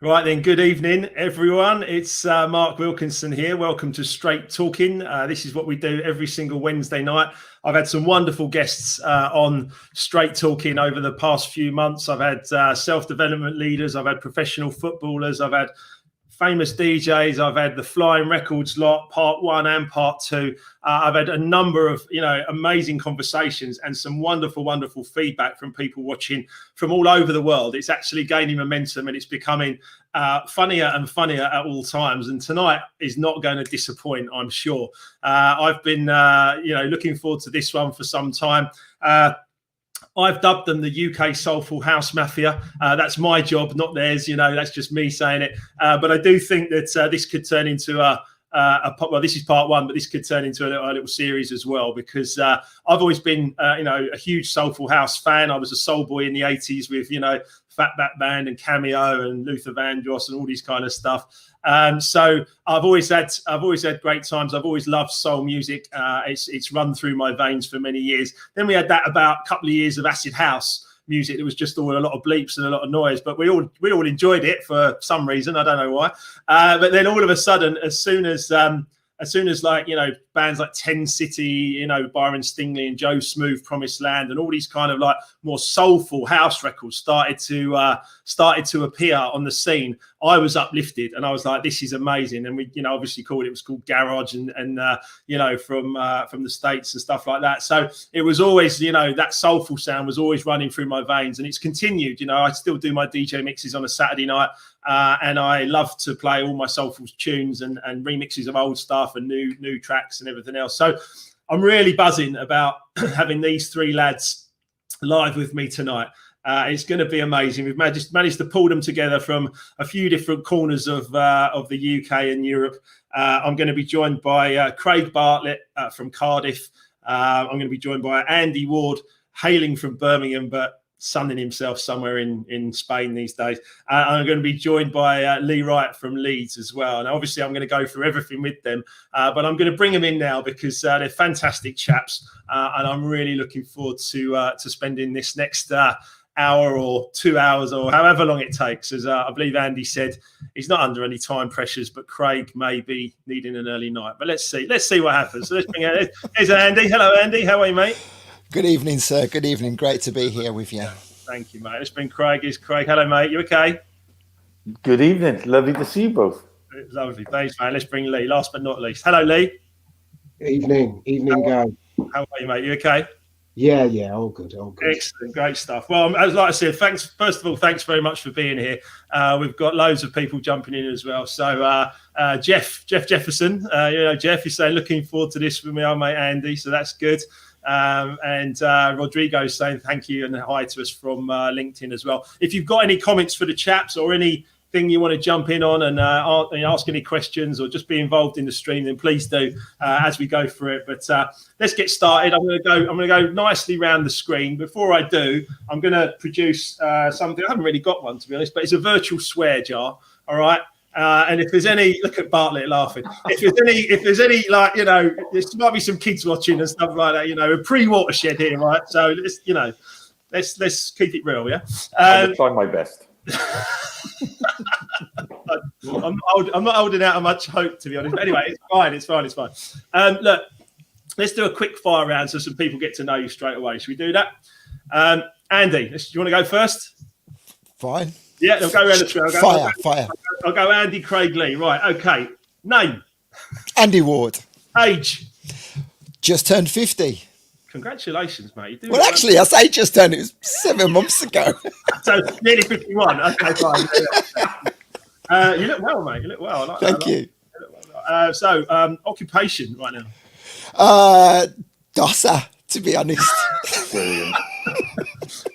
Right then, good evening, everyone. It's Mark Wilkinson here. Welcome to Straight Talking. This is what we do every single Wednesday night. I've had some wonderful guests on Straight Talking over the past few months. I've had self-development leaders. I've had professional footballers. I've had famous DJs. I've had the Flying Records lot, part one and part two. I've had a number of, amazing conversations and some wonderful, wonderful feedback from people watching from all over the world. It's actually gaining momentum and it's becoming funnier and funnier at all times. And tonight is not going to disappoint, I'm sure. I've been, looking forward to this one for some time. I've dubbed them the UK Soulful House Mafia. That's my job, not theirs. That's just me saying it. But I do think that this could turn into well, this is part one, but this could turn into a little series as well, because I've always been, a huge Soulful House fan. I was a soul boy in the 80s with, Fatback Band and Cameo and Luther Vandross and all these kind of stuff. So I've always had great times. I've always loved soul music. It's run through my veins for many years. Then we had that about a couple of years of acid house music. It was just all a lot of bleeps and a lot of noise, but we all enjoyed it for some reason. I don't know why. But then all of a sudden, as soon as bands like 10 City, Byron Stingley and Joe Smooth, Promised Land, and all these kind of like more soulful house records started to appear on the scene, I was uplifted and I was like, this is amazing. And we, obviously it was called garage and from the States and stuff like that. So it was always, that soulful sound was always running through my veins, and it's continued. I still do my DJ mixes on a Saturday night. And I love to play all my soulful tunes and remixes of old stuff and new tracks and everything else. So I'm really buzzing about having these three lads live with me tonight. It's going to be amazing. We've managed to pull them together from a few different corners of the UK and Europe. I'm going to be joined by Craig Bartlett from Cardiff. I'm going to be joined by Andy Ward, hailing from Birmingham, but sunning himself somewhere in Spain these days. I'm going to be joined by Lee Wright from Leeds as well. And obviously I'm going to go through everything with them, but I'm going to bring them in now because they're fantastic chaps. And I'm really looking forward to spending this next hour or 2 hours or however long it takes. As I believe Andy said, he's not under any time pressures, but Craig may be needing an early night. But let's see what happens. So let's bring out, here's Andy. Hello, Andy. How are you, mate? Good evening, sir. Good evening. Great to be here with you. Thank you, mate. Let's bring Craig. Is Craig? Hello, mate. You okay? Good evening. Lovely to see you both. Lovely. Thanks, man. Let's bring Lee. Last but not least. Hello, Lee. Evening, guys. How are you, mate? You okay? Yeah, all good. Excellent, great stuff. Well, as like I said, thanks. First of all, thanks very much for being here. We've got loads of people jumping in as well. So Jeff Jefferson, Jeff is saying looking forward to this with me, mate Andy. So that's good. And Rodrigo's saying thank you and hi to us from LinkedIn as well. If you've got any comments for the chaps or anything you want to jump in on and ask any questions or just be involved in the stream, then please do as we go through it. But let's get started. I'm going to go nicely round the screen. Before I do, I'm going to produce something. I haven't really got one, to be honest, but it's a virtual swear jar. All right. And if there's any, look at Bartlett laughing. If there's any, there might be some kids watching and stuff like that. A pre-watershed here, right? So let's keep it real, yeah. I'll try my best. I'm not holding out much hope, to be honest. But anyway, it's fine. Look, let's do a quick fire round so some people get to know you straight away. Should we do that? Andy, do you want to go first? Fine. Yeah, they'll go around the tree. Fire. I'll go Andy, Craig, Lee. Right, okay. Name? Andy Ward. Age? Just turned 50. Congratulations, mate. Well, actually, I say just turned. It was 7 months ago. So nearly 51. Okay, fine. You look well, mate. You look well. I like Thank you. So, occupation right now? Dosser, to be honest. Brilliant.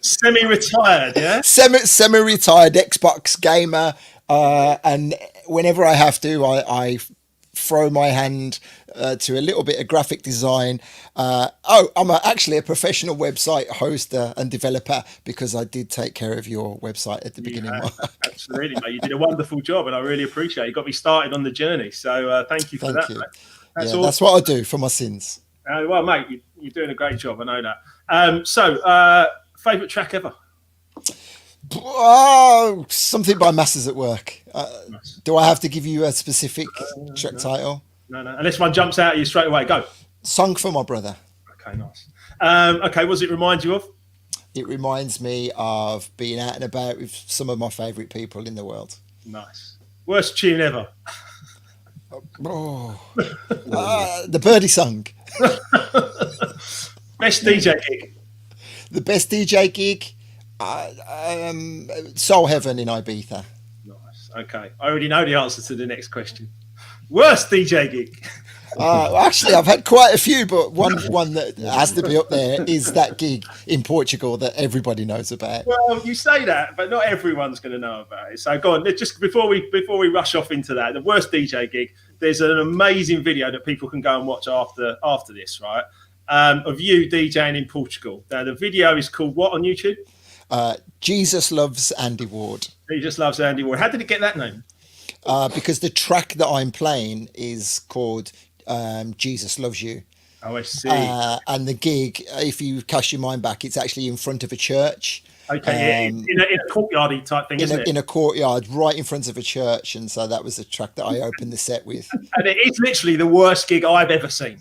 Semi-retired, yeah? Semi-retired Xbox gamer. And whenever I have to, I throw my hand to a little bit of graphic design. I'm actually a professional website hoster and developer because I did take care of your website at the beginning. Absolutely, mate. You did a wonderful job and I really appreciate it. You got me started on the journey. So thank you for that, mate. That's what I do for my sins. Well, mate, you're doing a great job. I know that. So, favourite track ever? Oh, something by Masters at Work. Nice. Do I have to give you a specific track No. title? No. Unless one jumps out at you straight away. Go. Song for My Brother. Okay, nice. Okay, what does it remind you of? It reminds me of being out and about with some of my favourite people in the world. Nice. Worst tune ever. Oh, the Birdie Song. Best DJ gig. The best DJ gig, Soul Heaven in Ibiza. Nice. Okay. I already know the answer to the next question. Worst DJ gig. Actually, I've had quite a few, but one that has to be up there is that gig in Portugal that everybody knows about. Well, you say that, but not everyone's going to know about it. So go on. Let's just before we rush off into that, the worst DJ gig. There's an amazing video that people can go and watch after this, right? Of you DJing in Portugal. Now, the video is called what on YouTube? Jesus Loves Andy Ward. He just loves Andy Ward. How did it get that name? Because the track that I'm playing is called Jesus Loves You. Oh, I see. And the gig, if you cast your mind back, it's actually in front of a church. Okay, in a courtyardy type thing, isn't it? In a courtyard, right in front of a church. And so that was the track that I opened the set with. And it is literally the worst gig I've ever seen.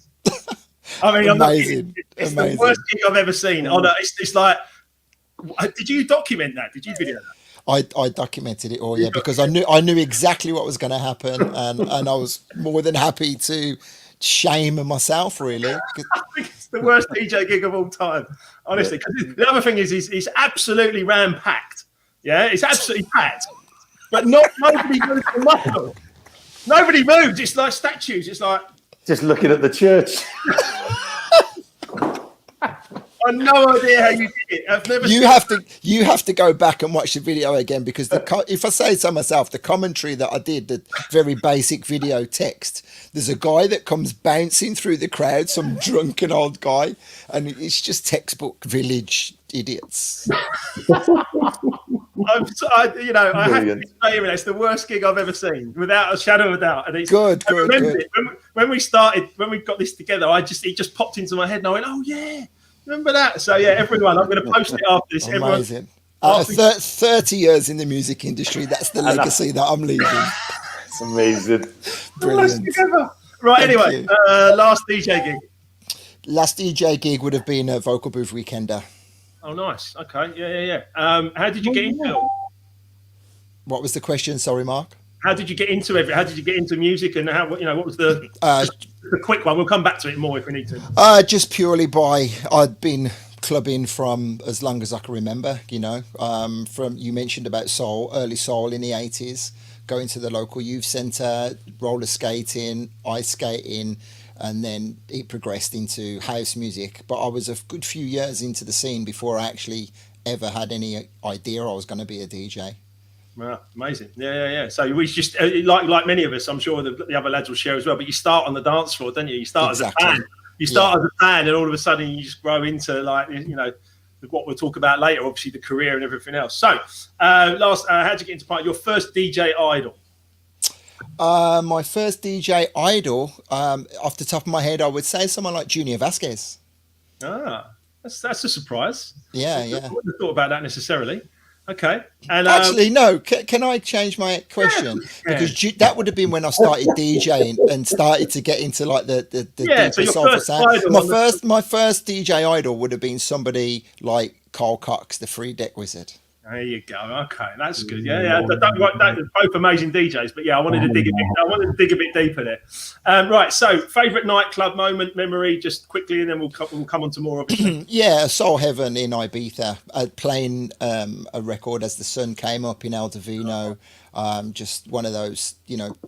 I mean, Amazing. It's Amazing. the worst gig I've ever seen. Oh, no, it's like, did you document that? Did you video that? I documented it all, yeah, because I knew exactly what was going to happen, and I was more than happy to shame myself, really. I think it's the worst DJ gig of all time, honestly. Because the other thing is, it's absolutely ram-packed. Yeah, it's absolutely packed, but nobody moves the muscle. Nobody moves. It's like statues. It's like Just looking at the church. I've no idea how you did it. I've never. You have to go back and watch the video again, because if I say so myself, the commentary that I did, the very basic video text, there's a guy that comes bouncing through the crowd, some drunken old guy, and it's just textbook village idiots. I have to say it's the worst gig I've ever seen, without a shadow of a doubt. And it's Good. It, when we got this together, it just popped into my head, and I went, "Oh yeah, remember that?" So yeah, everyone, I'm going to post it after this. Amazing. 30 years in the music industry, that's the legacy that I'm leaving. It's amazing. Brilliant. Right, Thank anyway, you. last DJ gig. Last DJ gig would have been a Vocal Booth Weekender. Oh, nice. Okay, yeah. How did you get into it? What was the question? Sorry, Mark. How did you get into it? How did you get into music, and what was the quick one? We'll come back to it more if we need to. Just purely I'd been clubbing from as long as I can remember, from, you mentioned about early soul in the 80s, going to the local youth centre, roller skating, ice skating, and then it progressed into house music. But I was a good few years into the scene before I actually ever had any idea I was going to be a DJ. Wow, amazing. Yeah. So we just, like many of us, I'm sure the other lads will share as well, but you start on the dance floor, don't you? You start Exactly. as a fan. You start as a fan, and all of a sudden you just grow into, what we'll talk about later, obviously the career and everything else. So, how did you get into part? Your first DJ idol? My first DJ idol, off the top of my head, I would say someone like Junior Vasquez. That's a surprise. Yeah. I wouldn't have thought about that necessarily. Okay. And actually, no. Can I change my question? Yeah. Because that would have been when I started DJing and started to get into like the deeper your soulful first sound. idol My first DJ idol would have been somebody like Carl Cox, the Free Deck Wizard. There you go. Okay, that's good. Yeah. Both amazing DJs, but yeah, I wanted to dig a bit deeper there. Right. So, favorite nightclub moment, memory, just quickly, and then we'll come on to more of it. Yeah, Soul Heaven in Ibiza, playing a record as the sun came up in El Divino. Just one of those,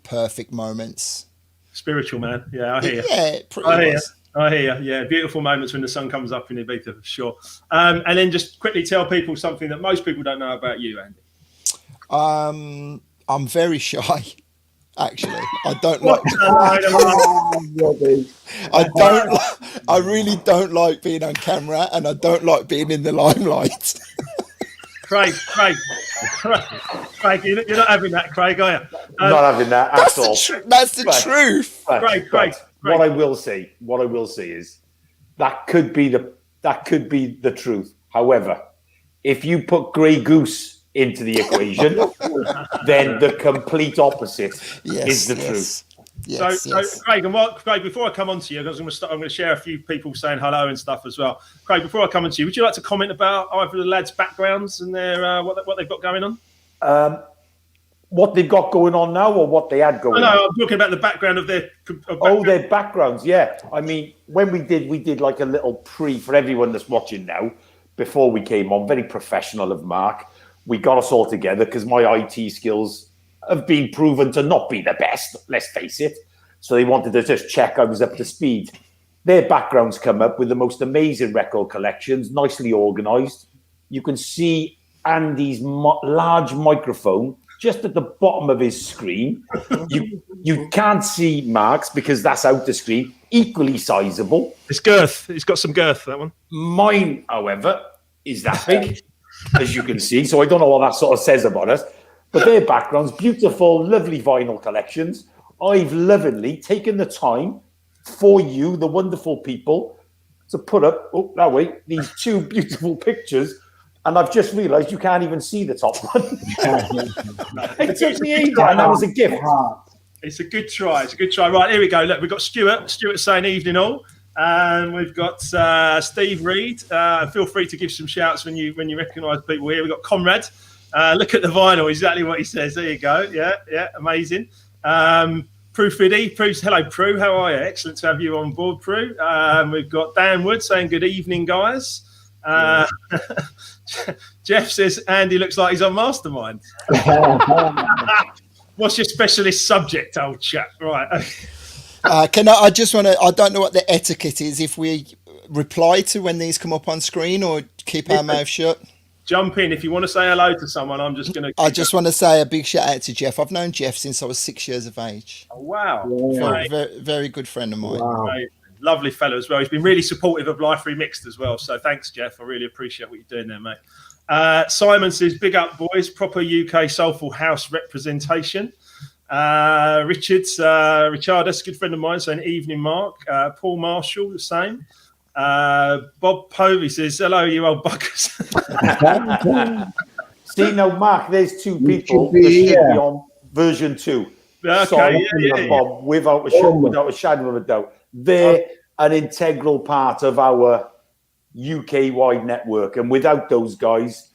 perfect moments. Spiritual, man. Yeah, I hear you. Yeah, pretty much. I hear you. Yeah, beautiful moments when the sun comes up in Ibiza, for sure. And then just quickly tell people something that most people don't know about you, Andy. I'm very shy, actually. I don't like. I really don't like being on camera, and I don't like being in the limelight. Craig, you're not having that, Craig, are you? Not having that at all. That's the truth. Craig. What I will say is that could be the truth. However, if you put Grey Goose into the equation, then the complete opposite is the truth. Yes, so Craig, Craig, before I come on to you, because I'm going to share a few people saying hello and stuff as well. Craig, before I come on to you, would you like to comment about either the lads' backgrounds and their what they've got going on? What they've got going on now, or what they had going on? No, I'm talking about the background of their. Their backgrounds. Yeah, I mean, when we did like a little pre for everyone that's watching now. Before we came on, very professional of Mark. We got us all together because my IT skills have been proven to not be the best, let's face it. So they wanted to just check I was up to speed. Their backgrounds come up with the most amazing record collections, nicely organised. You can see Andy's large microphone just at the bottom of his screen. You can't see Mark's because that's out the screen. Equally sizable. It's girth. It's got some girth, that one. Mine, however, is that big, as you can see. So I don't know what that sort of says about us. But their backgrounds, beautiful, lovely vinyl collections. I've lovingly taken the time for you, the wonderful people, to put up, these two beautiful pictures. And I've just realised you can't even see the top one. It took me ages, and that was a gift. It's a good try. Right, here we go. Look, we've got Stuart. Stuart saying evening all. And we've got Steve Reed. Feel free to give some shouts when you recognise people here. We've got Conrad. Look at the vinyl, exactly what he says. There you go. Yeah, amazing. Prue Fiddy. Hello, Prue. How are you? Excellent to have you on board, Prue. We've got Dan Wood saying good evening, guys. Jeff says Andy looks like he's on Mastermind. What's your specialist subject, old chap? Right. I don't know what the etiquette is, if we reply to when these come up on screen or keep our mouth shut. Jump in. If you want to say hello to someone, I'm just going to... I just want to say a big shout out to Jeff. I've known Jeff since I was 6 years of age. Oh, wow. Yeah. Very, very good friend of mine. Wow. Lovely fellow as well. He's been really supportive of Life Remixed as well. So thanks, Jeff. I really appreciate what you're doing there, mate. Simon says, big up, boys. Proper UK soulful house representation. Richardus, good friend of mine, saying evening, Mark. Paul Marshall, the same. Bob Povey says, hello, you old buggers. See, now, Mark, there's two people that should be on version 2. Okay, Bob, without a shadow of a doubt. They're an integral part of our UK-wide network. And without those guys,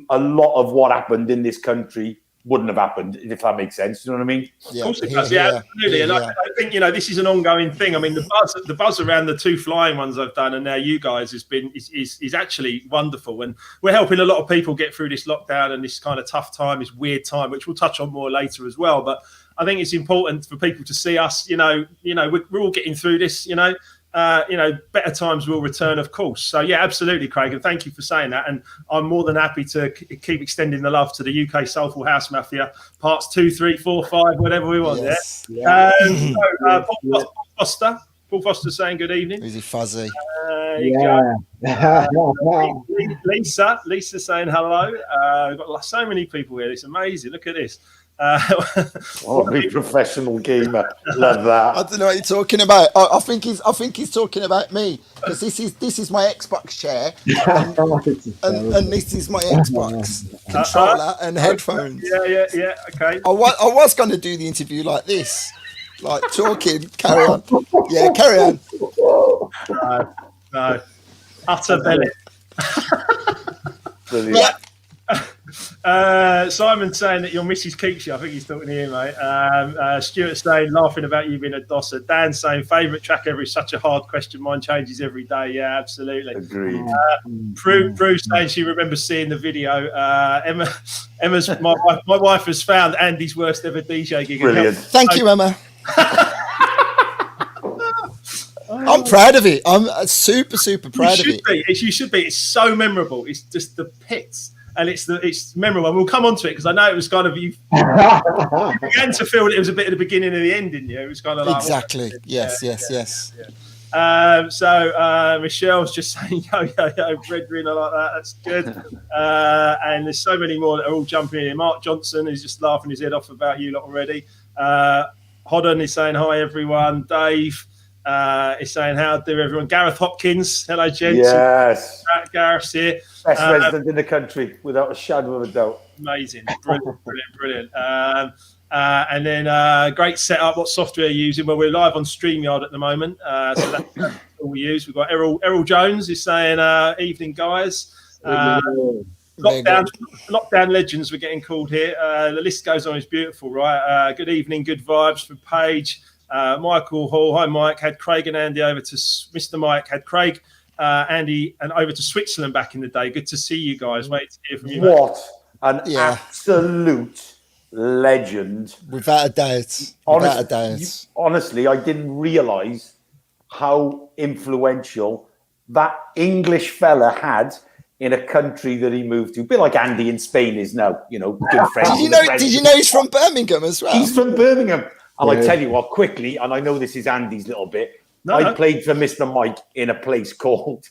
a lot of what happened in this country wouldn't have happened, if that makes sense. You know what I mean? Yeah, of course it does. Yeah, absolutely. And I think, this is an ongoing thing. I mean, the buzz around the 2 flying ones I've done and now you guys is actually wonderful. And we're helping a lot of people get through this lockdown and this kind of tough time, this weird time, which we'll touch on more later as well. But I think it's important for people to see us, we're all getting through this, better times will return, of course. So, yeah, absolutely, Craig. And thank you for saying that. And I'm more than happy to keep extending the love to the UK Soulful House Mafia, parts 2, 3, 4, 5, whatever we want. Yes. Yeah. Paul Foster saying good evening. Is he fuzzy? Lisa saying hello. We've got so many people here. It's amazing. Look at this. Very professional gamer. Love that. I don't know what you're talking about. I think he's talking about me, because this is my Xbox chair and this is my Xbox controller and headphones. Yeah. Okay. I was going to do the interview like this, like talking. Carry on. Yeah, carry on. No. Utter belly. Brilliant. Simon saying that your missus keeps you. I think he's talking to you, mate. Stuart saying, laughing about you being a dosser. Dan saying, favourite track ever is such a hard question. Mine changes every day. Yeah, absolutely. Agreed. Prue saying she remembers seeing the video. Emma's my wife has found Andy's worst ever DJ gig. Brilliant. Thank you, Emma. I'm proud of it. I'm super proud of it. You should be. It's so memorable. It's just the pits. And it's memorable. And we'll come on to it because I know it was kind of you began to feel that it was a bit at the beginning of the end, didn't you? It was kind of like exactly. Yes. So Michelle's just saying yo, brethren, I like that. That's good. And there's so many more that are all jumping in. Mark Johnson is just laughing his head off about you lot already. Hodden is saying hi everyone. Dave is saying how do everyone. Gareth Hopkins, hello gents. Yes. Gareth's here. Best resident in the country, without a shadow of a doubt. Amazing. Brilliant. And then great setup. What software are you using? Well, we're live on StreamYard at the moment. So that's all we use. We've got Errol Jones is saying, evening, guys. Lockdown legends we're getting called here. The list goes on. It's beautiful, right? Good evening, good vibes from Paige. Michael Hall. Hi, Mike. Had Craig and Andy over to Mr. Mike. Had Craig, Andy, and over to Switzerland back in the day. Good to see you guys. Wait to hear from you. What an absolute legend. Without a doubt. Honestly, I didn't realise how influential that English fella had in a country that he moved to. A bit like Andy in Spain is now, good friends. Did you know he's from Birmingham as well? He's from Birmingham. And I tell you what, quickly, and I know this is Andy's little bit, I played for Mr. Mike in a place called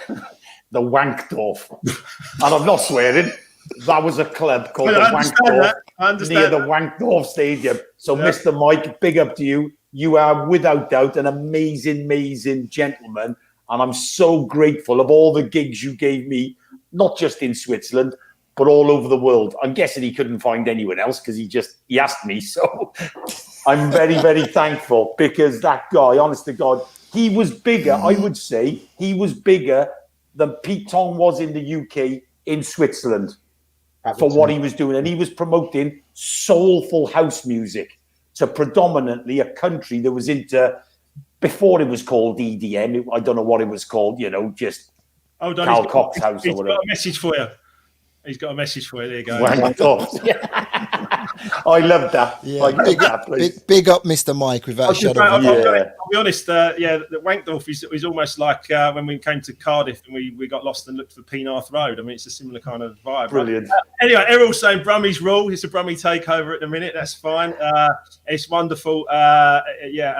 the Wankdorf. And I'm not swearing. That was a club called the Wankdorf near the Wankdorf Stadium. So, Mr. Mike, big up to you. You are, without doubt, an amazing gentleman. And I'm so grateful of all the gigs you gave me, not just in Switzerland, but all over the world. I'm guessing he couldn't find anyone else because he asked me. So I'm very thankful, because that guy, honest to God, he was bigger. I would say he was bigger than Pete Tong was in the UK in Switzerland for what he was doing. And he was promoting soulful house music to predominantly a country that was into, before it was called EDM, I don't know what it was called, just Carl Cox House or whatever. Got a message for you. He's got a message for you. There you go. I love that. Yeah, big up Mr. Mike without a shadow of a doubt. I'll be honest, the Wankdorf is almost like when we came to Cardiff and we got lost and looked for Penarth Road. I mean, it's a similar kind of vibe. Brilliant. Right? Anyway, Errol's saying Brummie's rule. It's a Brummie takeover at the minute. That's fine. It's wonderful.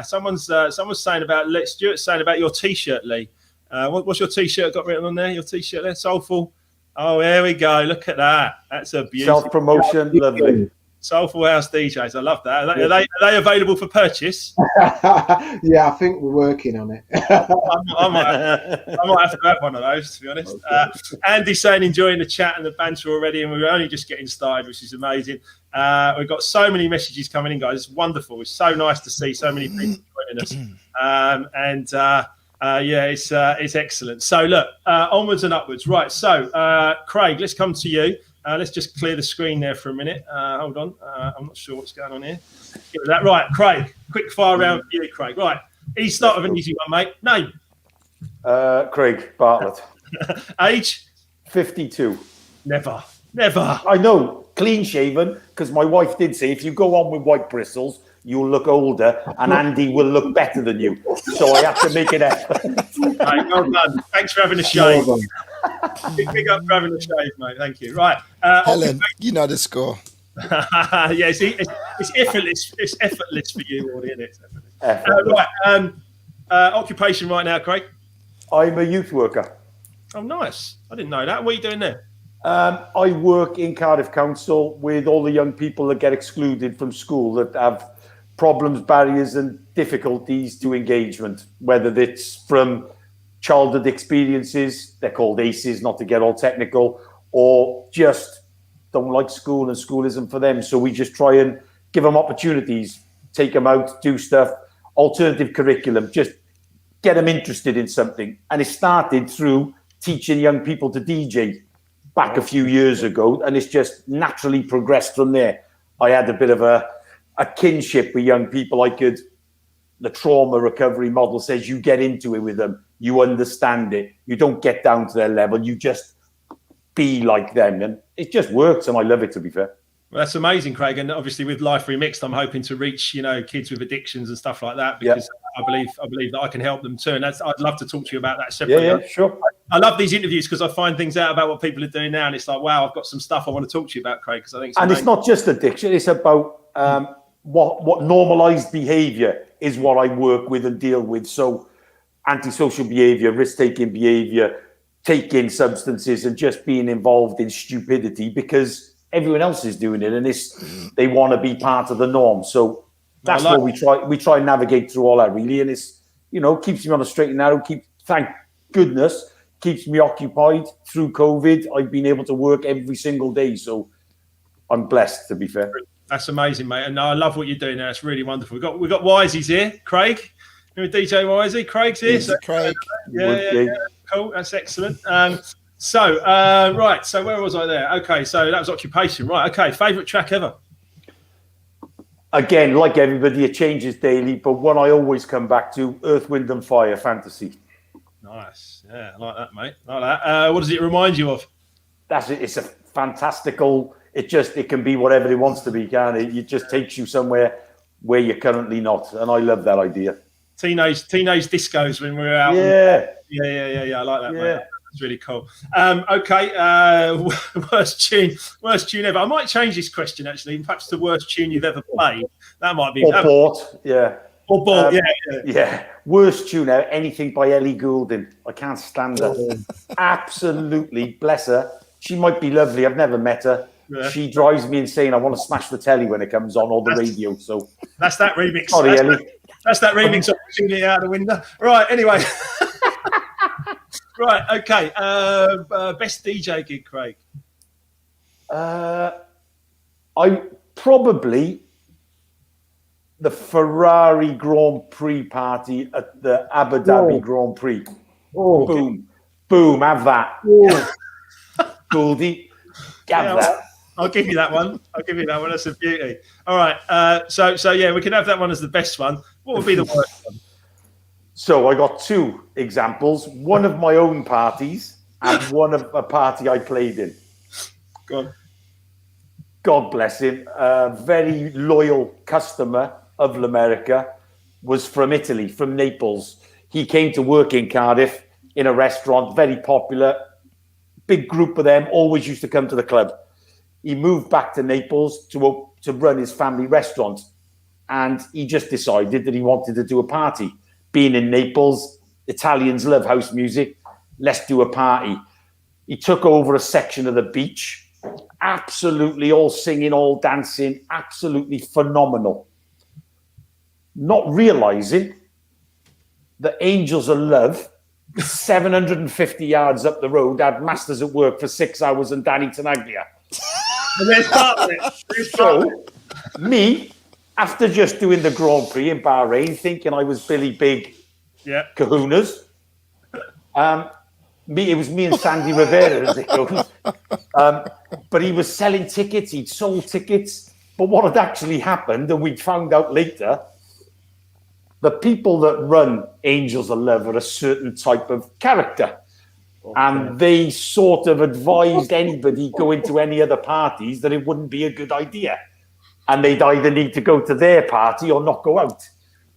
Someone's saying about Stuart's saying about your T-shirt, Lee. What's your T-shirt got written on there? Your T-shirt there, Soulful. Oh, there we go. Look at that. That's a beautiful self-promotion. Lovely. Soulful House DJs. I love that. Are they available for purchase? Yeah, I think we're working on it. I might have to have one of those, to be honest. Andy's saying enjoying the chat and the banter already, and we're only just getting started, which is amazing. We've got so many messages coming in, guys. It's wonderful. It's so nice to see so many people joining us. It's excellent. So look, onwards and upwards. Right. So Craig, let's come to you. Let's just clear the screen there for a minute. Hold on. I'm not sure what's going on here. Get that right, Craig. Quick fire round for you, Craig. Right. Easy start with an easy one, mate. Name. Craig Bartlett. Age. 52. Never. I know. Clean shaven, because my wife did say if you go on with white bristles, you'll look older, and Andy will look better than you. So I have to make it effort. Right, well done. Thanks for having a shave. Big up for having a shave, mate. Thank you. Right. Helen, you know the score. Yeah, it's effortless. It's effortless for you, all isn't it? Right. Occupation right now, Craig? I'm a youth worker. Oh, nice. I didn't know that. What are you doing there? I work in Cardiff Council with all the young people that get excluded from school, that have problems, barriers and difficulties to engagement, whether it's from childhood experiences, they're called ACEs, not to get all technical, or just don't like school and school isn't for them. So we just try and give them opportunities, take them out, do stuff, alternative curriculum, just get them interested in something. And it started through teaching young people to DJ back a few years ago, and it's just naturally progressed from there. I had a bit of a kinship with young people. The trauma recovery model says you get into it with them, you understand it, you don't get down to their level, you just be like them, and it just works, and I love it, to be fair. Well, that's amazing, Craig. And obviously with Life Remixed, I'm hoping to reach, kids with addictions and stuff like that, because I believe that I can help them too. And I'd love to talk to you about that separately. Yeah, sure. I love these interviews because I find things out about what people are doing now, and it's like, wow, I've got some stuff I want to talk to you about, Craig, because I think it's not just addiction, it's about what normalized behavior is what I work with and deal with. So antisocial behavior, risk-taking behavior, taking substances, and just being involved in stupidity because everyone else is doing it, and they want to be part of the norm. So that's what we try and navigate through all that, really. And it's, keeps me on a straight and narrow, thank goodness, keeps me occupied. Through COVID, I've been able to work every single day. So I'm blessed, to be fair. That's amazing, mate. And I love what you're doing now. It's really wonderful. We've got Wisey's here. Craig. Remember DJ Wisey? Craig's here. So, Craig. Yeah. Cool. That's excellent. So where was I there? Okay, so that was occupation. Right, okay. Favourite track ever? Again, like everybody, it changes daily, but one I always come back to, Earth, Wind and Fire, Fantasy. Nice. Yeah, I like that, mate. I like that. What does it remind you of? That's it. It's a fantastical, it can be whatever it wants to be, can't it? It just takes you somewhere where you're currently not. And I love that idea. Teenage discos when we were out. Yeah. I like that, mate. That's really cool. Okay, worst tune ever. I might change this question actually. Perhaps the worst tune you've ever played. That might be. Or bought, yeah. Or bought, yeah. Worst tune ever. Anything by Ellie Goulding. I can't stand her. Absolutely, bless her. She might be lovely. I've never met her. Yeah. She drives me insane. I want to smash the telly when it comes on or the radio. So that's that remix. Sorry, Ellie. That's that remix opportunity out the window. Right. Anyway. Right, okay. Best DJ gig, Craig? I probably the Ferrari Grand Prix party at the Abu Dhabi Grand Prix. Oh. Boom, have that. Goldie, have that. I'll give you that one. That's a beauty. All right. So yeah, we can have that one as the best one. What would be the worst one? So I got two examples, one of my own parties and one of a party I played in. God bless him. A very loyal customer of L'America was from Italy, from Naples. He came to work in Cardiff in a restaurant, very popular. Big group of them, always used to come to the club. He moved back to Naples to run his family restaurant. And he just decided that he wanted to do a party. Being in Naples, Italians love house music. Let's do a party. He took over a section of the beach. Absolutely all singing, all dancing. Absolutely phenomenal. Not realizing that Angels of Love, 750 yards up the road, had Masters at Work for 6 hours and Danny Tenaglia. And there's part of it. So, me... After just doing the Grand Prix in Bahrain, thinking I was Billy Big kahunas, it was me and Sandy Rivera as it goes. But he was selling tickets, he'd sold tickets. But what had actually happened, and we found out later, the people that run Angels of Love are a certain type of character. Okay. And they sort of advised anybody going to any other parties that it wouldn't be a good idea. And they'd either need to go to their party or not go out.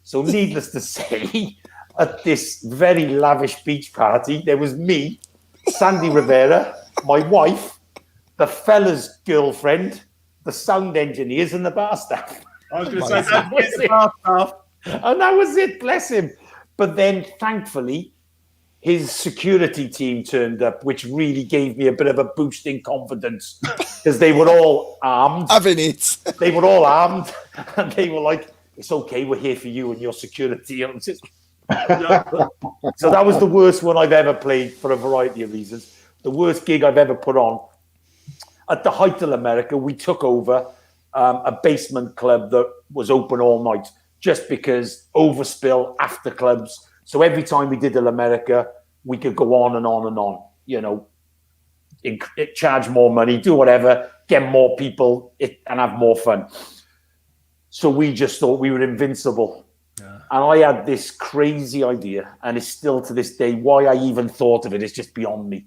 So needless to say, at this very lavish beach party, there was me, Sandy Rivera, my wife, the fella's girlfriend, the sound engineers, and the bar staff. I was going to say that was the bar staff. And that was it, bless him. But then, thankfully, his security team turned up, which really gave me a bit of a boost in confidence because they were all armed. Having it. They were all armed and they were like, it's okay, we're here for you and your security. And so that was the worst one I've ever played for a variety of reasons. The worst gig I've ever put on. At the height of America, we took over a basement club that was open all night just because overspill after clubs. So every time we did America, we could go on and on and on, you know, charge more money, do whatever, get more people and have more fun. So we just thought we were invincible. Yeah. And I had this crazy idea, and it's still to this day, why I even thought of it is just beyond me.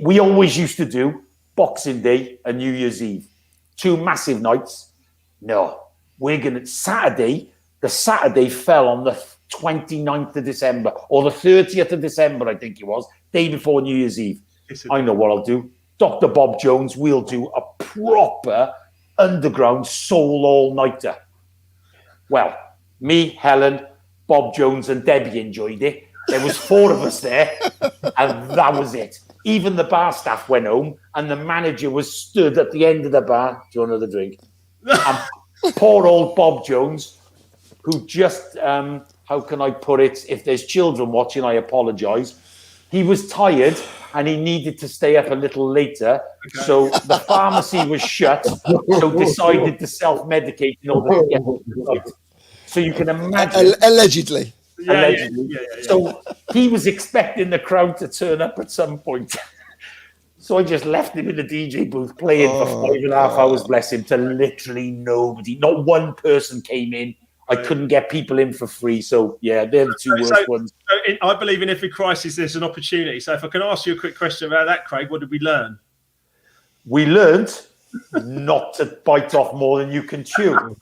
We always used to do Boxing Day and New Year's Eve, 2 massive nights. No, we're going to the Saturday fell on the 29th of December or the 30th of December, I think it was, day before New Year's Eve. I know what I'll do. Dr. Bob Jones, we'll do a proper underground soul all-nighter. Well, me, Helen, Bob Jones and Debbie enjoyed it. There was 4 of us there and that was it. Even the bar staff went home and the manager was stood at the end of the bar. Do you want another drink? And poor old Bob Jones, who just... how can I put it? If there's children watching, I apologise. He was tired and he needed to stay up a little later. Okay. So the pharmacy was shut. So decided to self-medicate in order to get to the fight. So you can imagine. Allegedly. Allegedly. Yeah. So he was expecting the crowd to turn up at some point. So I just left him in the DJ booth playing for 5.5 hours, bless him, to literally nobody. Not one person came in. I couldn't get people in for free. So, yeah, they're the two worst ones. I believe in every crisis, there's an opportunity. So if I can ask you a quick question about that, Craig, what did we learn? We learned not to bite off more than you can chew.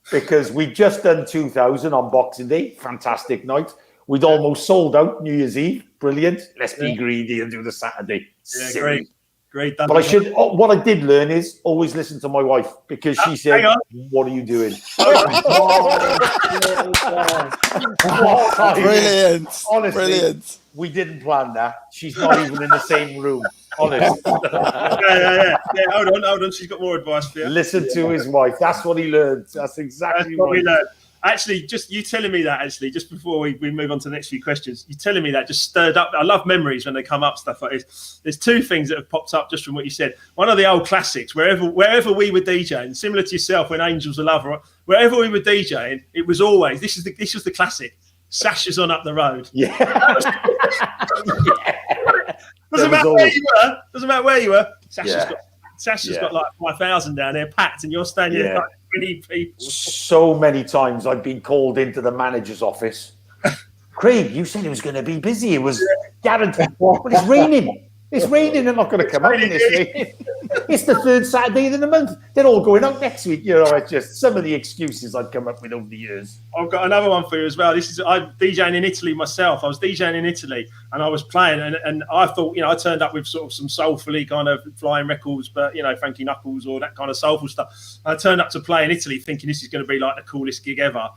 Because we just done 2,000 on Boxing Day. Fantastic night. We'd almost sold out New Year's Eve. Brilliant. Let's be greedy and do the Saturday. Yeah, great. But what I did learn is always listen to my wife, because she said, "What are you doing?" Brilliant. Honestly, brilliant. We didn't plan that. She's not even in the same room. Honest. Yeah. Hold on. She's got more advice for you. Listen to his wife. That's what he learned. That's exactly what we learned. Actually, just you telling me that, just before we move on to the next few questions, you telling me that just stirred up. I love memories when they come up, stuff like this. There's two things that have popped up just from what you said. One of the old classics, wherever we were DJing, similar to yourself when Angels Are Love, wherever we were DJing, it was always, this was the classic, Sasha's on Up the Road. Yeah. Doesn't matter where you were. Sasha's got like 5,000 down there packed, and you're standing there like 20 people. So many times I've been called into the manager's office. Craig, you said it was going to be busy. It was guaranteed. But it's raining. It's raining. I'm not going to come out in this rain. It's the third Saturday of the month. They're all going out next week. It's just some of the excuses I've come up with over the years. I've got another one for you as well. I'm DJing in Italy myself. I was DJing in Italy and I was playing, and I thought, I turned up with sort of some soulfully kind of flying records, but Frankie Knuckles or that kind of soulful stuff. I turned up to play in Italy thinking this is going to be like the coolest gig ever.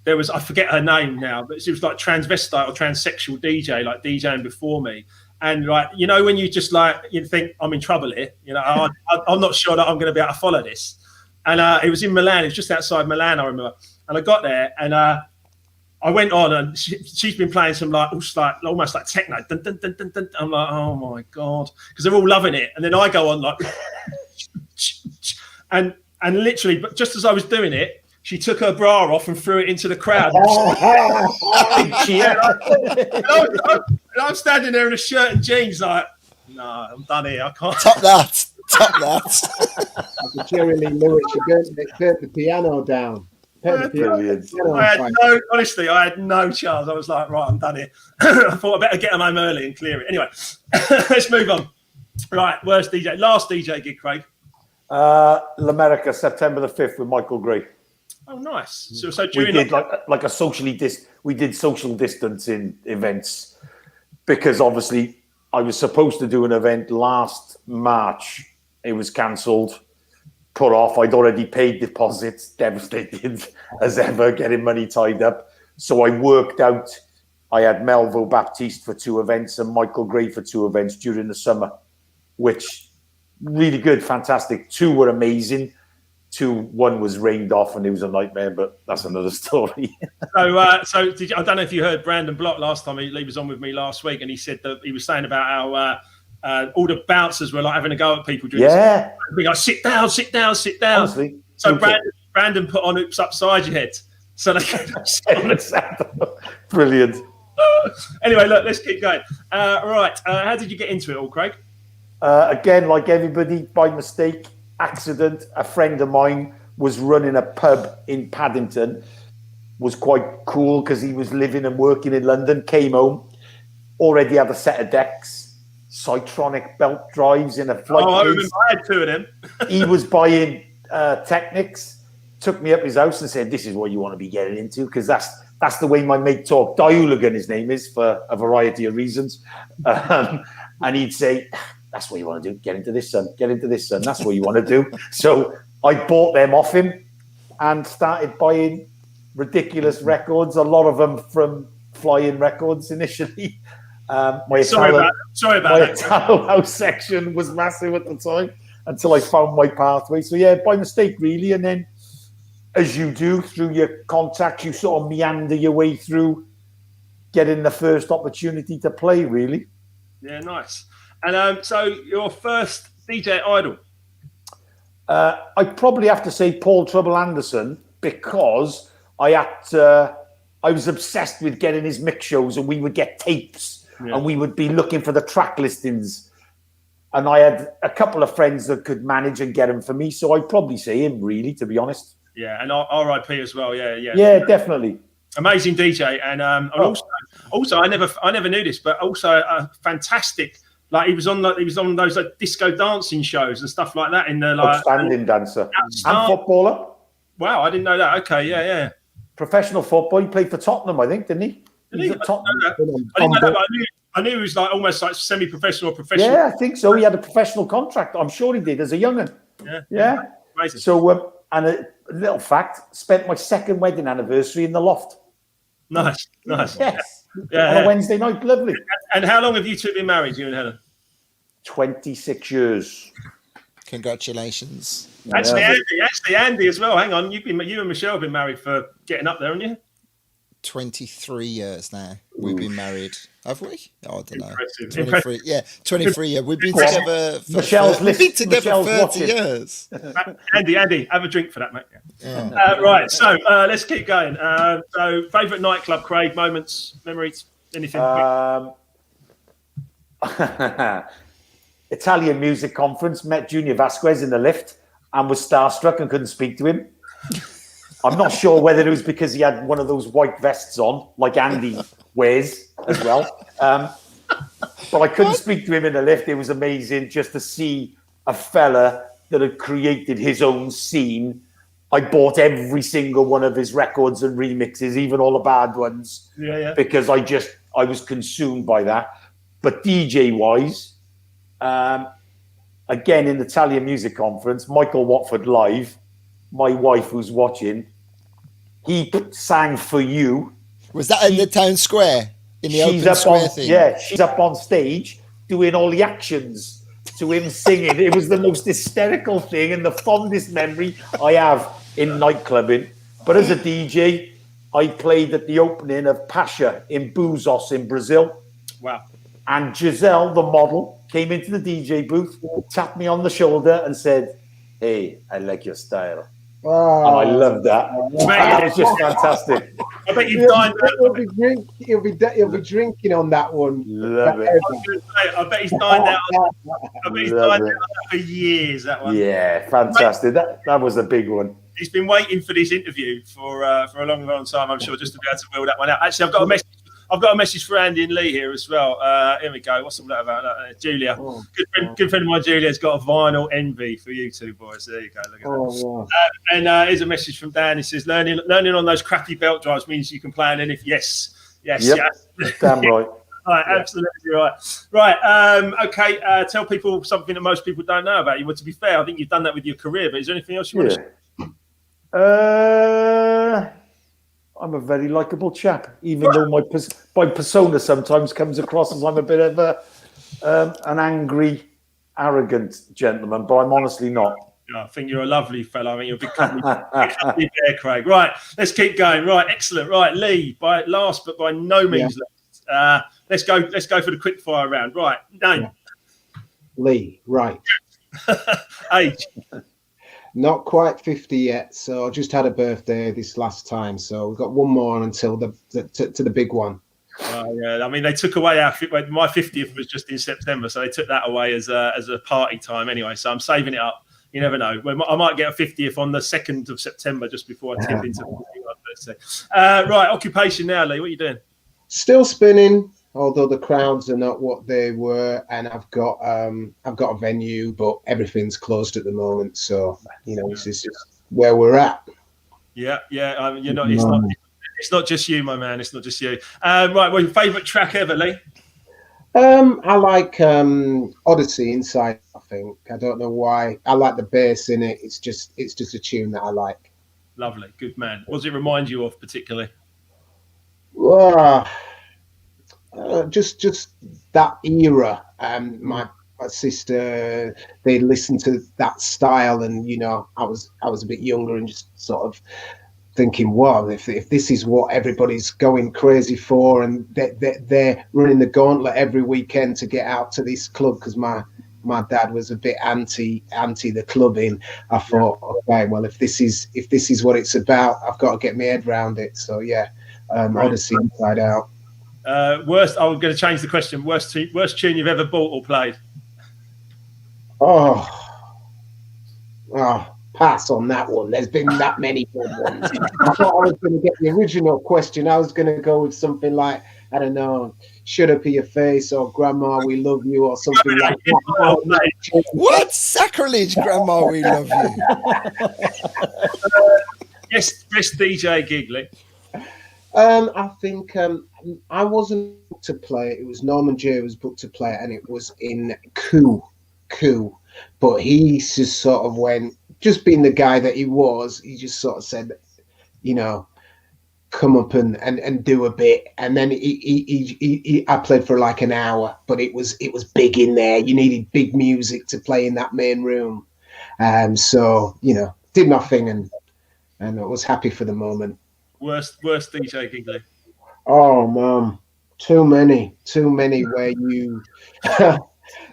There was, I forget her name now, but she was like transvestite or transsexual DJ, like DJing before me. And like, when you just like, you think I'm in trouble here, I'm not sure that I'm going to be able to follow this. And it was in Milan. It was just outside Milan, I remember. And I got there and I went on, and she's been playing some almost like techno. Dun, dun, dun, dun, dun. I'm like, oh my God, because they're all loving it. And then I go on like, and literally, but just as I was doing it, she took her bra off and threw it into the crowd. And I'm standing there in a shirt and jeans, like, no, I'm done here. I can't. Top that. Like Jerry Lee Lewis, she burnt the piano down. Honestly, I had no chance. I was like, right, I'm done here. I thought I better get them home early and clear it. Anyway, let's move on. Right, last DJ gig, Craig. L'America, September the 5th with Michael Gray. Oh, nice. So during we did like a we did social distancing events, because obviously I was supposed to do an event last March. It was cancelled, put off. I'd already paid deposits, devastated as ever, getting money tied up. So I worked out. I had Melvo Baptiste for 2 events and Michael Gray for 2 events during the summer, which really good, fantastic. 2 were amazing. 1 was rained off and it was a nightmare, but that's another story. So I don't know if you heard Brandon Block last time. He was on with me last week, and he said that he was saying about how all the bouncers were like having a go at people. Being like, sit down. Honestly, so Brandon put on Oops Upside Your Head, so they could Brilliant. Anyway, look, let's keep going. Right, how did you get into it all, Craig? Again, like everybody, by mistake. Accident. A friend of mine was running a pub in Paddington, was quite cool because he was living and working in London, came home, already had a set of decks, Cytronic belt drives in a flight case. I had 2 of them. He was buying Technics, took me up his house and said, this is what you want to be getting into, because that's the way my mate talked. Dihooligan, his name is, for a variety of reasons. And he'd say, that's what you want to do. Get into this, son. That's what you want to do. So I bought them off him and started buying ridiculous records. A lot of them from Flying Records initially. Sorry about that. Italo House section was massive at the time until I found my pathway. So yeah, by mistake really. And then, as you do through your contacts, you sort of meander your way through getting the first opportunity to play, really. Yeah, nice. And so your first DJ idol? I'd probably have to say Paul Trouble Anderson, because I was obsessed with getting his mix shows, and we would get tapes and we would be looking for the track listings. And I had a couple of friends that could manage and get them for me. So I'd probably say him, really, to be honest. Yeah, and R.I.P. as well. Yeah. Yeah, definitely. Amazing DJ, and also I never knew this, but also a fantastic. Like he was on those like disco dancing shows and stuff like that in the like outstanding dancer and footballer. Wow, I didn't know that. Okay, yeah. Professional football. He played for Tottenham, I think, didn't he? He's at Tottenham. I didn't know that, but I knew he was like almost like semi-professional or professional. Yeah, I think so. He had a professional contract. I'm sure he did as a young'un. Yeah. Amazing. So, and a little fact: spent my second wedding anniversary in the loft. Nice. Yes. Yeah. On a Wednesday night, lovely. And how long have you two been married, you and Helen? 26 years. Congratulations. Actually, Andy as well. Hang on, you and Michelle have been married for getting up there, haven't you? 23 years now. We've been married, have we? Oh, I don't know. Impressive. Yeah, 23 years. We've been together for Michelle's 30 years. Andy, have a drink for that, mate. Yeah. Right, so let's keep going. So, favourite nightclub, Craig, moments, memories, anything? Italian music conference, met Junior Vasquez in the lift and was starstruck and couldn't speak to him. I'm not sure whether it was because he had one of those white vests on, like Andy wears as well. But I couldn't speak to him in the lift. It was amazing just to see a fella that had created his own scene. I bought every single one of his records and remixes, even all the bad ones, because I was consumed by that. But DJ-wise, again, in the Italian Music Conference, Michael Watford live, my wife who's watching, he sang For You. Was that in the town square? In the open square thing? Yeah, she's up on stage doing all the actions to him singing. It was the most hysterical thing and the fondest memory I have in nightclubbing. But as a DJ, I played at the opening of Pasha in Búzios in Brazil. Wow. And Giselle, the model, came into the DJ booth, tapped me on the shoulder and said, "Hey, I like your style." Oh, and I loved that. That was just fantastic. I bet you dined He'll be drinking on that one. Love it. I bet he's dined out. I bet he's dined out for years. That one. Yeah, fantastic. That was a big one. He's been waiting for this interview for a long time, I'm sure, just to be able to build that one out. Actually, I've got a message for Andy and Lee here as well. Here we go. What's all that about? Julia, good friend of mine, Julia's got a vinyl envy for you two boys. There you go. Look at that. Wow. And here's a message from Dan. He says, "Learning on those crappy belt drives means you can play on anything." Yes. Damn right. Right, absolutely right. Right. Okay. Tell people something that most people don't know about you. Well, to be fair, I think you've done that with your career. But is there anything else you want to say? I'm a very likable chap, even though my persona sometimes comes across as I'm a bit of an angry, arrogant gentleman, but I'm honestly not. I think you're a lovely fellow. I mean, you're a big company there, Craig. Right, let's keep going. Right, excellent. Right, Lee, last but by no means least. Let's go for the quick fire round. Right, name. Lee, right. Age. Not quite 50 yet, so I just had a birthday this last time, so we've got one more until to the big one. Yeah, I mean they took away my 50th was just in September, so they took that away as a party time anyway. So I'm saving it up. You never know. I might get a 50th on the 2nd of September just before I tip into the right, occupation now, Lee. What are you doing? Still spinning, although the crowds are not what they were, and I've got a venue, but everything's closed at the moment. So this is just where we're at. Yeah. You're not. It's not just you, my man. It's not just you. Right. Well, your favourite track ever, Lee? I like Odyssey Inside. I think I don't know why. I like the bass in it. It's just a tune that I like. Lovely, good man. What does it remind you of particularly? Just that era. My sister, they listened to that style, and I was a bit younger and just sort of thinking, wow, if this is what everybody's going crazy for, and they're running the gauntlet every weekend to get out to this club, because my dad was a bit anti the clubbing. I thought, okay, well, if this is what it's about, I've got to get my head around it. So yeah, Odyssey Inside Out. Worst. I'm going to change the question. Worst tune you've ever bought or played? Oh, pass on that one. There's been that many good ones. I thought I was going to get the original question. I was going to go with something like, I don't know, Shut Up in Your Face, or Grandma, We Love You, or something like that. What? Sacrilege, Grandma, We Love You. Yes, best DJ gig, Lee. I think I wasn't booked to play it. It was Norman J was booked to play it, and it was in Coup. But he just sort of went, just being the guy that he was, he just sort of said, you know, come up and do a bit. And then I played for like an hour, but it was big in there. You needed big music to play in that main room. So, you know, did my thing and I was happy for the moment. Worst DJ gig, Lee. Oh, man, too many where you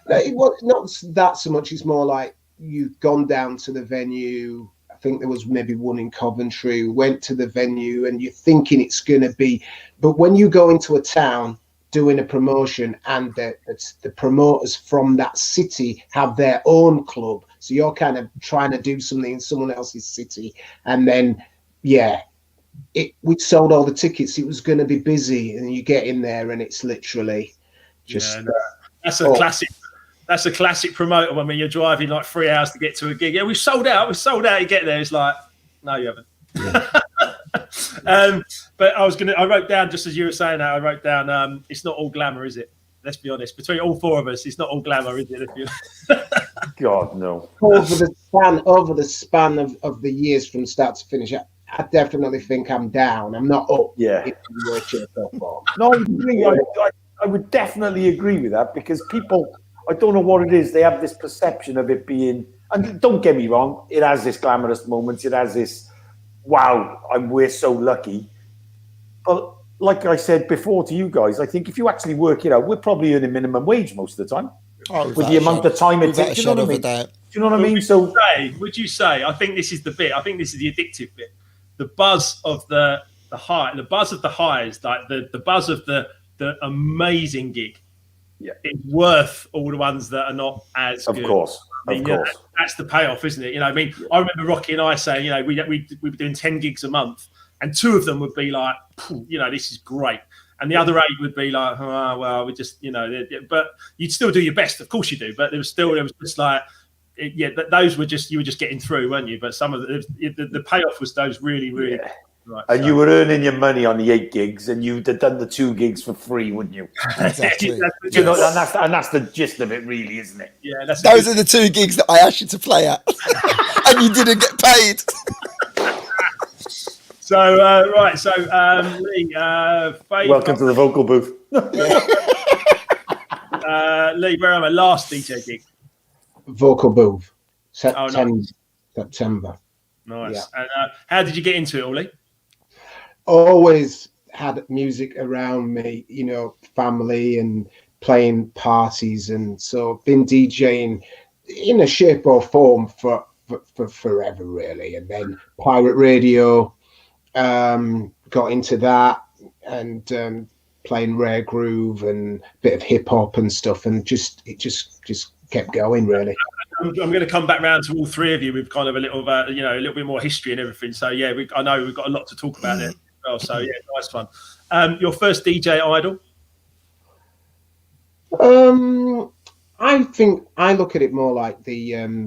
it was not that so much. It's more like you've gone down to the venue. I think there was maybe one in Coventry. We went to the venue and you're thinking it's going to be, but when you go into a town doing a promotion and the promoters from that city have their own club, so you're kind of trying to do something in someone else's city, and then we sold all the tickets. It was going to be busy, and you get in there and it's literally just that's a classic. That's a classic promoter when you're driving like 3 hours to get to a gig. Yeah, we've sold out. You get there, it's like, no, you haven't. Yeah. But I wrote down, just as you were saying that, I wrote down, it's not all glamour, is it? Let's be honest. Between all four of us, it's not all glamour, is it? God, no. Over the span of the years from start to finish, I definitely think I'm down. I'm not up. Yeah. In any way, shape, or form. No, I would definitely agree with that, because people, I don't know what it is, they have this perception of it being, and don't get me wrong, it has this glamorous moments, it has this, wow, we're so lucky. But like I said before to you guys, I think if you actually work it out, we're probably earning minimum wage most of the time. With the amount of time it takes. Do you know what I mean? Do you know what I mean? So would you say, I think this is the bit, I think this is the addictive bit. The buzz of the buzz of the highs, like the buzz of the amazing gig. Yeah, it's worth all the ones that are not as good. Of course. That's the payoff, isn't it? You know, I mean, I remember Rocky and I saying, you know, we were doing 10 gigs a month, and 2 of them would be like, you know, this is great, and the other 8 would be like, oh, well, we just, you know, but you'd still do your best, of course you do, but there was just like, those were just, you were just getting through, weren't you? But some of the payoff was those really. Yeah. Right, and you were earning your money on the 8 gigs, and you'd have done the 2 gigs for free, wouldn't you? Exactly. You know, and that's the gist of it, really, isn't it? Yeah, those are the 2 gigs that I asked you to play at, and you didn't get paid. So Lee, welcome to the vocal booth. Lee, where am I? Last DJ gig. Vocal booth. Nice. September. Nice. Yeah. And how did you get into it, Ollie? Always had music around me, you know, family and playing parties, and so been DJing in a shape or form for forever, really. And then pirate radio, got into that, and playing rare groove and a bit of hip hop and stuff, and it just kept going, really. I'm going to come back round to all 3 of you with kind of a little bit more history and everything. So yeah, I know we've got a lot to talk about there as well. So yeah, nice one. Your first DJ idol? I think I look at it more like the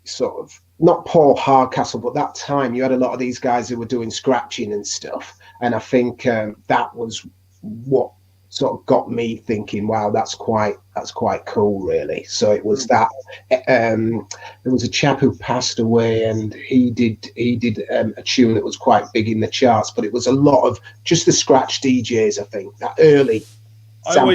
sort of, not Paul Hardcastle, but that time you had a lot of these guys who were doing scratching and stuff, and I think that was what sort of got me thinking, wow, that's quite cool, really. So it was that. There was a chap who passed away, and he did a tune that was quite big in the charts, but it was a lot of just the scratch DJs. I think that early. I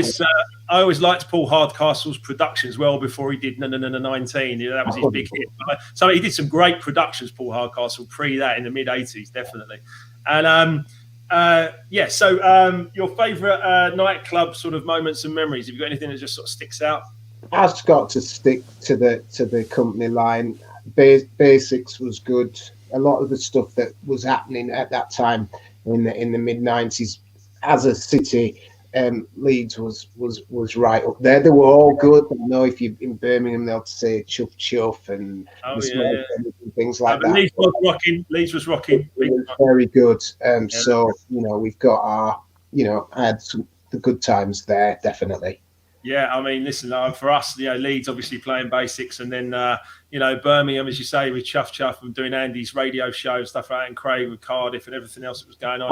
I always liked Paul Hardcastle's productions well before he did No 19. That was his big hit. So he did some great productions, Paul Hardcastle, pre that in the mid 80s, definitely. And so your favourite nightclub sort of moments and memories? Have you got anything that just sort of sticks out? I've got to stick to the company line. Basics was good. A lot of the stuff that was happening at that time in the mid 90s as a city, Leeds was right up there. They were all good. I know if you're in Birmingham, they'll say chuff chuff and things like that. Leeds was rocking. Leeds was rocking. It was very good. So we've got our I had the good times there, definitely. Yeah, I mean, listen, for us, Leeds obviously playing basics, and then Birmingham, as you say, with Chuff Chuff and doing Andy's radio show stuff like that, and Craig with Cardiff and everything else that was going on.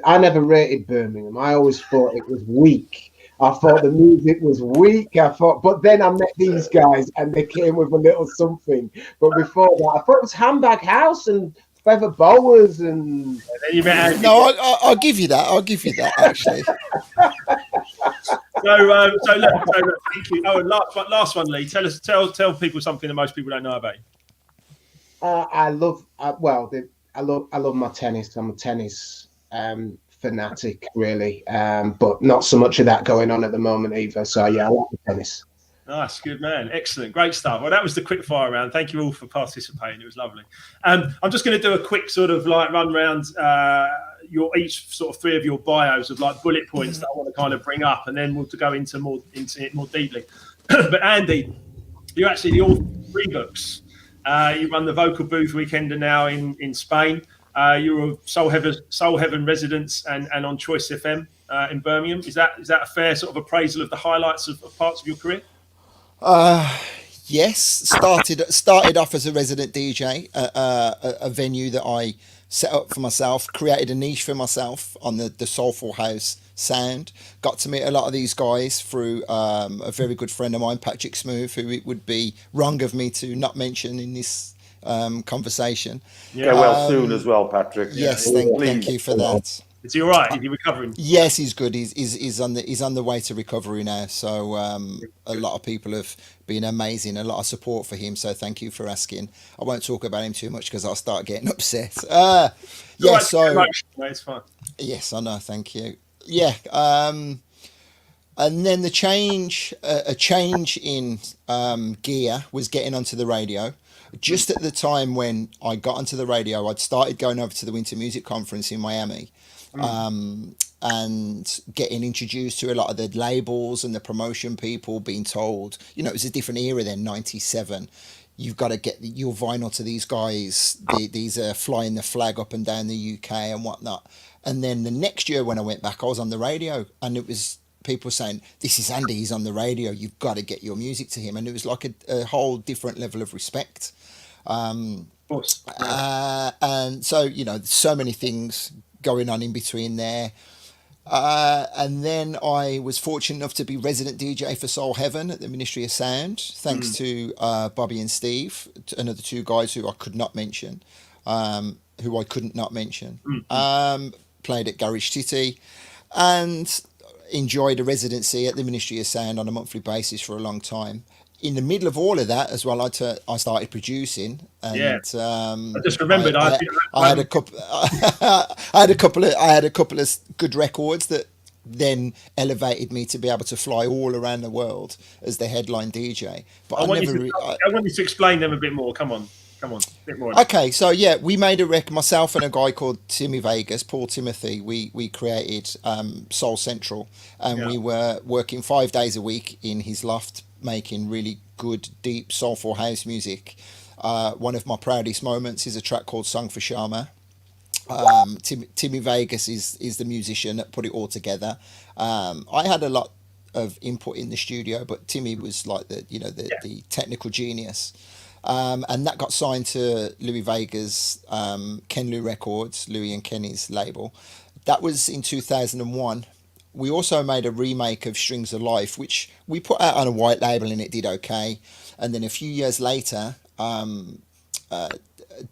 I never rated Birmingham. I always thought it was weak. I thought the music was weak. But then I met these guys and they came with a little something. But before that, I thought it was Handbag House and Feather Bowers and. Then you met Andy. No, I'll give you that. I'll give you that actually. So look, thank you. Oh, and last one, Lee. Tell people something that most people don't know about you. I love my tennis. I'm a tennis fanatic, really, but not so much of that going on at the moment either. So yeah, I like the tennis. Nice, good man, excellent, great stuff. Well, that was the quick fire round. Thank you all for participating. It was lovely. I'm just going to do a quick sort of like run round your each sort of three of your bios of like bullet points that I want to kind of bring up, and then we'll go into it more deeply. But Andy, you're actually the author of 3 books. You run the Vocal Booth Weekender now in Spain. You're a Soul Heaven residence and on Choice FM in Birmingham. Is that a fair sort of appraisal of the highlights of parts of your career? Yes. Started off as a resident DJ at a venue that I set up for myself, created a niche for myself on the soulful house sound. Got to meet a lot of these guys through a very good friend of mine, Patrick Smooth, who it would be wrong of me to not mention in this conversation. Yeah, well, soon as well, Patrick. Yes, thank you for that. Is he all right? Is he recovering? Yes, he's good. He's on the way to recovery now. So a lot of people have been amazing. A lot of support for him. So thank you for asking. I won't talk about him too much because I'll start getting upset. Yeah. So it's fine. Yes, I know. Thank you. Yeah. And then a change in gear was getting onto the radio. Just at the time when I got onto the radio, I'd started going over to the Winter Music Conference in Miami. And getting introduced to a lot of the labels and the promotion people, being told, it was a different era then, 97. You've got to get your vinyl to these guys. These are flying the flag up and down the UK and whatnot. And then the next year when I went back, I was on the radio and it was people saying, this is Andy, he's on the radio. You've got to get your music to him. And it was like a whole different level of respect. And so, so many things going on in between there. And then I was fortunate enough to be resident DJ for Soul Heaven at the Ministry of Sound, thanks to Bobby and Steve, another 2 guys who I could not mention, played at Garage City and enjoyed a residency at the Ministry of Sound on a monthly basis for a long time. In the middle of all of that as well, I started producing, and I just remembered I had a couple. I had a couple of good records that then elevated me to be able to fly all around the world as the headline DJ. But I want you to explain them a bit more. Come on, a bit more. Okay, so yeah, we made a record. Myself and a guy called Timmy Vegas, Paul Timothy. We created Soul Central, and we were working 5 days a week in his loft, making really good, deep, soulful house music. One of my proudest moments is a track called Song for Sharma. Timmy Vegas is the musician that put it all together. I had a lot of input in the studio, but Timmy was like the technical genius. And that got signed to Louis Vega's Ken Lou Records, Louis and Kenny's label. That was in 2001. We also made a remake of Strings of Life, which we put out on a white label and it did okay. And then a few years later, Danny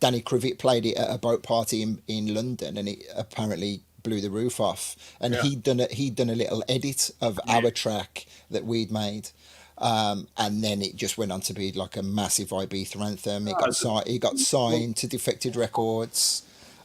Krivit played it at a boat party in London, and it apparently blew the roof off. And Yeah. he'd done a little edit of our track that we'd made. And then it just went on to be like a massive Ibiza anthem. It got signed to Defected Records.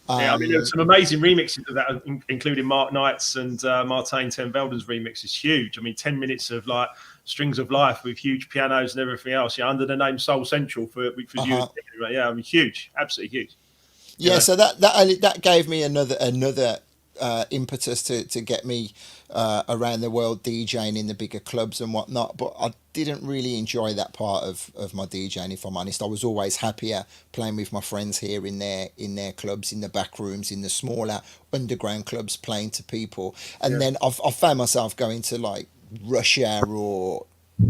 Yeah, I mean, there were some amazing remixes of that, including Mark Knight's and Martijn ten Velden's remix is huge. I mean, 10 minutes of like Strings of Life with huge pianos and everything else, yeah, under the name Soul Central for you. Yeah, I mean, huge, absolutely huge. Yeah, so that gave me another impetus to get me around the world DJing in the bigger clubs and whatnot. But I didn't really enjoy that part of my DJing, if I'm honest. I was always happier playing with my friends here in their clubs, in the back rooms, in the smaller underground clubs, playing to people. And then I found myself going to like Russia or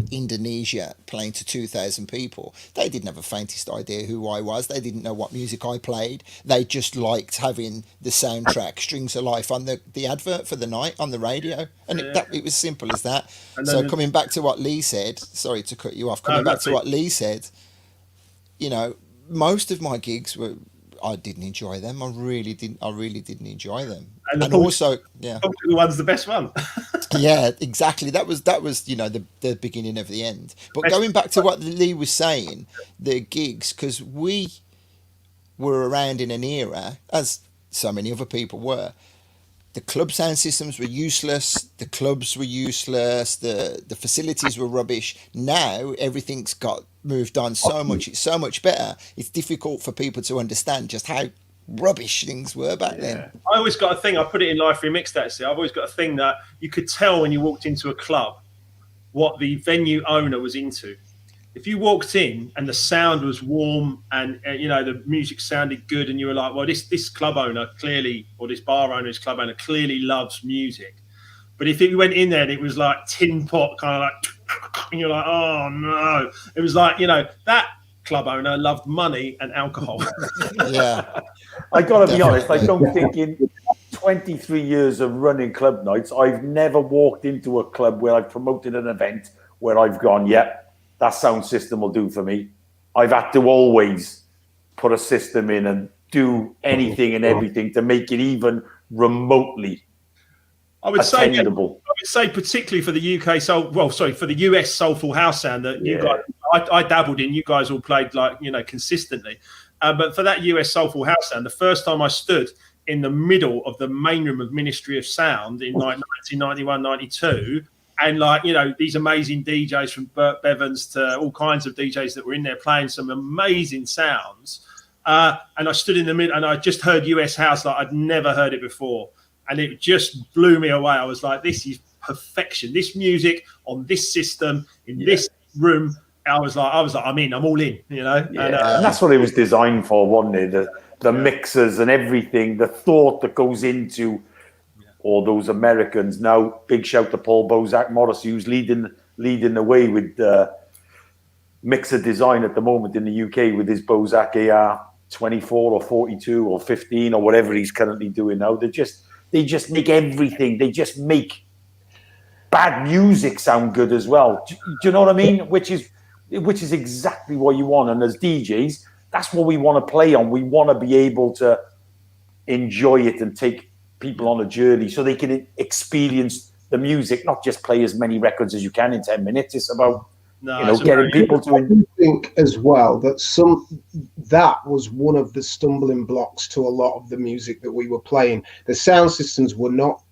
Indonesia playing to 2,000 people. They didn't have the faintest idea who I was. They didn't know what music I played. They just liked having the soundtrack Strings of Life on the advert for the night on the radio, and it was simple as that. So coming back to what Lee said, sorry to cut you off, what Lee said, you know, most of my gigs I didn't enjoy them. I really didn't enjoy them. And also, yeah, the one's the best one. Yeah, exactly. That was you know the beginning of the end. But going back to what Lee was saying, the gigs, because we were around in an era, as so many other people were. The club sound systems were useless. The clubs were useless. The facilities were rubbish. Now everything's got moved on so much. It's so much better. It's difficult for people to understand just how rubbish things were back then. I always got a thing. I put it in Live Remixed actually. I've always got a thing that you could tell when you walked into a club what the venue owner was into. If you walked in and the sound was warm and you know the music sounded good, and you were like, well, this club owner clearly, or this bar owner's club owner clearly loves music. But if you went in there and it was like tin pot, kind of like, and you're like, oh no, it was like, you know, that club owner loved money and alcohol. Yeah, I gotta be honest. I don't think in 23 years of running club nights, I've never walked into a club where I've promoted an event where I've gone, yeah, that sound system will do for me. I've had to always put a system in and do anything and everything to make it even remotely attainable. I would say particularly for the UK for the US soulful house sound that you guys, I dabbled in. You guys all played like, you know, consistently. But for that US soulful house sound, the first time I stood in the middle of the main room of Ministry of Sound in like 1991, 92, and like, you know, these amazing DJs from Burt Bevans to all kinds of DJs that were in there playing some amazing sounds. And I stood in the middle and I just heard US house like I'd never heard it before. And it just blew me away. I was like, this is perfection. This music on this system in this room. I was like, I'm all in, you know. Yeah. And that's what it was designed for, wasn't it? The mixers and everything, the thought that goes into all those Americans. Now, big shout to Paul Bozak Morrissey, who's leading the way with mixer design at the moment in the UK with his Bozak AR 24 or 42 or 15 or whatever he's currently doing now. They just make everything. They just make bad music sound good as well. Do you know what I mean? Which is exactly what you want. And as DJs, that's what we want to play on. We want to be able to enjoy it and take people on a journey so they can experience the music, not just play as many records as you can in 10 minutes. It's about getting people to. I think as well that that was one of the stumbling blocks to a lot of the music that we were playing. The sound systems were not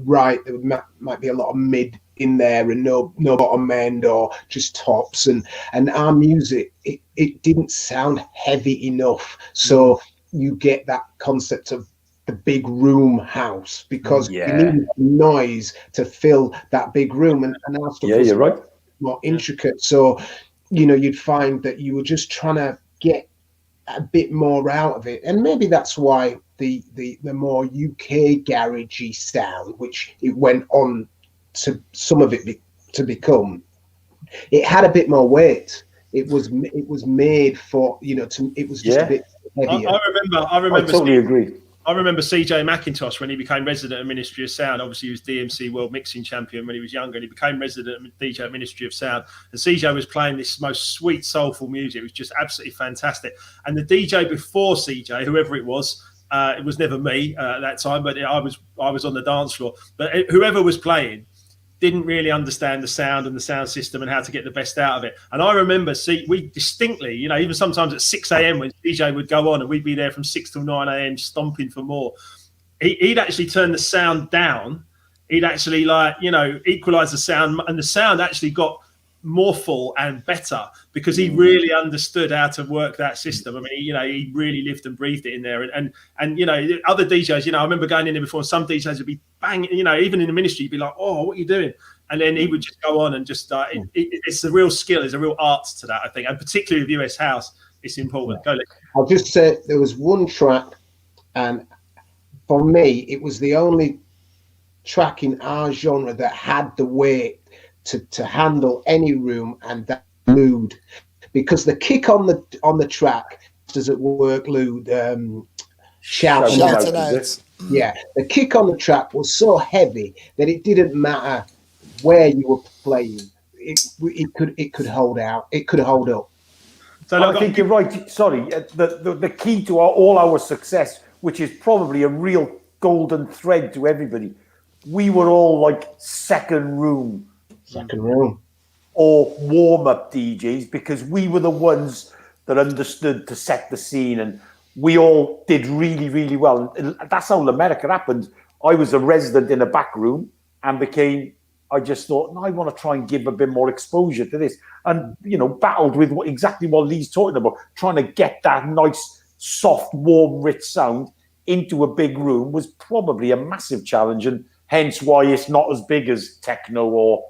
right. There might be a lot of mid in there and no bottom end or just tops, and our music it didn't sound heavy enough. So you get that concept of the big room house because you need noise to fill that big room, and our stuff was you're right. more intricate. So you'd find that you were just trying to get a bit more out of it, and maybe that's why the more UK garagey sound, which it went on to some of it to become, it had a bit more weight. It was made for it was just a bit heavier. I remember. I totally agree. I remember CJ McIntosh when he became resident of Ministry of Sound. Obviously, he was DMC World Mixing Champion when he was younger, and he became resident DJ at Ministry of Sound. And CJ was playing this most sweet, soulful music. It was just absolutely fantastic. And the DJ before CJ, whoever it was, It was never me at that time, but I was on the dance floor. But whoever was playing didn't really understand the sound and the sound system and how to get the best out of it. And I remember, we distinctly, even sometimes at 6 a.m. when DJ would go on and we'd be there from 6 till 9 a.m. stomping for more. He'd actually turn the sound down. He'd actually equalize the sound, and the sound actually got more full and better because he really understood how to work that system. I mean, he really lived and breathed it in there. And other DJs, I remember going in there before, and some DJs would be banging, even in the ministry, you'd be like, oh, what are you doing? And then he would just go on and just, it's a real skill, there's a real art to that, I think. And particularly with US House, it's important. Go, Lee. I'll just say there was one track, and for me, it was the only track in our genre that had the weight to handle any room and that mood, because the kick on the track, does it work, Lou? Shouting out. Yeah, the kick on the track was so heavy that it didn't matter where you were playing. It could hold out. It could hold up. So I think you're right. Sorry, the key to all our success, which is probably a real golden thread to everybody, we were all like second room or warm-up DJs, because we were the ones that understood to set the scene, and we all did really, really well. And that's how America happened. I was a resident in a back room and I just thought, no, I want to try and give a bit more exposure to this. And, battled with exactly what Lee's talking about, trying to get that nice, soft, warm, rich sound into a big room was probably a massive challenge, and hence why it's not as big as techno or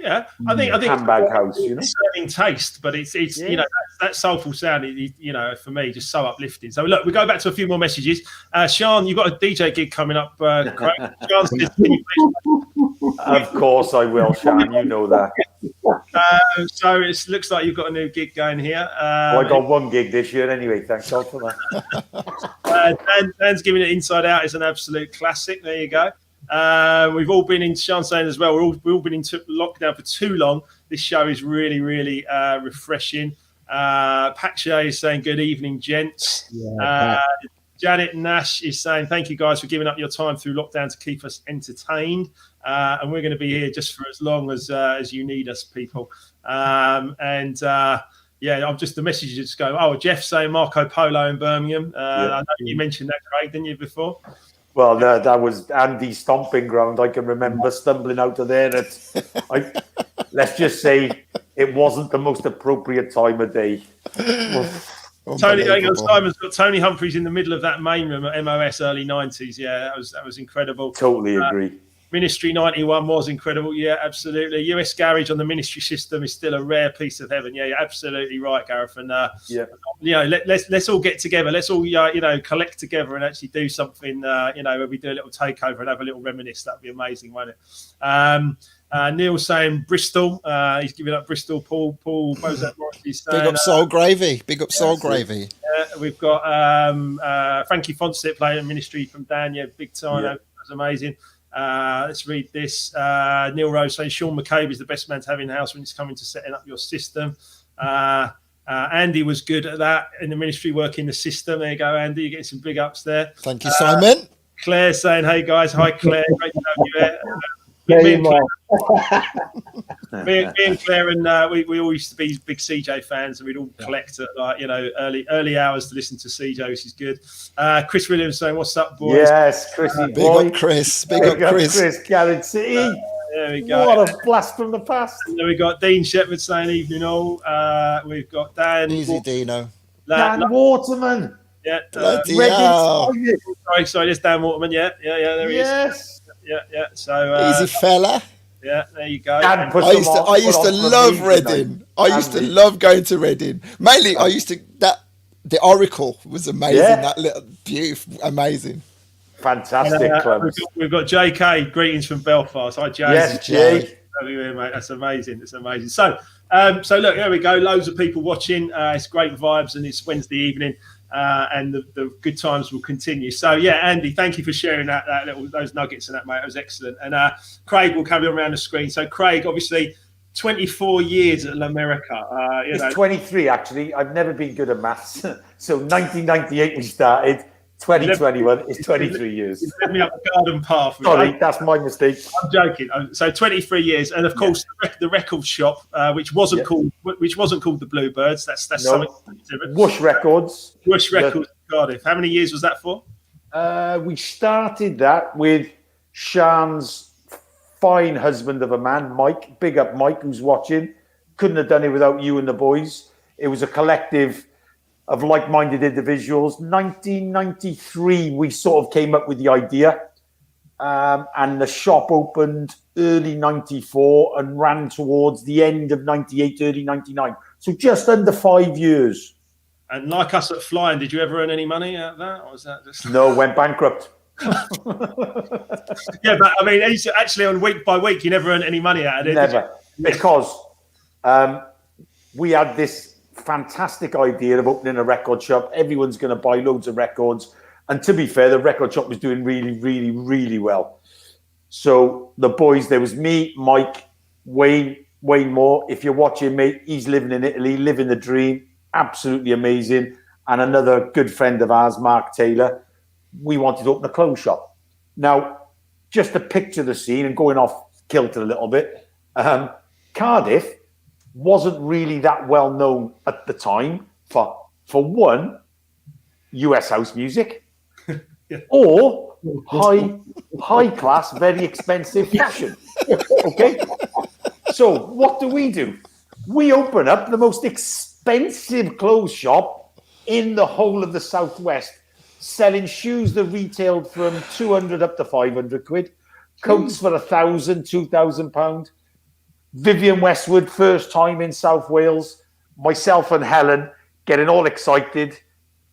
I think handbag house. Serving taste, but it's that soulful sound. For me, just so uplifting. So look, we go back to a few more messages. Sean, you've got a DJ gig coming up. Sean says, of course I will, Sean. You know that. So it looks like you've got a new gig going here. I got one gig this year anyway. Thanks God for that. Dan's giving it Inside Out is an absolute classic. There you go. We've all been in, Sean saying as well, we've all been in lockdown for too long. This show is really, really refreshing. Pakshay is saying, good evening, gents. Janet Nash is saying, thank you guys for giving up your time through lockdown to keep us entertained. And we're going to be here just for as long as you need us, people. I'm just, the messages just go, oh, Jeff saying Marco Polo in Birmingham. I know you mentioned that, Craig, didn't you, before? Well, no, that was Andy's stomping ground. I can remember stumbling out of there. Let's just say it wasn't the most appropriate time of day. Simon's got Tony Humphreys in the middle of that main room at MOS early 90s. Yeah, that was incredible. Totally agree. Ministry 91 was incredible. Yeah, absolutely. US Garage on the Ministry system is still a rare piece of heaven. Yeah, you're absolutely right, Gareth. And let's all get together. Let's all collect together and actually do something. Where we do a little takeover and have a little reminisce. That'd be amazing, won't it? Neil saying Bristol. He's giving up Bristol. Paul Bozak Morris saying, big up Soul Gravy. Big up Soul Gravy. We've got Frankie Fonset playing Ministry from Dan. Yeah, big time. That was amazing. Let's read this. Neil Rose saying Sean McCabe is the best man to have in the house when it's coming to setting up your system. Andy was good at that in the Ministry, working the system. There you go, Andy. You're getting some big ups there. Thank you, Simon. Claire saying, hey guys. Hi, Claire. Great to have you here. Me and Claire and we all used to be big CJ fans, and we'd all collect at early hours to listen to CJ, which is good. Chris Williams saying, "What's up, boys?" Yes, Chrissy boy. Big up Chris. Big up Chris. Garage City. There we go. What a blast from the past. And then we got Dean Shepherd saying, "Evening all." We've got Dan. Easy, Dino. Dan Waterman. Yeah. Sorry, there's Dan Waterman. Yeah. There he is. Yes. Yeah. So easy fella. Yeah, there you go. I used to love Reading. I used to love going to Reading. Mainly, the Oracle was amazing. Yeah. That little beautiful, amazing. Fantastic club. We've got JK. Greetings from Belfast. Hi, Jay. Yes, Jay. Mate, that's amazing. It's amazing. So look, there we go. Loads of people watching. It's great vibes, and it's Wednesday evening. And the good times will continue. So yeah, Andy, thank you for sharing those nuggets and that, mate. It was excellent. And Craig will come around the screen. So Craig, obviously 24 years at L'America. It's 23 actually. I've never been good at maths. So 1998 we started. 2021 is 23 years. You led me up the garden path. Sorry, that's my mistake. I'm joking. So 23 years, and of course the record shop, which wasn't called the Bluebirds. That's something different. Whoosh Records. Whoosh Records, Cardiff. How many years was that for? We started that with Sean's fine husband of a man, Mike. Big up Mike, who's watching. Couldn't have done it without you and the boys. It was a collective of like-minded individuals. 1993, we sort of came up with the idea. And the shop opened early 94 and ran towards the end of 98, early 99. So just under 5 years. And like us at Flying, did you ever earn any money out of that? Or was that just... No, went bankrupt. Yeah, but I mean, actually on week by week, you never earned any money out of it. Never. Because we had this fantastic idea of opening a record shop. Everyone's going to buy loads of records. And to be fair, the record shop was doing really, really, really well. So the boys, there was me, Mike, Wayne Moore. If you're watching, mate, he's living in Italy, living the dream. Absolutely amazing. And another good friend of ours, Mark Taylor. We wanted to open a clothes shop. Now, just to picture the scene and going off kilter a little bit, Cardiff wasn't really that well known at the time for one, US house music, or high class, very expensive fashion. Okay, so what do? We open up the most expensive clothes shop in the whole of the Southwest, selling shoes that retailed from 200 up to 500 quid, coats for £1,000, £2,000. Vivian Westwood, first time in South Wales. Myself and Helen getting all excited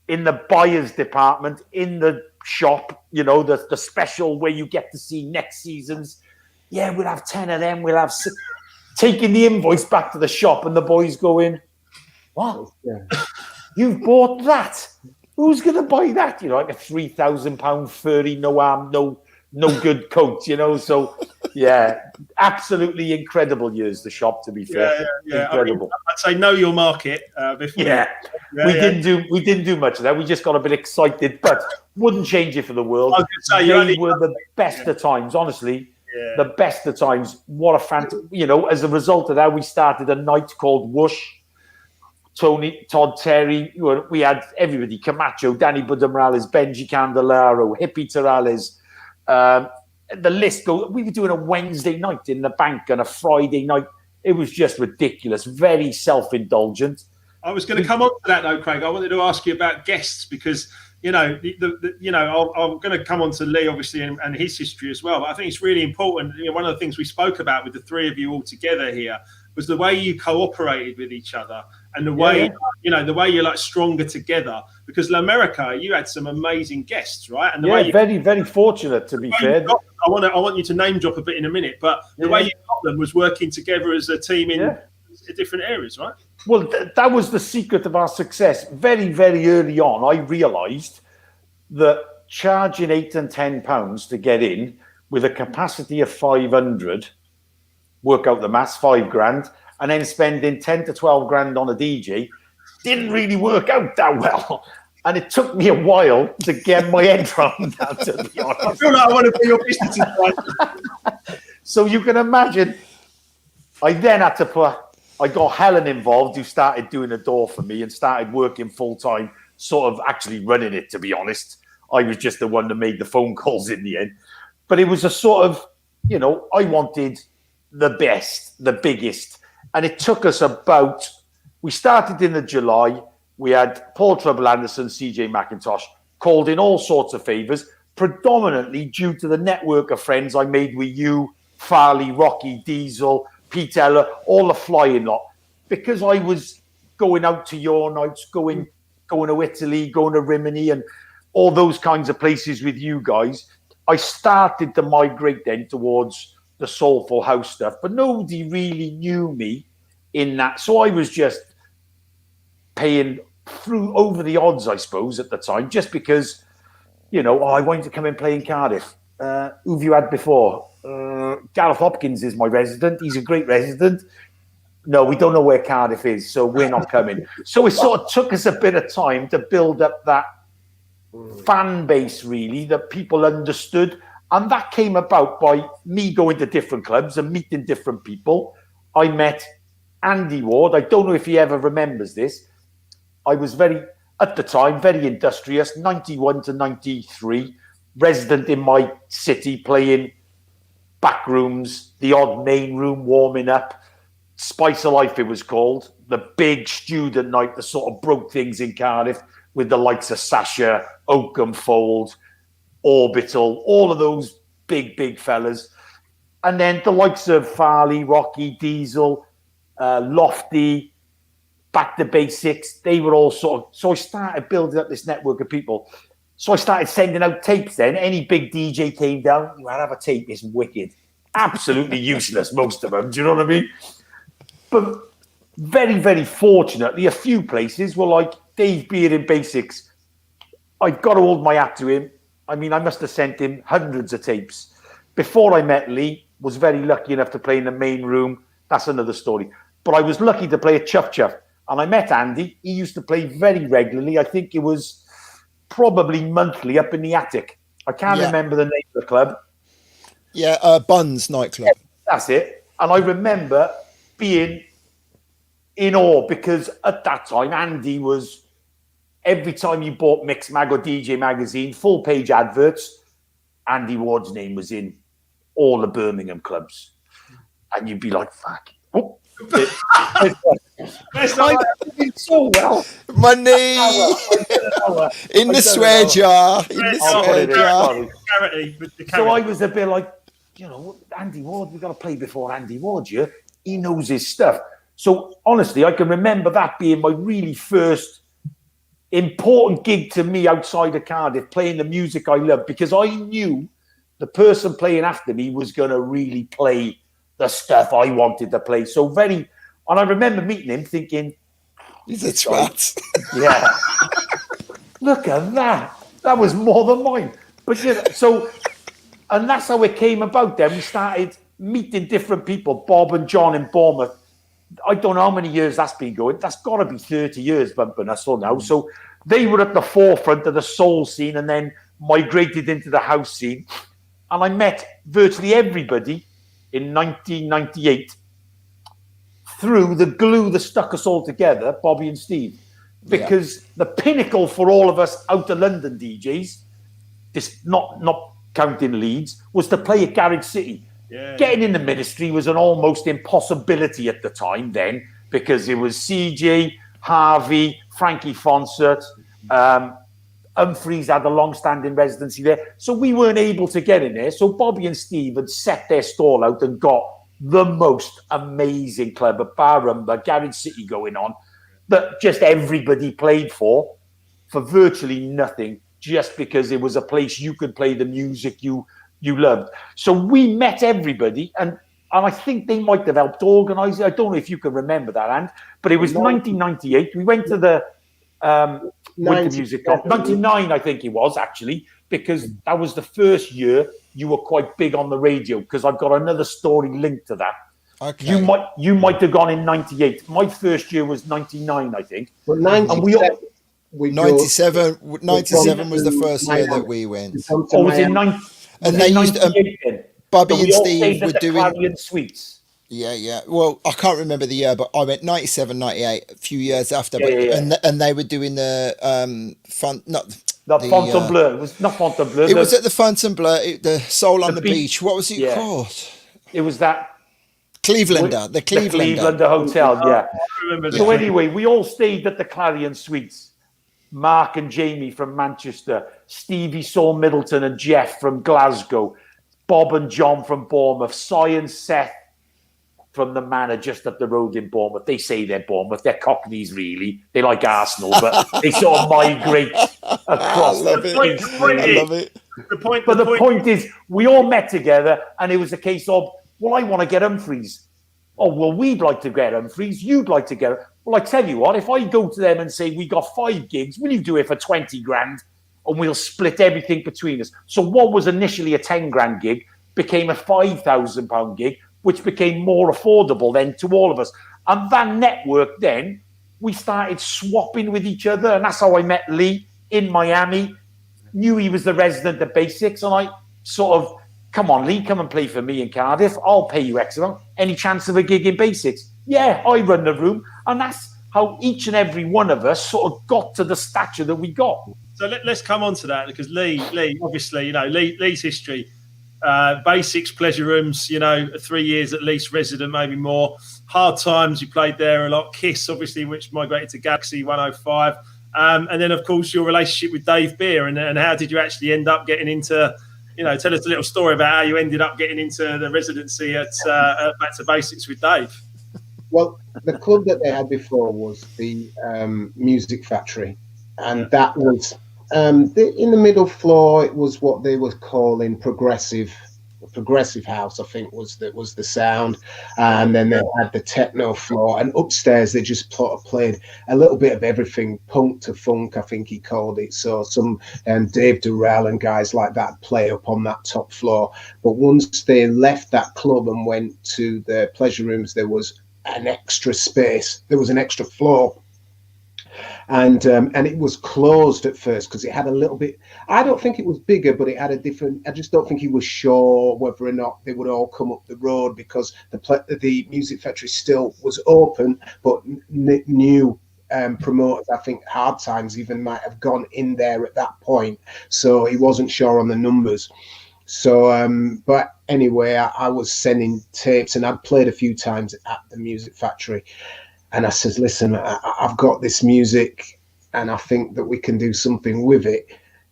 in the buyers department, in the shop, you know, the special where you get to see next season's. Yeah, we'll have 10 of them. We'll have 6. Taking the invoice back to the shop and the boys going, what? You've bought that? Who's going to buy that? You know, like a £3,000 furry, no arm, no good coat, you know? So, yeah, absolutely incredible years, the shop, to be fair. Yeah. Incredible. I mean, I'd say know your market before. We didn't do much of that. We just got a bit excited, but wouldn't change it for the world. I was gonna say, they were the best of times, honestly. Yeah. The best of times. What a fantastic, you know, as a result of that, we started a night called Whoosh. Tony, Todd Terry, we had everybody, Camacho, Danny Budamorales, Benji Candelaro, Hippie Torales. The list goes. We were doing a Wednesday night in the bank and a Friday night. It was just ridiculous, very self-indulgent. I was going to come on to that though, Craig. I wanted to ask you about guests because, you know, I'm going to come on to Lee, obviously, and his history as well. But I think it's really important. You know, one of the things we spoke about with the three of you all together here was the way you cooperated with each other and the way, the way you're like stronger together. Because in America, you had some amazing guests, right? And the way very, very fortunate, to be fair. I want you to name drop a bit in a minute, but the way you got them was working together as a team in different areas, right? Well, that was the secret of our success. Very, very early on, I realised that charging £8 and £10 to get in with a capacity of 500, work out the maths, $5,000, and then spending 10 to 12 grand on a DJ didn't really work out that well. And it took me a while to get my head around that, to be honest. I feel like I want to be your business advisor. So you can imagine, I then had to I got Helen involved, who started doing the door for me and started working full-time, sort of actually running it, to be honest. I was just the one that made the phone calls in the end. But it was a sort of, you know, I wanted the best, the biggest. And it took us we started in the July. We had Paul Trouble Anderson, CJ McIntosh, called in all sorts of favours, predominantly due to the network of friends I made with you, Farley, Rocky, Diesel, Pete Eller, all the flying lot. Because I was going out to your nights, going to Italy, going to Rimini and all those kinds of places with you guys, I started to migrate then towards the soulful house stuff. But nobody really knew me in that. So I was just paying through over the odds, I suppose, at the time, just because, you know, I wanted to come and play in Cardiff. Who've you had before? Gareth Hopkins is my resident. He's a great resident. No, we don't know where Cardiff is, so we're not coming. So it sort of took us a bit of time to build up that fan base, really, that people understood. And that came about by me going to different clubs and meeting different people. I met Andy Ward. I don't know if he ever remembers this. I was at the time, very industrious, 91 to 93, resident in my city, playing back rooms, the odd main room, warming up. Spice of Life, it was called. The big student night that sort of broke things in Cardiff with the likes of Sasha, Oakenfold, Orbital, all of those big fellas. And then the likes of Farley, Rocky, Diesel, Lofty, Back to Basics, they were all sort of... So I started building up this network of people. So I started sending out tapes then. Any big DJ came down, you have a tape, it's wicked. Absolutely useless, most of them, do you know what I mean? But very, very fortunately, a few places were like Dave Beard in Basics. I've got to hold my hat to him. I mean, I must have sent him hundreds of tapes. Before I met Lee, was very lucky enough to play in the main room. That's another story. But I was lucky to play at Chuff Chuff. And I met Andy. He used to play very regularly. I think it was probably monthly up in the attic. I can't remember the name of the club. Yeah, Buns nightclub. That's it. And I remember being in awe because at that time, Andy was, every time you bought Mix Mag or DJ Magazine, full page adverts, Andy Ward's name was in all the Birmingham clubs. And you'd be like, fuck. Oh. I did so well. Money in the swear jar. In the swear jar. So I was a bit like, you know, Andy Ward, we've got to play before Andy Ward here. He knows his stuff. So honestly, I can remember that being my really first important gig to me outside of Cardiff, playing the music I love, because I knew the person playing after me was going to really play the stuff I wanted to play. So and I remember meeting him thinking, he's a twat. Yeah. Look at that. That was more than mine. But you know, and that's how it came about then. We started meeting different people, Bob and John in Bournemouth. I don't know how many years that's been going. That's got to be 30 years, Bumping Hustle now. So they were at the forefront of the soul scene and then migrated into the house scene. And I met virtually everybody in 1998 through the glue that stuck us all together, Bobby and Steve. Because the pinnacle for all of us out of London DJs, this not counting Leeds, was to play at Garage City. Yeah. Getting in the Ministry was an almost impossibility at the time then, because it was CJ, Harvey, Frankie Fonsert, Humphreys had a long-standing residency there. So we weren't able to get in there. So Bobby and Steve had set their stall out and got the most amazing club at Barrumba, Garage City going on, that just everybody played for virtually nothing, just because it was a place you could play the music you loved. So we met everybody, and I think they might have helped organise it. I don't know if you can remember that, Ant, but it was 1998. We went to the Winter Music Cup. 99, I think it was, actually, because that was the first year you were quite big on the radio, because I've got another story linked to that. Okay. You might have gone in 98. My first year was 99, I think. Well, 97. 97 was the first year that we went. Oh, was it 9? And they used Bobby and Steve were doing Clarion Suites. Yeah. Well, I can't remember the year, but I went 97, 98, a few years after. And they were doing the Fontainebleau. It was not Fontainebleau. It was at the Fontainebleau, the Soul on the Beach. What was it called? It was that Clevelander, the Clevelander Hotel. Yeah. So anyway, we all stayed at the Clarion Suites. Mark and Jamie from Manchester, Stevie Saul Middleton and Jeff from Glasgow, Bob and John from Bournemouth, Cy and Seth from the Manor just up the road in Bournemouth. They say they're Bournemouth. They're Cockneys, really. They like Arsenal, but they sort of migrate across the point. The point is, we all met together, and it was a case of, well, I want to get Humphreys. Oh, well, we'd like to get Humphreys. You'd like to get... Well, I tell you what, if I go to them and say, we got 5 gigs, will you do it for 20 grand? And we'll split everything between us. So what was initially a 10 grand gig became a £5,000 gig, which became more affordable then to all of us. And that network then, we started swapping with each other. And that's how I met Lee in Miami. knew he was the resident of Basics, and I sort of, come on, Lee, come and play for me in Cardiff. I'll pay you X amount. Any chance of a gig in Basics? Yeah, I run the room. And that's how each and every one of us sort of got to the stature that we got. So let's come on to that, because Lee, obviously, Lee's history, Basics, pleasure rooms, 3 years at least resident, maybe more. Hard Times, you played there a lot. Kiss, obviously, which migrated to Galaxy 105. And then, of course, your relationship with Dave Beer, and how did you actually end up getting into, tell us a little story about how you ended up getting into the residency at Back to Basics with Dave. Well, the club that they had before was the Music Factory, and that was in the middle floor. It was what they were calling progressive house, I think was the sound, and then they had the techno floor, and upstairs they just played a little bit of everything, punk to funk, I think he called it. So some Dave Durrell and guys like that play up on that top floor. But once they left that club and went to the pleasure rooms, there was an extra space, there was an extra floor, and it was closed at first because it had a little bit, I don't think it was bigger, but it had a different, I just don't think he was sure whether or not they would all come up the road, because the Music Factory still was open, but new promoters, I think Hard Times even might have gone in there at that point, so he wasn't sure on the numbers. So, but anyway, I was sending tapes, and I'd played a few times at the Music Factory. And I says, listen, I've got this music, and I think that we can do something with it.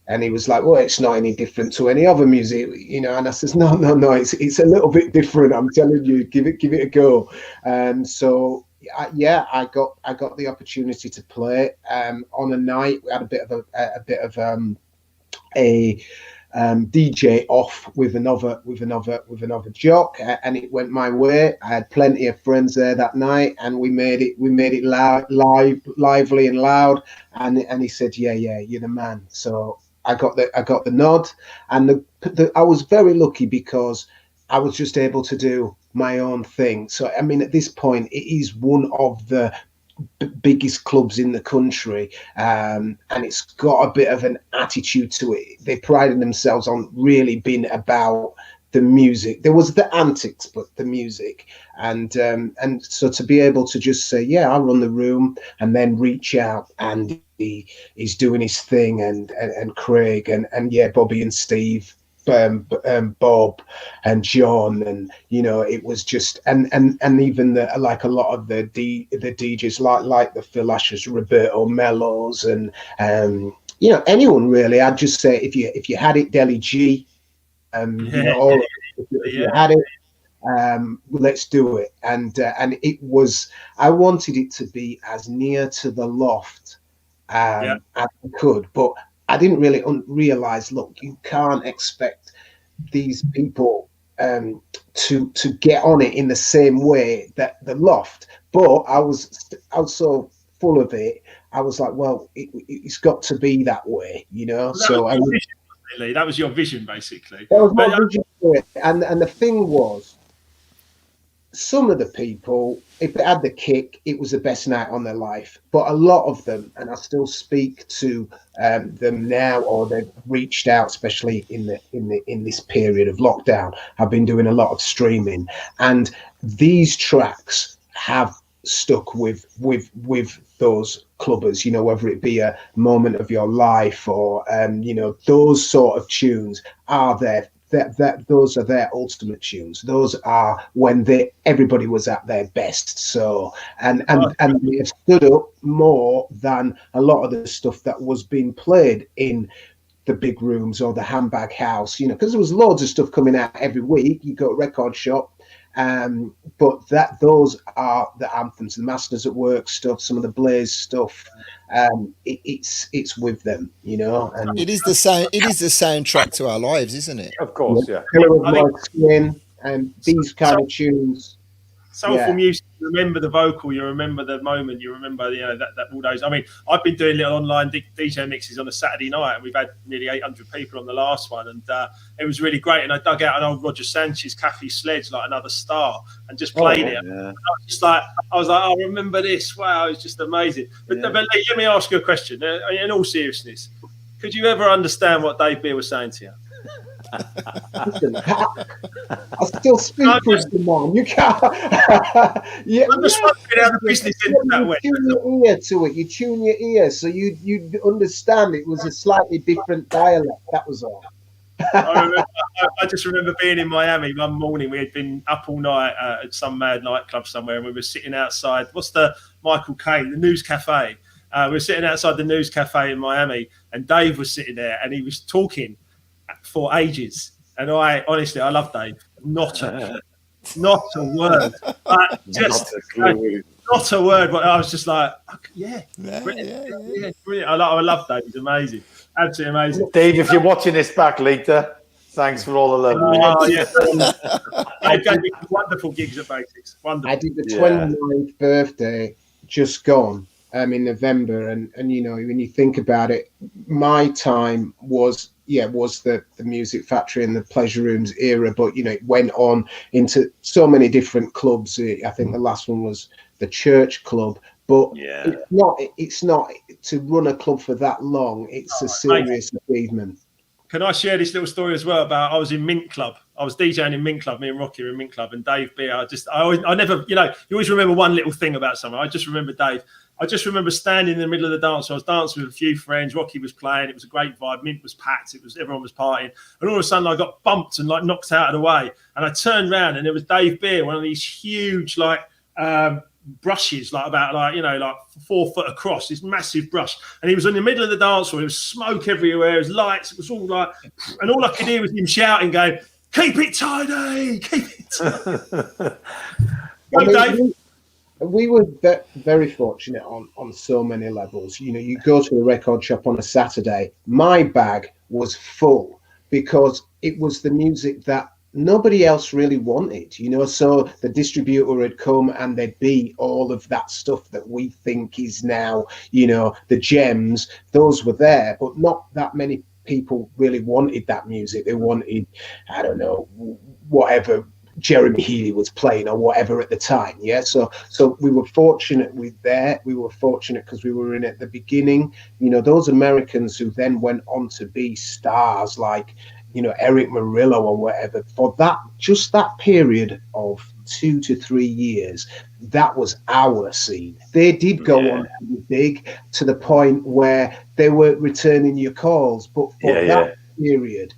And he was like, well, it's not any different to any other music, And I says, no, it's a little bit different. I'm telling you, give it a go. So I got the opportunity to play on a night. We had a bit of a DJ off with another jock, and it went my way. I had plenty of friends there that night, and we made it lively and loud. And he said, yeah, you're the man. So I got the nod, and I was very lucky because I was just able to do my own thing. So I mean, at this point, it is one of the biggest clubs in the country, and it's got a bit of an attitude to it. They prided themselves on really being about the music. There was the antics, but the music, and so to be able to just say, yeah, I'll run the room, and then reach out, and he's doing his thing, and Craig and yeah, Bobby and Steve, Bob and John, and it was just and even like a lot of the DJs like the Phil Ashers, Roberto Mellos, and anyone really. I'd just say if you had it, Deli G, if you had it, let's do it. And it was, I wanted it to be as near to the loft as I could, but I didn't really realize, look, you can't expect these people to get on it in the same way that the loft. But I was so full of it. I was like, well, it's got to be that way, That was your vision, basically. That was my vision for it. And the thing was, some of the people, if they had the kick, it was the best night on their life. But a lot of them, and I still speak to them now, or they've reached out, especially in this period of lockdown. I've been doing a lot of streaming, and these tracks have stuck with those clubbers. Whether it be a moment of your life or those sort of tunes are there. That those are their ultimate tunes. Those are when everybody was at their best. So and they have stood up more than a lot of the stuff that was being played in the big rooms or the Handbag House. Because there was loads of stuff coming out every week. You go to Record Shop, but those are the anthems, the Masters at Work stuff, some of the Blaze stuff. It's with them, and it is the same. It is the soundtrack to our lives, isn't it? Of course, yeah. Colour of My Skin and these kind of tunes. Soulful music. You remember the vocal. You remember the moment. You remember that all those. I mean, I've been doing little online DJ mixes on a Saturday night, and we've had nearly 800 people on the last one, and it was really great. And I dug out an old Roger Sanchez Kathy Sledge, like Another Star, and just played it. Yeah. I was like, I remember this. Wow, it's just amazing. But Lee, let me ask you a question. In all seriousness, Could you ever understand what Dave Beer was saying to you? Listen, I still speak for him, man. You can't. Yeah, I'm just wondering how the business ended that way. You tune your ear to it. You tune your ear so you understand it was a slightly different dialect. That was all. I just remember being in Miami one morning. We had been up all night at some mad nightclub somewhere, and we were sitting outside. What's the Michael Caine, the News Cafe? We were sitting outside the News Cafe in Miami, and Dave was sitting there, and he was talking for ages. And I honestly, I love Dave. Not a word. Just not a word. But I was just like, yeah, brilliant. I love Dave. He's amazing. Absolutely amazing. Dave, if you're watching this back later, thanks for all the love. Oh, yeah. Dave gave me wonderful gigs at Basics. Wonderful. I did the 29th birthday just gone in November, and you know, when you think about it, my time was the Music Factory and the Pleasure Rooms era, but you know, it went on into so many different clubs. I think the last one was the Church Club. But it's not to run a club for that long. It's a serious achievement. Can I share this little story as well about I was in Mint Club. I was DJing in Mint Club. Me and Rocky were in Mint Club, and Dave Beer. I never, you always remember one little thing about someone. I just remember Dave. I just remember standing in the middle of the dance. I was dancing with a few friends. Rocky was playing. It was a great vibe. Mint was packed. Everyone was partying. And all of a sudden, I got bumped and knocked out of the way. And I turned around, and it was Dave Beer, one of these huge brushes, about 4 foot across, this massive brush, and he was in the middle of the dance floor. There was smoke everywhere, there was lights, it was all and all I could hear was him shouting, going, "Keep it tidy, keep it tidy." Dave. We were very fortunate on so many levels. You know, you go to the record shop on a Saturday, my bag was full because it was the music that nobody else really wanted, you know. So the distributor would come and there'd be all of that stuff that we think is now, you know, the gems. Those were there, but not that many people really wanted that music. They wanted, I don't know, whatever Jeremy Healy was playing or whatever at the time. Yeah. So we were fortunate with that. We were fortunate because we were in at the beginning, you know, those Americans who then went on to be stars like, you know, Eric Murillo or whatever, for that period of 2 to 3 years, that was our scene. They did go on to be big to the point where they weren't returning your calls, but for that period,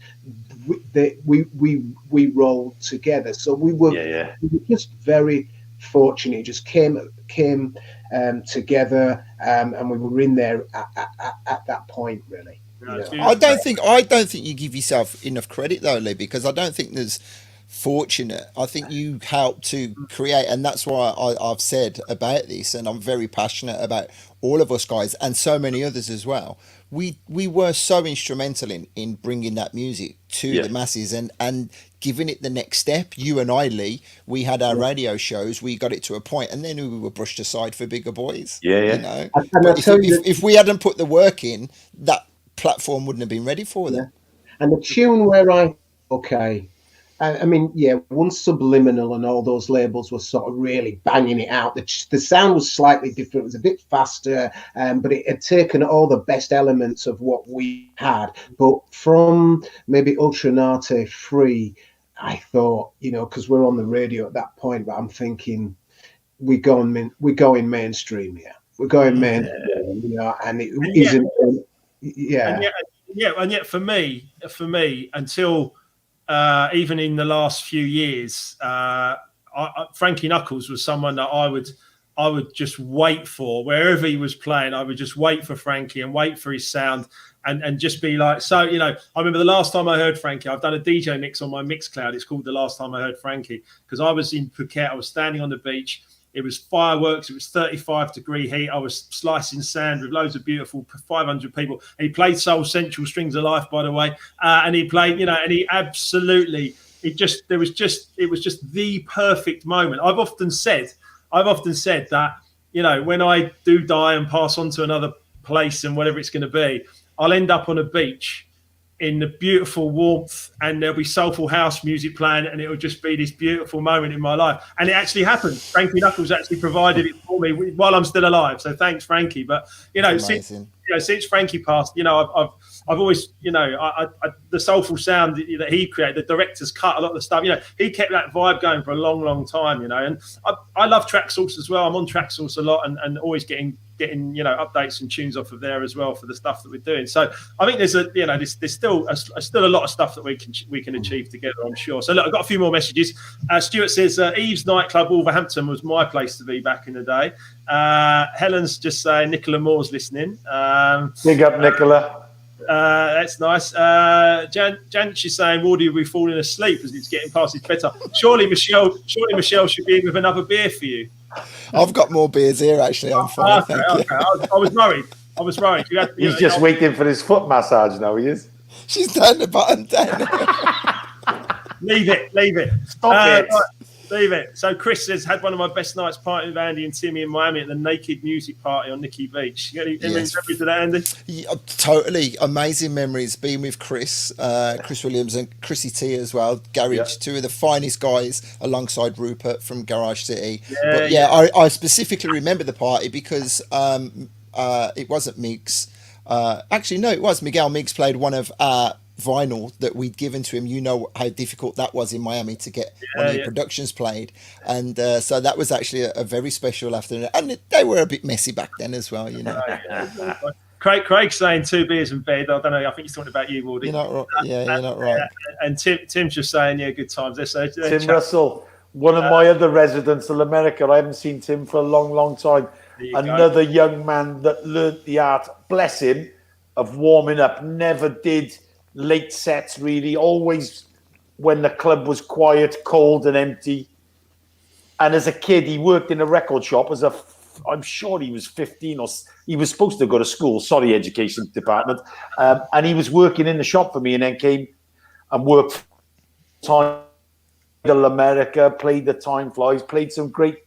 we rolled together. So we were just very fortunate. It just came together, and we were in there at that point, really. I don't think you give yourself enough credit though, Lee, because I don't think there's fortunate. I think you helped to create, and that's why I've said about this, and I'm very passionate about all of us guys and so many others as well. We were so instrumental in bringing that music to the masses and giving it the next step. You and I, Lee, we had our radio shows, we got it to a point, and then we were brushed aside for bigger boys. You know, if we hadn't put the work in, that platform wouldn't have been ready for them. And the tune where I mean, once Subliminal and all those labels were sort of really banging it out, the sound was slightly different. It was a bit faster, but it had taken all the best elements of what we had. But from maybe Ultranate Free, I thought, you know, because we're on the radio at that point, but I'm thinking we're going mainstream here. We're going mainstream, you know, and it isn't. And yet for me, until even in the last few years, Frankie Knuckles was someone that I would just wait for wherever he was playing. I would just wait for Frankie and wait for his sound and just be like, so, you know, I remember the last time I heard Frankie, I've done a DJ mix on my Mixcloud. It's called The Last Time I Heard Frankie, because I was in Phuket. I was standing on the beach. It was fireworks. It was 35-degree heat. I was slicing sand with loads of beautiful 500 people. And he played Soul Central, Strings of Life, by the way. And he played, you know, and he absolutely, it was just the perfect moment. I've often said that, you know, when I do die and pass on to another place and whatever it's going to be, I'll end up on a beach in the beautiful warmth, and there'll be soulful house music playing, and it'll just be this beautiful moment in my life. And it actually happened. Frankie Knuckles actually provided it for me while I'm still alive. So thanks, Frankie. But you know, since Frankie passed, you know, I've always, the soulful sound that he created, the director's cut a lot of the stuff. He kept that vibe going for a long, long time. And I love Tracksource as well. I'm on Tracksource a lot, and always getting updates and tunes off of there as well for the stuff that we're doing. So I think there's still a lot of stuff that we can achieve together, I'm sure. So look, I've got a few more messages. Stuart says Eve's nightclub Wolverhampton was my place to be back in the day. Helen's just saying Nicola Moore's listening. Big up, Nicola. That's nice. Jan, she's saying Wardy will be falling asleep as it's getting past his bedtime. Surely Michelle should be in with another beer for you. I've got more beers here, actually. I'm fine, thank you. I was worried. He's just waiting for his foot massage now, he is. She's turned the button down. Leave it. Stop it. Right, leave it. So Chris says, had one of my best nights partying with Andy and Timmy in Miami at the Naked Music Party on Nikki Beach. You got any memories of that, Andy? Yeah, totally amazing memories being with Chris Williams and Chrissy T as well. Garage, two of the finest guys alongside Rupert from Garage City. I specifically remember the party because it wasn't Meeks. Actually, no, it was Miguel. Meeks played one of our vinyl that we'd given to him. You know how difficult that was in Miami to get one of the productions played, and so that was actually a very special afternoon, and they were a bit messy back then as well, Craig's saying 2 beers in bed. I don't know, I think he's talking about you, Wardy. You're not right. You're not right. And Tim's just saying good times. Tim Russell, one of my other residents of America. I haven't seen Tim for a long time. Another young man that learnt the art, bless him, of warming up. Never did late sets, really. Always when the club was quiet, cold and empty. And as a kid, he worked in a record shop I'm sure he was 15 or he was supposed to go to school. Sorry, education department. And he was working in the shop for me, and then came and worked time America, played the Time Flies, played some great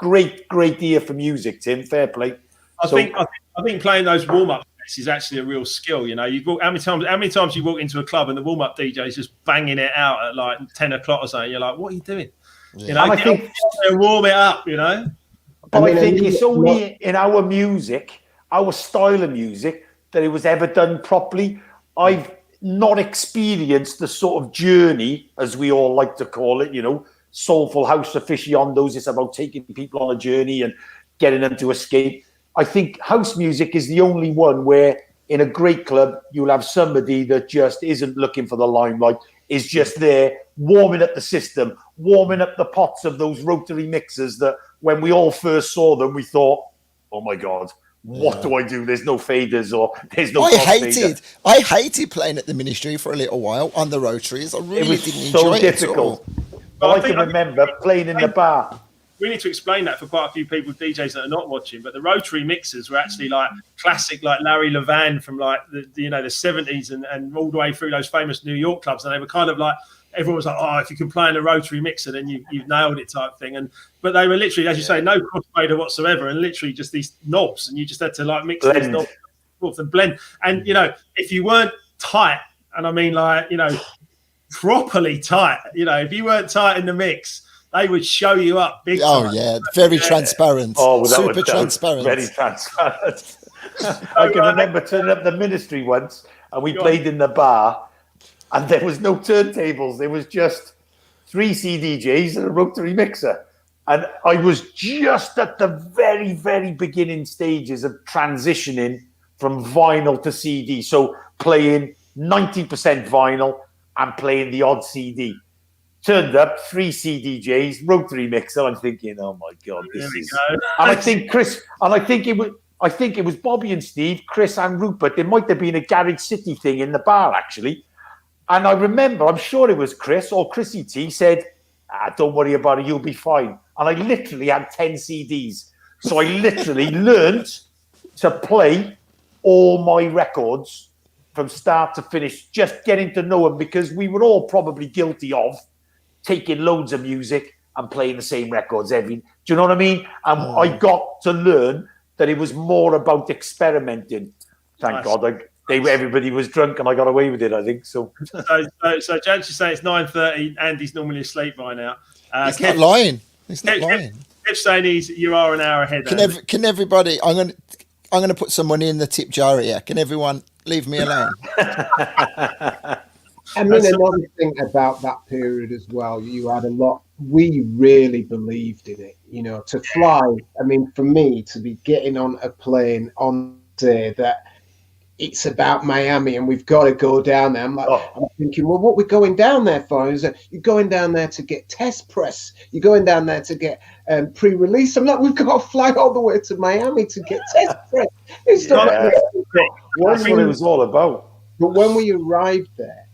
ear for music, Tim. Fair play. I think playing those warm-up is actually a real skill. How many times you walk into a club and the warm-up DJ is just banging it out at like 10 o'clock or something. You're like, what are you doing? I think warm it up. But I think it's only in our music, our style of music, that it was ever done properly. I've not experienced the sort of journey, as we all like to call it, soulful house aficionados. It's about taking people on a journey and getting them to escape. I think house music is the only one where in a great club, you'll have somebody that just isn't looking for the limelight, is just there warming up the system, warming up the pots of those rotary mixers that when we all first saw them, we thought, oh my God, what do I do? There's no faders or there's no I hated playing at the Ministry for a little while on the rotaries. I really didn't enjoy it at all. But I can remember playing in the bar. We need to explain that for quite a few people, DJs that are not watching. But the rotary mixers were actually like classic, like Larry Levan from like the 70s and all the way through those famous New York clubs. And they were kind of like, everyone was like, oh, if you can play in a rotary mixer, then you've nailed it type thing. But they were literally, as you say, no crossfader whatsoever, and literally just these knobs, and you just had to like mix these knobs and blend. And if you weren't tight, and I mean like properly tight, if you weren't tight in the mix, they would show you up big time. Oh yeah, very transparent. Oh, super transparent. Very transparent. I can remember turning up the Ministry once, and we played in the bar, and there was no turntables. There was just 3 CDJs and a rotary mixer. And I was just at the very, very beginning stages of transitioning from vinyl to CD. So playing 90% vinyl and playing the odd CD. Turned up 3 CDJs, rotary mixer. I'm thinking, oh my God, this is. And I think Chris, and I think it was Bobby and Steve, Chris and Rupert. There might have been a Garage City thing in the bar actually. And I remember, I'm sure it was Chris or Chrissy T said, don't worry about it, you'll be fine. And I literally had 10 CDs. So I literally learned to play all my records from start to finish, just getting to know them, because we were all probably guilty of taking loads of music and playing the same records do you know what I mean? And I got to learn that it was more about experimenting. Thank God. Everybody was drunk and I got away with it, I think. So Jan should say it's 9:30. Andy's normally asleep by now. He's not lying. He's not lying. Kev's saying you are an hour ahead. Can everybody? I'm going to put some money in the tip jar here. Can everyone Leave me alone. I mean, another thing about that period as well, you had a lot. We really believed in it, you know, to fly. I mean, for me to be getting on a plane on day that it's about Miami and we've got to go down there. I'm thinking, well, what we're going down there for is you're going down there to get test press. You're going down there to get pre-release. I'm like, we've got to fly all the way to Miami to get test press. It's not That's what it was all about. But when we arrived there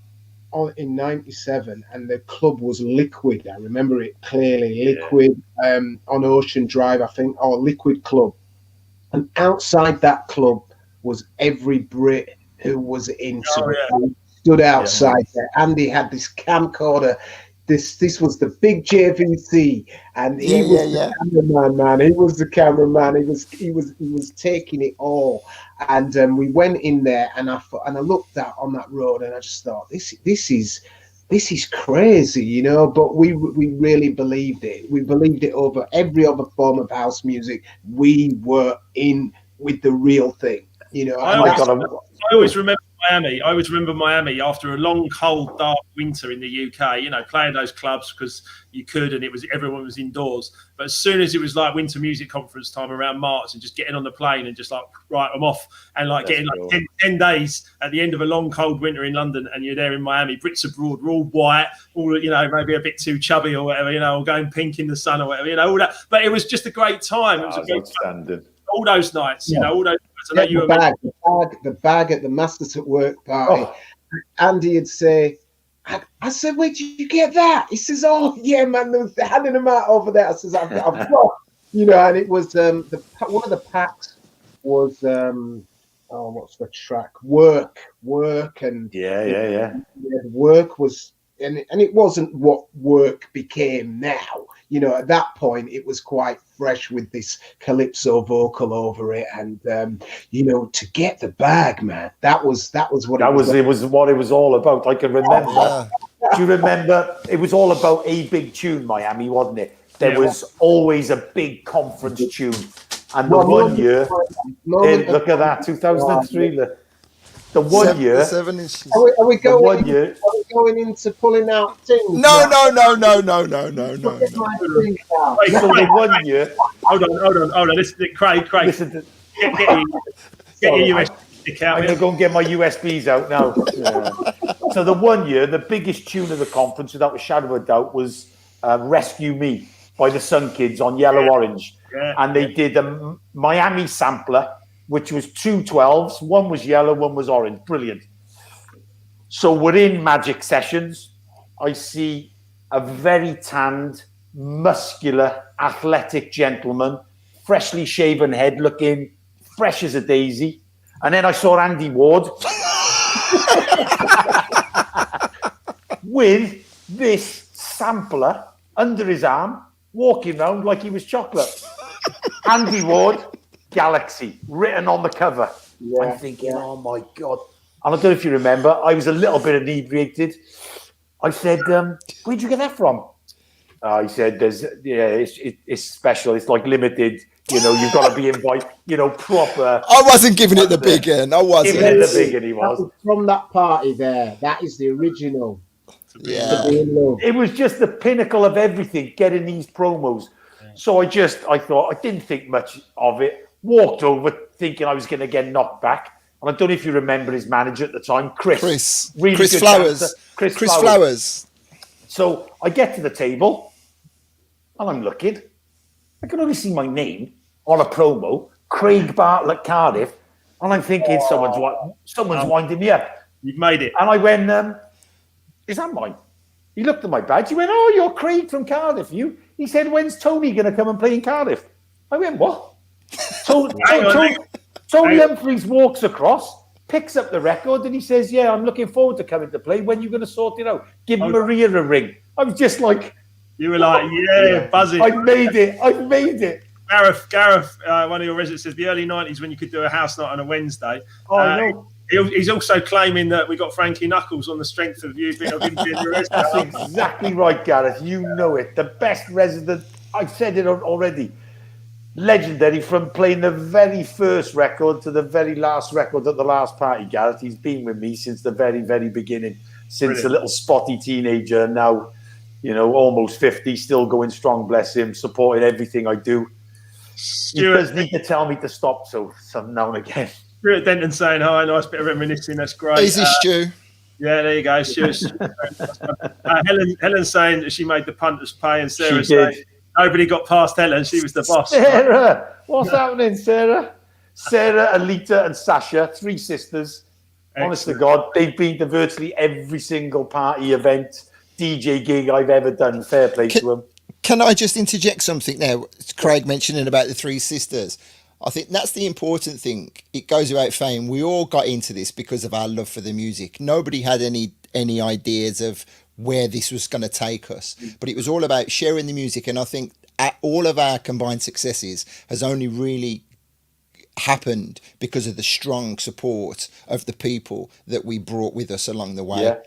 in '97 and the club was Liquid, I remember it clearly, Liquid on Ocean Drive, I think, or Liquid Club. And outside that club was every Brit who was into it. Stood outside there. Andy had this camcorder. This was the big JVC, and he was the cameraman, man. He was the cameraman. He was taking it all. And we went in there, and I looked out on that road, and I just thought, this is crazy, you know. But we really believed it. We believed it over every other form of house music. We were in with the real thing, you know. I always remember Miami. I always remember Miami after a long, cold, dark winter in the UK. You know, playing those clubs because you could, and everyone was indoors. But as soon as it was like Winter Music Conference time around March, and just getting on the plane and just like, right, I'm off, and like getting like 10 days at the end of a long, cold winter in London, and you're there in Miami. Brits abroad, we're all white, all, you know, maybe a bit too chubby or whatever, you know, or going pink in the sun or whatever, you know, all that. But it was just a great time. It was a great outstanding. All those nights, you know, all those. The bag at the Masters at Work party. Andy would say, I said, where did you get that? He says, oh, yeah, man, they're handing them out over there. I says, I've got, you know, and it was one of the packs was, what's the track? Work, and Work was, and it wasn't what Work became now. You know, at that point, it was quite fresh with this calypso vocal over it, and you know, to get the bag, man, that was what it was what it was all about. I can remember. Do you remember? It was all about a big tune, Miami, wasn't it? There was always a big conference tune, and the one year, look at that, 2003. The one year, are we going into pulling out things? No. So the one year. Hold on. Listen to Craig. Listen to, get your USB stick out. I'm going to go and get my USBs out now. So the one year, the biggest tune of the conference, without a shadow of a doubt, was "Rescue Me" by the Sun Kids on Yellow Orange, and they did a Miami sampler, which was 2 12s. One was yellow, one was orange. Brilliant. So we're in Magic Sessions. I see a very tanned, muscular, athletic gentleman, freshly shaven head, looking fresh as a daisy. And then I saw Andy Ward with this sampler under his arm, walking around like he was chocolate. Andy Ward, Galaxy, written on the cover. I'm thinking, oh my God. And I don't know if you remember, I was a little bit inebriated. I said, where'd you get that from? He said, it's special. It's like limited. You know, you've got to be invited, you know, proper. I wasn't giving it the big end. I wasn't. Giving it the big end, he was. From that party there, that is the original. Yeah. It was just the pinnacle of everything, getting these promos. So I thought, I didn't think much of it. Walked over thinking I was going to get knocked back. And I don't know if you remember his manager at the time, Chris. Really Chris good Flowers. dancer. Chris Flowers. So I get to the table and I'm looking. I can only see my name on a promo, Craig Bartlett, Cardiff. And I'm thinking someone's winding me up. You've made it. And I went, is that mine? He looked at my badge. He went, oh, you're Craig from Cardiff. He said, when's Tony going to come and play in Cardiff? I went, what? Tony Humphries walks across, picks up the record, and he says, yeah, I'm looking forward to coming to play. When are you going to sort it out? Give Maria a ring. I was just like... You were like, buzzing. I've made it. Gareth, one of your residents, says the early 90s when you could do a house night on a Wednesday. Oh, I know. He's also claiming that we got Frankie Knuckles on the strength of you being a That's exactly right, Gareth. You know it. The best resident. I've said it already. legendary from playing the very first record to the very last record at the last party, Gareth. He's been with me since the very, very beginning, since Brilliant. a little spotty teenager, now, almost 50, still going strong, bless him, supporting everything I do. Stuart, He does need to tell me to stop, so some now and again. Stuart Denton saying hi, nice bit of reminiscing, that's great. Easy, Stu. Yeah, there you go. Stuart. Helen's saying that she made the punters pay, and Sarah She did. saying nobody got past Helen, she was the boss. Sarah! What's happening, Sarah? Sarah, Alita, and Sasha, 3 sisters. Honest to God, they've been to virtually every single party event, DJ gig I've ever done. Fair play to them. Can I just interject something there? Craig mentioning about the 3 sisters. I think that's the important thing. It goes without saying, we all got into this because of our love for the music. Nobody had any ideas of where this was going to take us, but it was all about sharing the music. And I think all of our combined successes has only really happened because of the strong support of the people that we brought with us along the way. Yeah.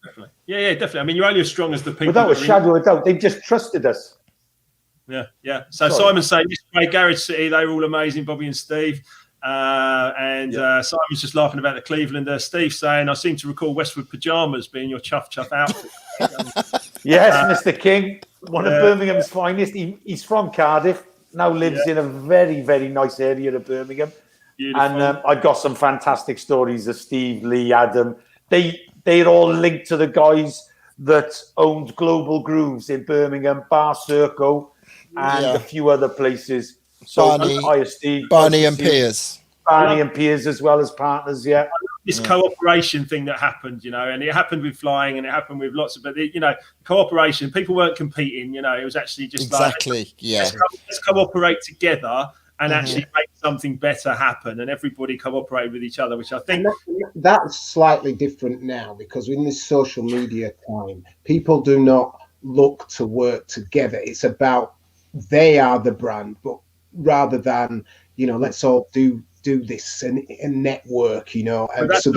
Definitely. Yeah, definitely. I mean, you're only as strong as the people. Without a shadow of a doubt, they've just trusted us. Yeah. So Sorry. Simon's saying, this way, Garage City, they were all amazing, Bobby and Steve. Simon's just laughing about the Clevelander. Steve saying, I seem to recall Westwood Pyjamas being your chuff outfit. Yes, Mr. King, one of Birmingham's finest. He's from Cardiff, now lives in a very, very nice area of Birmingham. Beautiful. And I've got some fantastic stories of Steve, Lee, Adam. They're all linked to the guys that owned Global Grooves in Birmingham, Bar Circo, and a few other places. So Barney and Piers. Barney and Piers as well as partners, This cooperation thing that happened, and it happened with flying and it happened with lots of, but cooperation, people weren't competing, it was actually just let's cooperate together and actually make something better happen, and everybody cooperated with each other, which I think... That's slightly different now, because in this social media time, people do not look to work together. It's about they are the brand, but rather than, let's all do this and network, and that's so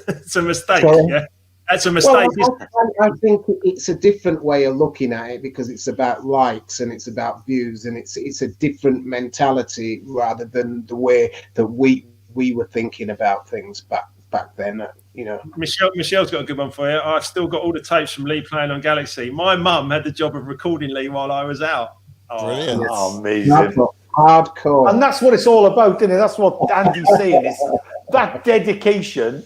it's a mistake. Sorry? Yeah, that's a mistake. Well, I think it's a different way of looking at it, because it's about likes and it's about views, and it's a different mentality rather than the way that we were thinking about things back then. Michelle's got a good one for you. I've still got all the tapes from Lee playing on Galaxy. My mum had the job of recording Lee while I was out. Brilliant. Oh, amazing. Hardcore. And that's what it's all about, isn't it? That's what Andy's saying, is that dedication.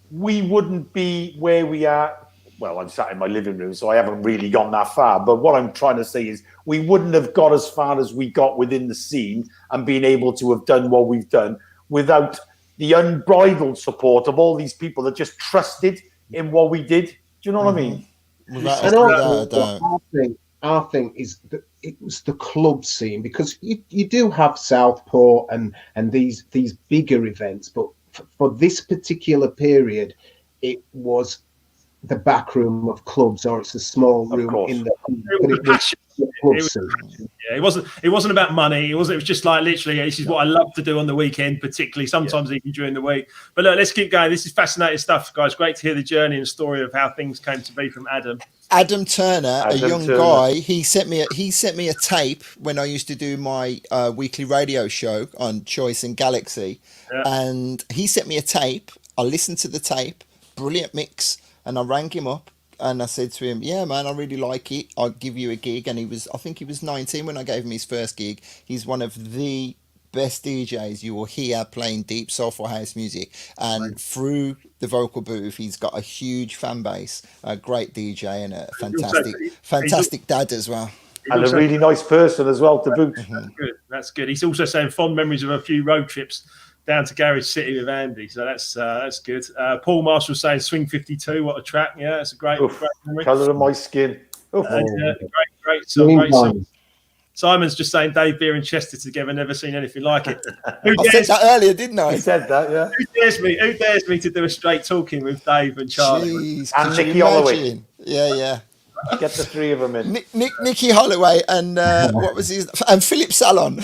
We wouldn't be where we are. Well, I'm sat in my living room, so I haven't really gone that far. But what I'm trying to say is we wouldn't have got as far as we got within the scene and been able to have done what we've done without the unbridled support of all these people that just trusted in what we did. Do you know what I mean? Our thing is that it was the club scene, because you do have Southport and these bigger events, but for this particular period, it was the back room of clubs, or it's a small room in the club scene. Yeah, it wasn't about money. It was just like, literally, this is what I love to do on the weekend, particularly sometimes even during the week. But look, let's keep going. This is fascinating stuff, guys. Great to hear the journey and story of how things came to be from Adam. Adam Turner, a young guy, he sent me a tape when I used to do my weekly radio show on Choice and Galaxy, and he sent me a tape. I listened to the tape, brilliant mix, and I rang him up and I said to him, "Yeah, man, I really like it. I'll give you a gig." And I think he was 19 when I gave him his first gig. He's one of the best DJs you will hear playing deep soulful house music, and through the vocal booth he's got a huge fan base, a great DJ, and a fantastic dad as well, and a really nice person as well to boot. That's good. He's also saying fond memories of a few road trips down to Garage City with Andy, so that's good. Paul Marshall saying Swing 52, what a track. Yeah, that's a great memory. Colour of my skin. Great song. Simon's just saying Dave Beer and Chester together, never seen anything like it. I said that earlier, didn't I? He said that, yeah. Who dares me to do a straight talking with Dave and Charlie? Jeez, and Nicky Holloway. Yeah. Get the 3 of them in. Nicky Holloway and what was his? And Philip Salon.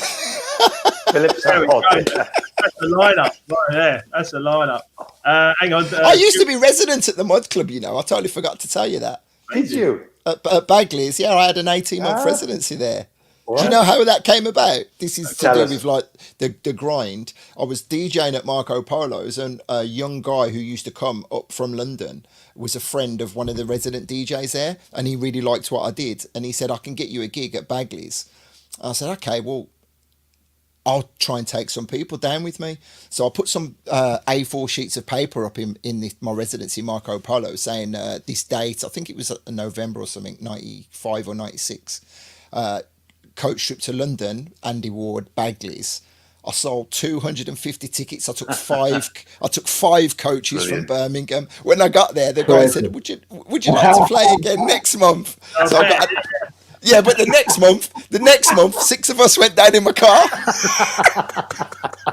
Philip Salon. That's a lineup right there. That's a lineup. Hang on. I used to be resident at the Mud Club, I totally forgot to tell you that. Did you? At Bagley's, I had an 18-month residency there. Do you know how that came about? This is to Tell do us. with like the grind. I was DJing at Marco Polo's, and a young guy who used to come up from London was a friend of one of the resident DJs there, and he really liked what I did, and he said, I can get you a gig at Bagley's. I said, okay, well, I'll try and take some people down with me. So I put some A4 sheets of paper up in my residency, Marco Polo, saying this date, I think it was November or something, 95 or 96. Coach trip to London, Andy Ward, Bagley's. I sold 250 tickets. I took five coaches from Birmingham. When I got there, the guy said, "Would you like to play again next month?" So I got, yeah, but the next month, 6 of us went down in my car.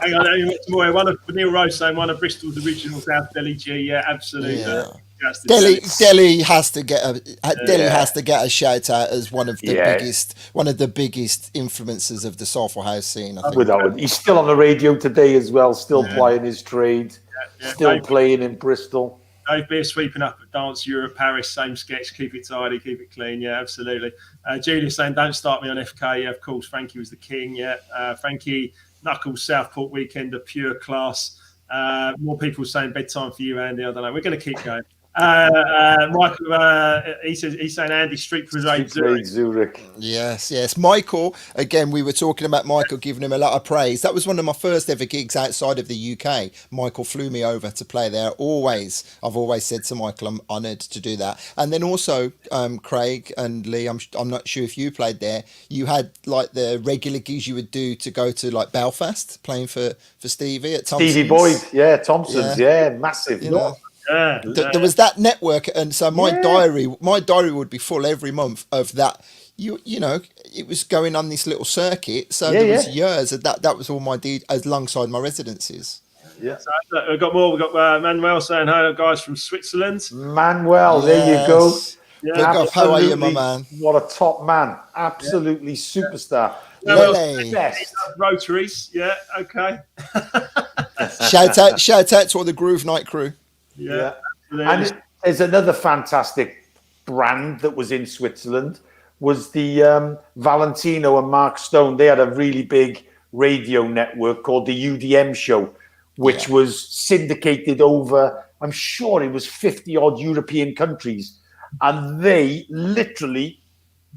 Hang on, one of Neil Rose saying one of Bristol's original South Delhi G. Yeah, absolutely. Yeah. Delhi has to get a shout out as one of the biggest influences of the soulful house scene. I think. Without, he's still on the radio today as well, still plying his trade, still playing in Bristol. Dave Beer sweeping up at Dance Europe, Paris, same sketch, keep it tidy, keep it clean. Yeah, absolutely. Julius saying, don't start me on FK. Yeah, of course, Frankie was the king. Yeah, Frankie, Knuckles, Southport weekender, pure class. More people saying bedtime for you, Andy. I don't know. We're going to keep going. Michael, he's saying Andy Street Parade Zurich. Yes. Michael, again, we were talking about Michael giving him a lot of praise. That was one of my first ever gigs outside of the UK. Michael flew me over to play there. I've always said to Michael, I'm honoured to do that. And then also, Craig and Lee, I'm not sure if you played there. You had like the regular gigs you would do to go to like Belfast, playing for Stevie at Thompson's. Stevie Boyd, Thompson's, massive. You know? There was that network, and so my diary would be full every month of that. You know, it was going on this little circuit, so there was years of that was all my deed alongside my residencies. Yeah, so we've got more. We've got Manuel saying hello, guys from Switzerland. Manuel, there you go. Yeah, how are you, my man? What a top man! Absolutely superstar. Rotaries, yeah, okay. Shout out to all the Groove Night crew. Yeah. And there's another fantastic brand that was in Switzerland, was the Valentino and Mark Stone. They had a really big radio network called the UDM show, which was syndicated over, I'm sure it was 50 odd European countries. And they literally,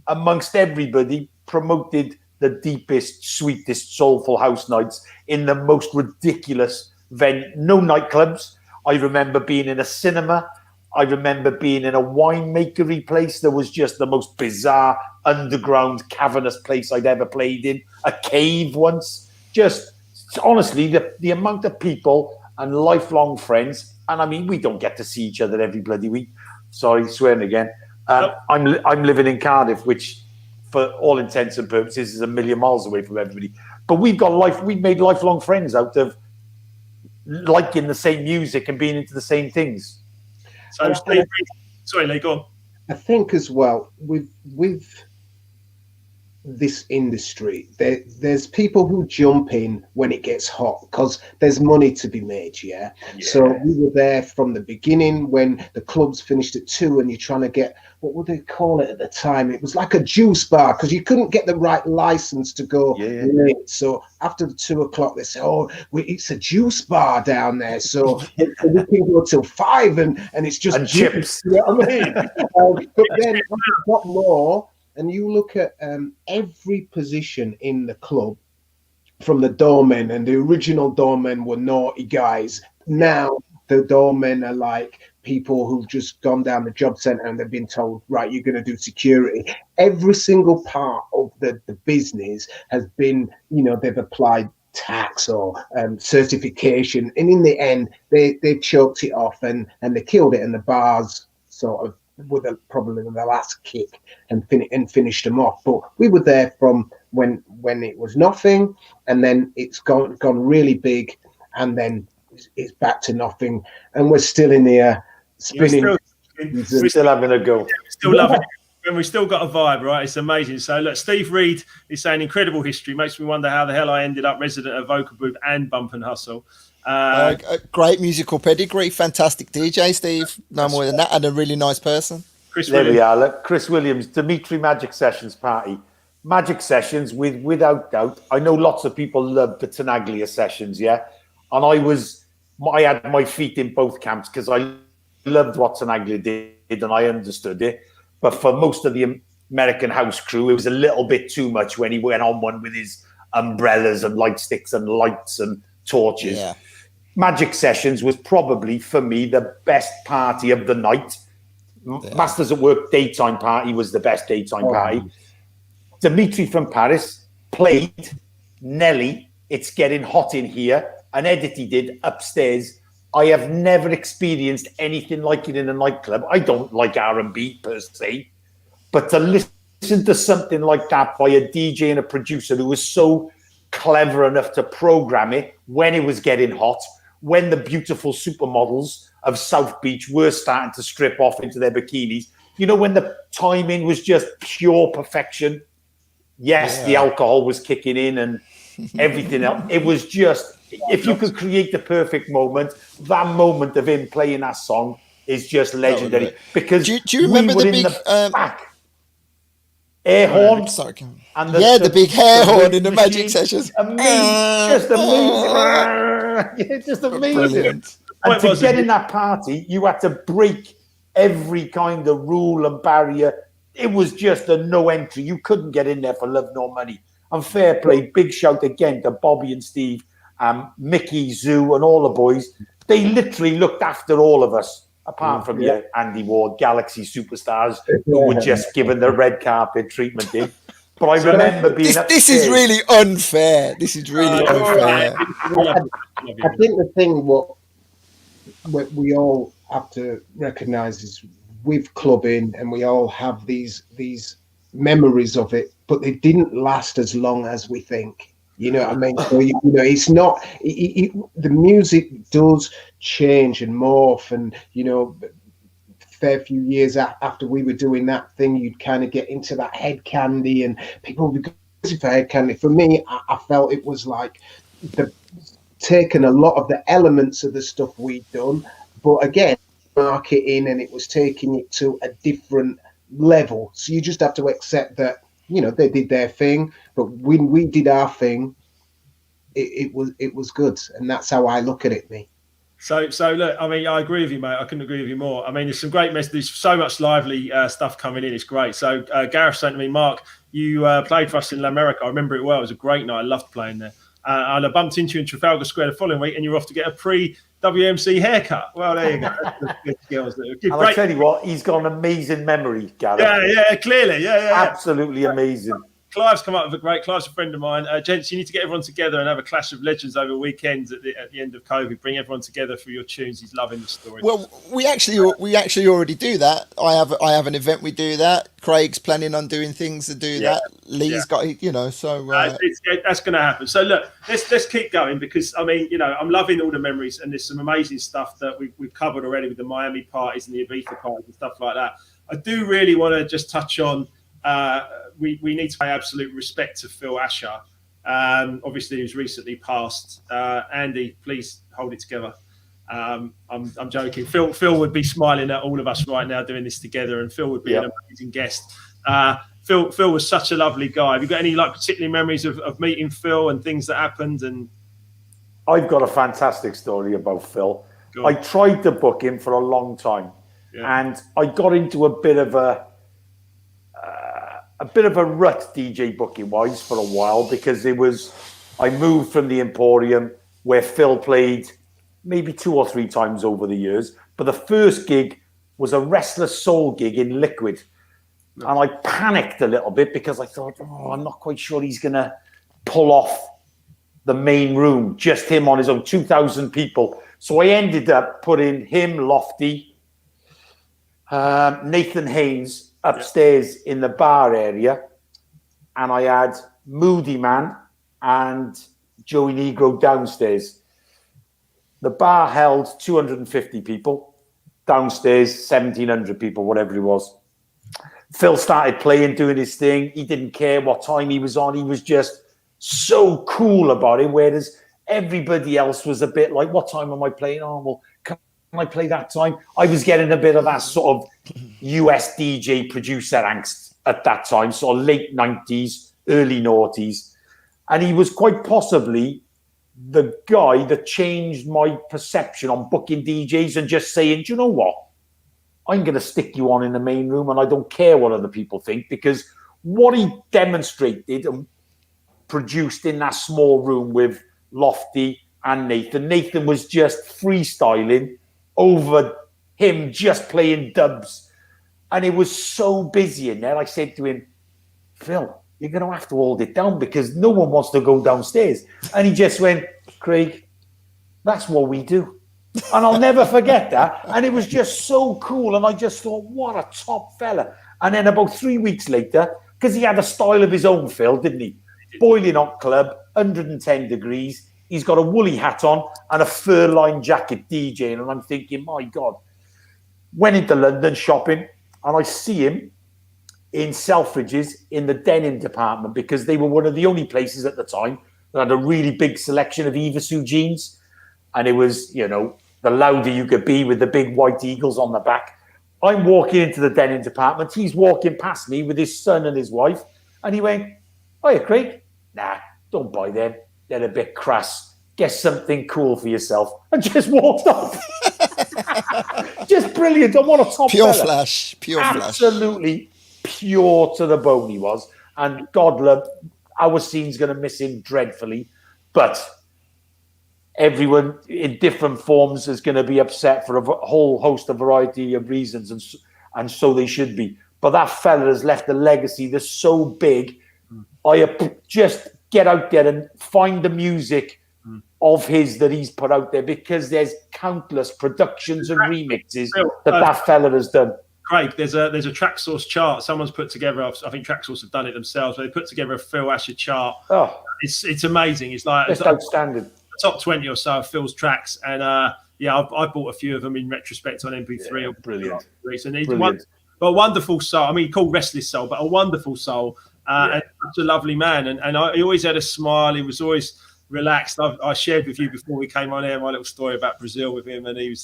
amongst everybody, promoted the deepest, sweetest, soulful house nights in the most ridiculous venue. No nightclubs. I remember being in a cinema. I remember being in a winemakery place. There was just the most bizarre, underground, cavernous place I'd ever played in. A cave once. Just, honestly, the amount of people and lifelong friends. And I mean, we don't get to see each other every bloody week. Sorry, swearing again. I'm living in Cardiff, which, for all intents and purposes, is a million miles away from everybody. But we've made lifelong friends out of liking the same music and being into the same things. So, Steve, sorry, Lee, go on. I think as well with this industry, there's people who jump in when it gets hot because there's money to be made. Yeah. So we were there from the beginning when the clubs finished at 2 and you're trying to get, what would they call it at the time? It was like a juice bar because you couldn't get the right license to go late. So after the 2 o'clock, they say, "Oh, it's a juice bar down there, so we can go till 5 and it's just and chips." You know what I mean? But then as it got more, and you look at every position in the club, from the doormen, and the original doormen were naughty guys. Now the doormen are like people who've just gone down the job centre and they've been told, right, you're going to do security. Every single part of the business has been, they've applied tax or certification, and in the end they choked it off and they killed it, and the bars sort of with probably the last kick and finished them off. But we were there from when it was nothing, and then it's gone really big, and then it's back to nothing, and we're still in the air spinning. We're still having a go. We're still loving it. And we've still got a vibe, right? It's amazing. So look, Steve Reed is saying incredible history. Makes me wonder how the hell I ended up resident of Vocal Booth and Bump and Hustle. Great musical pedigree, fantastic DJ, Steve. No more than that, and a really nice person. We are. Look, Chris Williams, Dimitri Magic Sessions party. Magic Sessions, without doubt. I know lots of people love the Tenaglia sessions, yeah? And I had my feet in both camps because I loved what Tenaglia did and I understood it. But for most of the American house crew, it was a little bit too much when he went on one with his umbrellas and light sticks and lights and torches. Yeah. Magic Sessions was probably, for me, the best party of the night. Yeah. Masters at Work daytime party was the best daytime party. Dimitri from Paris played Nelly, It's Getting Hot in Here, an edit he did upstairs. I have never experienced anything like it in a nightclub. I don't like R&B per se, but to listen to something like that by a DJ and a producer who was so clever enough to program it when it was getting hot, when the beautiful supermodels of South Beach were starting to strip off into their bikinis, you know, when the timing was just pure perfection. Yes, the alcohol was kicking in and everything else. It was just, if you could create the perfect moment, that moment of him playing that song is just legendary. Because do you remember the big air horn? And the big hair horn in the Magic Sessions. Just amazing. Just amazing. Brilliant. And to get in that party, you had to break every kind of rule and barrier. It was just a no entry. You couldn't get in there for love nor money. And fair play, big shout again to Bobby and Steve, Mickey, Zoo, and all the boys. They literally looked after all of us, apart from Andy Ward, Galaxy superstars, who were just given the red carpet treatment in. But I remember being this is really unfair. This is really unfair. I think the thing what we all have to recognise is with clubbing, and we all have these memories of it, but they didn't last as long as we think. You know what I mean? So, you know, it's not. The music does change and morph, and you know, fair few years after we were doing that thing, you'd kind of get into that head candy, and people would be crazy for head candy. For me, I felt it was like taken a lot of the elements of the stuff we'd done, but again, marketing, and it was taking it to a different level. So you just have to accept that, you know, they did their thing, but when we did our thing, it was good, and that's how I look at it, me. So look, I mean, I agree with you, mate. I couldn't agree with you more. I mean, there's some great messages. There's so much lively stuff coming in. It's great. So Gareth sent to me, Mark, you played for us in America. I remember it well. It was a great night. I loved playing there. And I bumped into you in Trafalgar Square the following week, and you were off to get a pre-WMC haircut. Well, there you go. Good skills. And I tell you what, he's got an amazing memory, Gareth. Yeah, clearly. Yeah. Absolutely amazing. Clive's come up with Clive's a friend of mine. Gents, you need to get everyone together and have a clash of legends over weekends at the end of COVID. Bring everyone together for your tunes. He's loving the story. Well, we actually already do that. I have an event we do that. Craig's planning on doing things to do that. Lee's got, you know, so that's going to happen. So look, let's keep going, because I mean, you know, I'm loving all the memories, and there's some amazing stuff that we've covered already with the Miami parties and the Ibiza parties and stuff like that. I do really want to just touch on. We need to pay absolute respect to Phil Asher. Obviously, who's recently passed. Andy, please hold it together. I'm joking. Phil would be smiling at all of us right now doing this together, and Phil would be an amazing guest. Phil was such a lovely guy. Have you got any particular memories of meeting Phil and things that happened? And I've got a fantastic story about Phil. I tried to book him for a long time, and I got into a bit of a rut DJ booking wise for a while, because I moved from the Emporium, where Phil played maybe 2 or 3 times over the years. But the first gig was a Restless Soul gig in Liquid. And I panicked a little bit, because I thought, I'm not quite sure he's going to pull off the main room, just him on his own, 2,000 people. So I ended up putting him, Lofty, Nathan Haynes upstairs in the bar area, and I had Moody Man and Joey Negro downstairs. The bar held 250 people, downstairs 1,700 people, whatever it was. Phil started playing, doing his thing. He didn't care what time he was on. He was just so cool about it, whereas everybody else was a bit like, what time am I playing? Oh, well, can I play that time? I was getting a bit of that sort of US DJ producer angst at that time, sort of late 90s, early noughties. And he was quite possibly the guy that changed my perception on booking DJs and just saying, do you know what? I'm going to stick you on in the main room and I don't care what other people think, because what he demonstrated and produced in that small room with Lofty and Nathan. Nathan was just freestyling over him just playing dubs. And it was so busy in there. I said to him, Phil, you're going to have to hold it down because no one wants to go downstairs. And he just went, Craig, that's what we do. And I'll never forget that. And it was just so cool. And I just thought, what a top fella. And then about 3 weeks later, because he had a style of his own, Phil, didn't he? Boiling hot club, 110 degrees. He's got a woolly hat on and a fur-lined jacket DJing. And I'm thinking, my God. Went into London shopping and I see him in Selfridges in the denim department, because they were one of the only places at the time that had a really big selection of Evasu jeans. And it was, you know, the louder you could be with the big white eagles on the back. I'm walking into the denim department. He's walking past me with his son and his wife. And he went, "Hiya, Craig." "Nah, don't buy them. They're a bit crass. Get something cool for yourself." And just walked off. Just brilliant. And what a top Pure fella. flash. Pure flash. Absolutely pure to the bone he was. And God love, our scene's going to miss him dreadfully. But everyone in different forms is going to be upset for a whole host of variety of reasons, and so they should be. But that fella has left a legacy that's so big. I just get out there and find the music of his that he's put out there, because there's countless productions and remixes that fella has done. Craig, there's a Track Source chart someone's put together. I think Track Source have done it themselves. But they put together a Phil Asher chart. Oh, it's amazing. It's outstanding. Top 20 or so of Phil's tracks, and I bought a few of them in retrospect on MP3. Yeah, brilliant. And he's a wonderful soul. I mean, called Restless Soul, but a wonderful soul, and such a lovely man. And he always had a smile. He was always relaxed. I shared with you before we came on air my little story about Brazil with him, and he was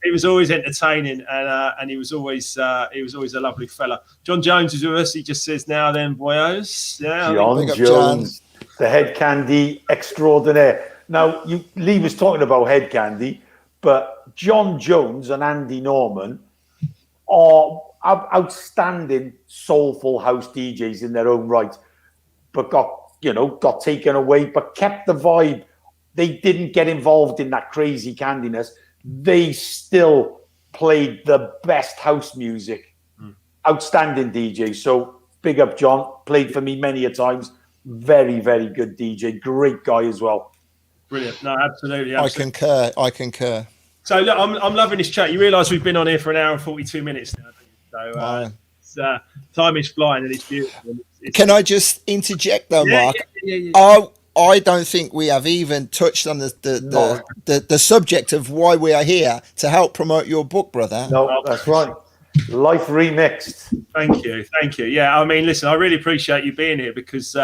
he was always entertaining, and he was always a lovely fella. John Jones is with us. He just says, "Now then, boyos." Yeah, John Jones, the head candy extraordinaire. Now, Lee was talking about head candy, but John Jones and Andy Norman are outstanding soulful house DJs in their own right, but got taken away, but kept the vibe. They didn't get involved in that crazy candiness. They still played the best house music. Outstanding DJ. So big up, John. Played for me many a times. Very, very good DJ. Great guy as well. Brilliant. No, absolutely. I concur. So look, I'm loving this chat. You realise we've been on here for an hour and 42 minutes now, don't you? So time is flying and it's beautiful. Can I just interject though, Mark? Yeah. I don't think we have even touched on the subject of why we are here to help promote your book, brother. No, that's right. Life Remixed. Thank you. Yeah, I mean, listen, I really appreciate you being here, because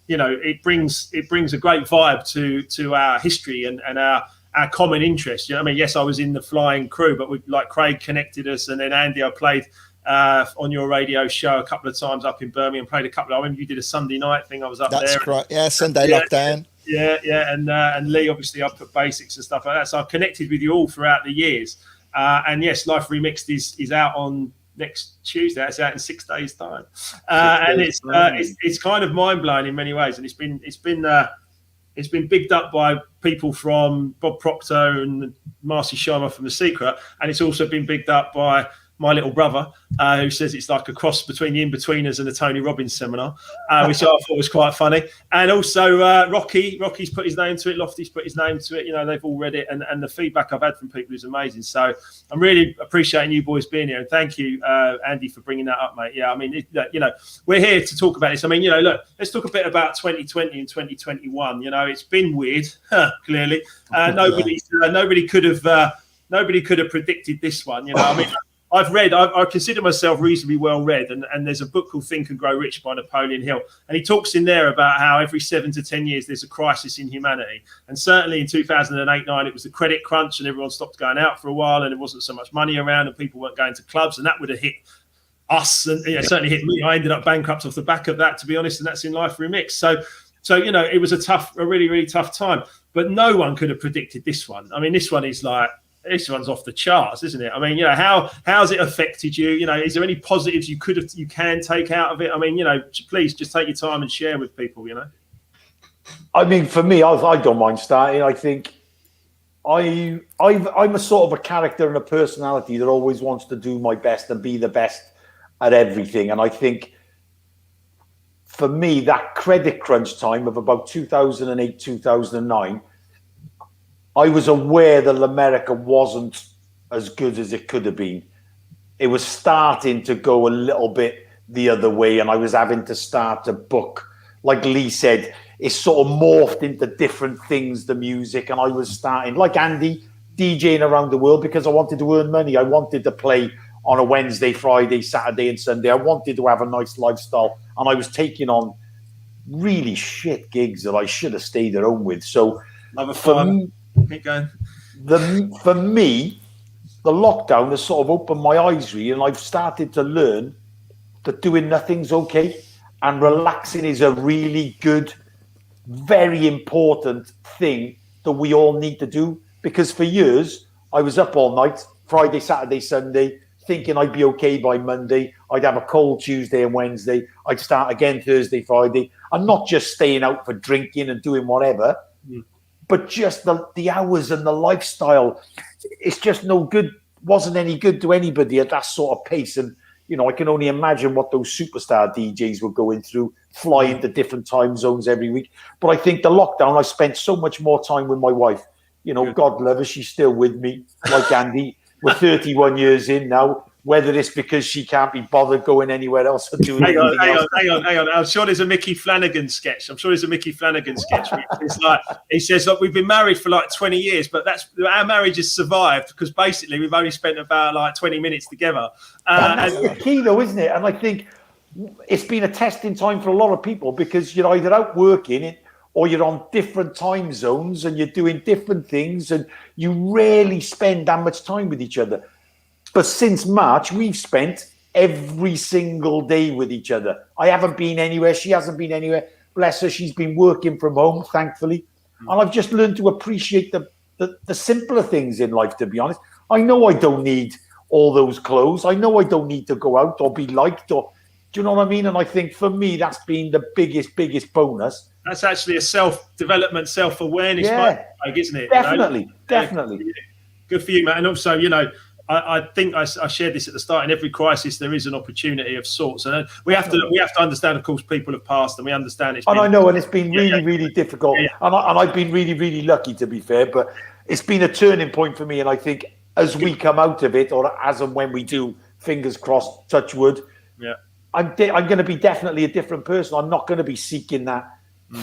it brings a great vibe to our history and our common interest. You know, I mean, yes, I was in the flying crew, but Craig connected us, and then Andy, I played on your radio show a couple of times up in Birmingham. Played a couple. I remember you did a Sunday night thing. I was up there. That's correct. Yeah, Sunday lockdown. Yeah, and Lee, obviously, I put basics and stuff like that. So I've connected with you all throughout the years. And yes, Life Remixed is out on next Tuesday. It's out in 6 days' time, and it's kind of mind blowing in many ways. And it's been bigged up by people from Bob Proctor and Marcy Sharma from The Secret, and it's also been bigged up by my little brother, who says it's like a cross between the In-Betweeners and the Tony Robbins seminar, which I thought was quite funny. And also Rocky's put his name to it, Lofty's put his name to it. You know, they've all read it, and the feedback I've had from people is amazing. So I'm really appreciating you boys being here, and thank you, Andy, for bringing that up, mate. Yeah, I mean, we're here to talk about this. I mean, look, let's talk a bit about 2020 and 2021. It's been weird, clearly. Nobody could have predicted this one. I mean. I consider myself reasonably well read, and there's a book called Think and Grow Rich by Napoleon Hill, and he talks in there about how every 7 to 10 years there's a crisis in humanity. And certainly in 2008-9 it was the credit crunch, and everyone stopped going out for a while, and there wasn't so much money around, and people weren't going to clubs, and that would have hit us, and it certainly hit me. I ended up bankrupt off the back of that, to be honest, and that's in Life Remix. So it was a really, really tough time. But no one could have predicted this one. I mean, this one's off the charts, isn't it? I mean, how's it affected you? Is there any positives you can take out of it? I mean, please just take your time and share with people. I mean, for me, I don't mind starting. I think I'm a sort of a character and a personality that always wants to do my best and be the best at everything. And I think for me, that credit crunch time of about 2008, 2009, I was aware that America wasn't as good as it could have been. It was starting to go a little bit the other way, and I was having to start to book. Like Lee said, it sort of morphed into different things, the music, and I was starting, like Andy, DJing around the world because I wanted to earn money. I wanted to play on a Wednesday, Friday, Saturday, and Sunday. I wanted to have a nice lifestyle, and I was taking on really shit gigs that I should have stayed at home with. So for me, the lockdown has sort of opened my eyes, really, and I've started to learn that doing nothing's okay, and relaxing is a really good, very important thing that we all need to do. Because for years, I was up all night, Friday, Saturday, Sunday, thinking I'd be okay by Monday. I'd have a cold Tuesday and Wednesday. I'd start again Thursday, Friday. I'm not just staying out for drinking and doing whatever, but just the hours and the lifestyle. It's just no good, wasn't any good to anybody at that sort of pace. And, I can only imagine what those superstar DJs were going through, flying to different time zones every week. But I think the lockdown, I spent so much more time with my wife. God love her, she's still with me, like Andy. We're 31 years in now. Whether it's because she can't be bothered going anywhere else or doing hang else. on. I'm sure there's a Mickey Flanagan sketch. It's like, he says, look, we've been married for like 20 years, but our marriage has survived because basically we've only spent about like 20 minutes together. That's the key, though, isn't it? And I think it's been a testing time for a lot of people because you're either out working or you're on different time zones and you're doing different things, and you rarely spend that much time with each other. But since March, we've spent every single day with each other. I haven't been anywhere. She hasn't been anywhere. Bless her. She's been working from home, thankfully. And I've just learned to appreciate the simpler things in life, to be honest. I know I don't need all those clothes. I know I don't need to go out or be liked. Do you know what I mean? And I think for me, that's been the biggest bonus. That's actually a self-development, self-awareness, isn't it? Definitely. Good for you, Matt. And also, I think I shared this at the start. In every crisis, there is an opportunity of sorts, and we have to understand. Of course, people have passed, and we understand it's. And I know, and it's been really difficult, and I've been really lucky, to be fair. But it's been a turning point for me, and I think as we come out of it, or as and when we do, fingers crossed, touch wood. Yeah, I'm going to be definitely a different person. I'm not going to be seeking that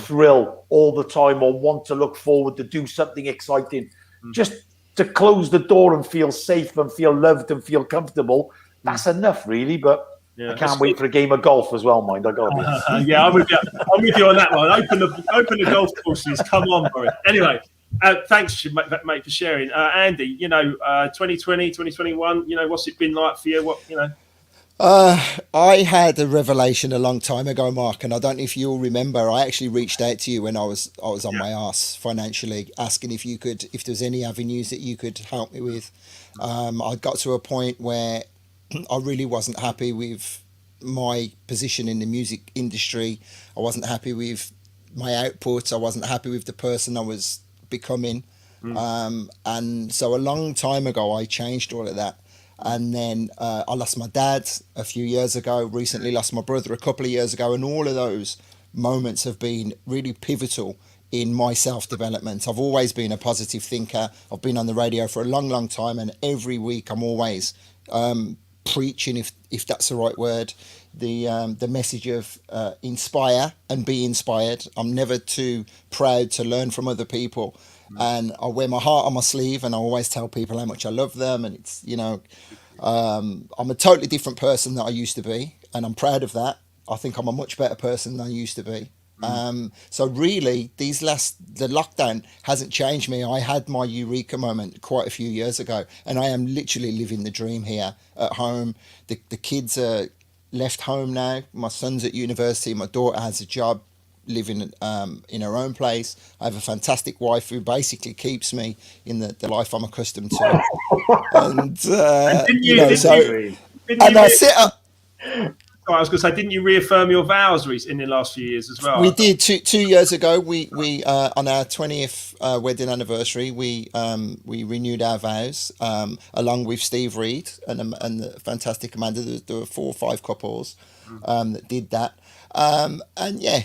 thrill all the time, or want to look forward to do something exciting. Just to close the door and feel safe and feel loved and feel comfortable, that's enough, really. But I can't wait for a game of golf as well, mind. I got to be. I'm with you on that one. Open the golf courses. Come on, Boris. Anyway, thanks, mate, for sharing. Andy, 2020, 2021. What's it been like for you? I had a revelation a long time ago, Mark, and I don't know if you'll remember. I actually reached out to you when I was on my arse financially, asking if there's any avenues that you could help me with. I got to a point where I really wasn't happy with my position in the music industry. I wasn't happy with my output. I wasn't happy with the person I was becoming. And so a long time ago, I changed all of that. And then I lost my dad a few years ago, recently lost my brother a couple of years ago. And all of those moments have been really pivotal in my self-development. I've always been a positive thinker. I've been on the radio for a long time. And every week I'm always preaching, if that's the right word, the message of inspire and be inspired. I'm never too proud to learn from other people. And I wear my heart on my sleeve, and I always tell people how much I love them. And it's, I'm a totally different person than I used to be, and I'm proud of that. I think I'm a much better person than I used to be. So really, the lockdown hasn't changed me. I had my eureka moment quite a few years ago, and I am literally living the dream here at home. The kids are left home now. My son's at university. My daughter has a job, living in her own place. I have a fantastic wife who basically keeps me in the life I'm accustomed to. And I sit up. I was going to say, didn't you reaffirm your vows in the last few years as well? We did 2 years ago. We on our 20th wedding anniversary, we renewed our vows along with Steve Reed and the fantastic Amanda. There were 4 or 5 couples that did that. And yeah,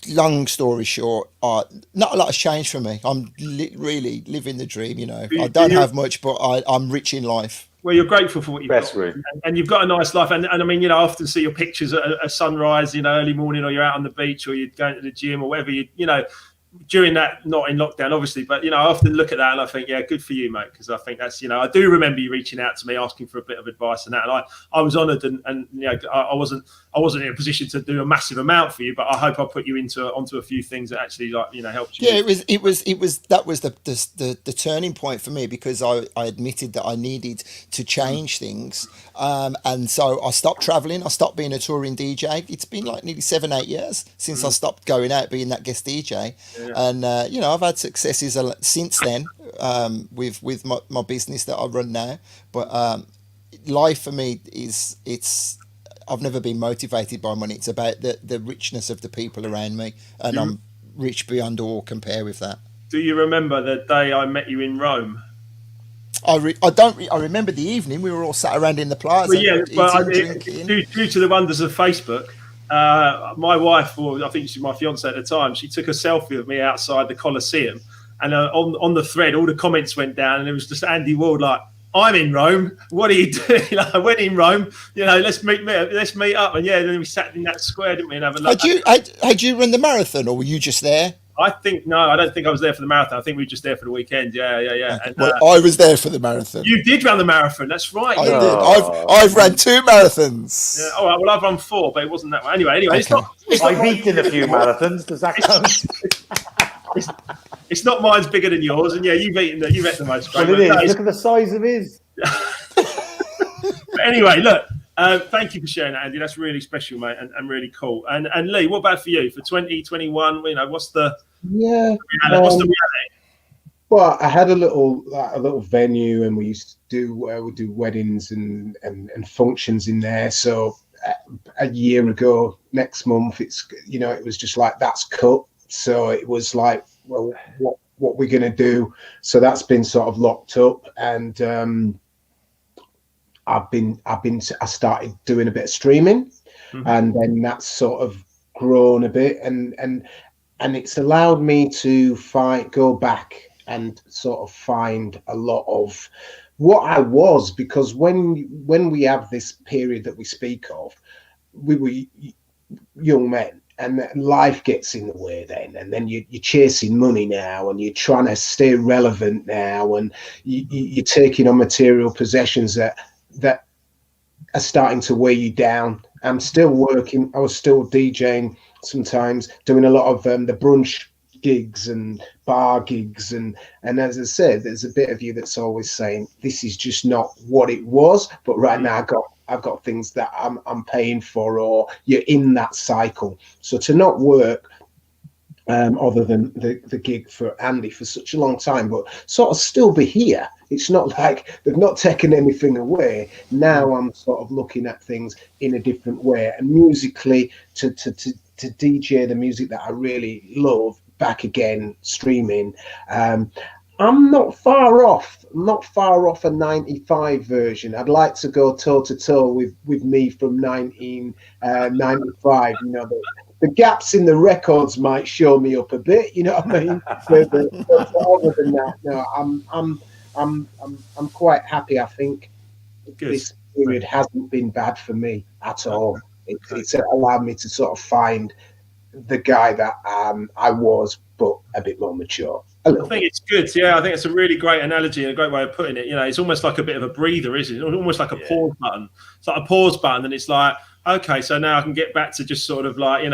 long story short, not a lot has changed for me. I'm really living the dream. I don't have much, but I'm rich in life. Well, you're grateful for what you've got, and you've got a nice life. And I mean, I often see your pictures at sunrise, early morning, or you're out on the beach, or you're going to the gym, or whatever. During that, not in lockdown, obviously, but I often look at that and I think, yeah, good for you, mate, because I think that's I do remember you reaching out to me asking for a bit of advice and that, and I was honoured, and I wasn't in a position to do a massive amount for you, but I hope I put you onto a few things that actually helped you. Yeah, it was that was the turning point for me, because I admitted that I needed to change things, and so I stopped travelling. I stopped being a touring DJ. It's been like nearly 7-8 years since I stopped going out being that guest DJ. Yeah. And I've had successes since then with my business that I run now. But life for me I've never been motivated by money. It's about the richness of the people around me, and I'm rich beyond all compare with that. Do you remember the day I met you in Rome? I remember the evening. We were all sat around in the plaza. Well, yeah, but due to the wonders of Facebook. My wife, or I think she was my fiance at the time, she took a selfie of me outside the Colosseum, and on the thread, all the comments went down, and it was just Andy Ward like, "I'm in Rome. What are you doing?" I went in Rome. Let's meet up. And then we sat in that square, didn't we? And have a look. Had you run the marathon, or were you just there? I don't think I was there for the marathon. I think we were just there for the weekend. Yeah. And, I was there for the marathon. You did run the marathon. That's right. I did. I've ran 2 marathons. Yeah. All right. Well, I've run 4, but it wasn't that one. Anyway, okay. I've beaten a few marathons. Does that count? It's not mine's bigger than yours, and you've eaten the most. Well, it is. Look at the size of his. But anyway, look. Thank you for sharing that, Andy. That's really special, mate, and really cool. And Lee, what about for you for 2021? What's the reality? Well, I had a little venue, and we used to do weddings and functions in there. So a year ago, next month, it was just like that's cut. So it was like, well, what we're gonna do? So that's been sort of locked up, and I started doing a bit of streaming, and then that's sort of grown a bit, and it's allowed me to go back and sort of find a lot of what I was, because when we have this period that we speak of, we were young men, and life gets in the way then, and then you're chasing money now, and you're trying to stay relevant now, and you're taking on material possessions that are starting to weigh you down. I'm still working. I was still DJing sometimes, doing a lot of the brunch gigs and bar gigs, and as I said, there's a bit of you that's always saying this is just not what it was. But right now, I've got things that I'm paying for, or you're in that cycle. So to not work, other than the gig for Andy for such a long time, but sort of still be here. It's not like they've not taken anything away. Now I'm sort of looking at things in a different way, and musically to DJ the music that I really love back again, streaming. I'm not far off. I'm not far off a 95 version. I'd like to go toe to toe with me from 1995. The gaps in the records might show me up a bit, you know what I mean? But other than that, no, I'm quite happy. I think this period hasn't been bad for me at all. It's allowed me to sort of find the guy that I was, but a bit more mature. I think it's good. Yeah, I think it's a really great analogy and a great way of putting it. It's almost like a bit of a breather, isn't it? Almost like a pause button. It's like a pause button, and it's like, okay, so now I can get back to just sort of like,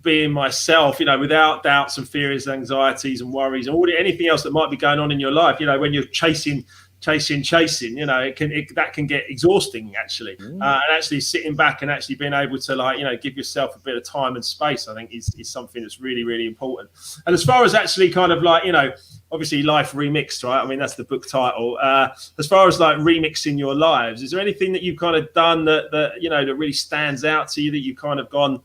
being myself, without doubts and fears, anxieties and worries and anything else that might be going on in your life. When you're chasing, that can get exhausting actually. And actually sitting back and actually being able to give yourself a bit of time and space, I think is something that's really, really important. And as far as actually kind of obviously Life Remixed, right? I mean, that's the book title. As far as remixing your lives, is there anything that you've kind of done that really stands out to you, that you kind of gone,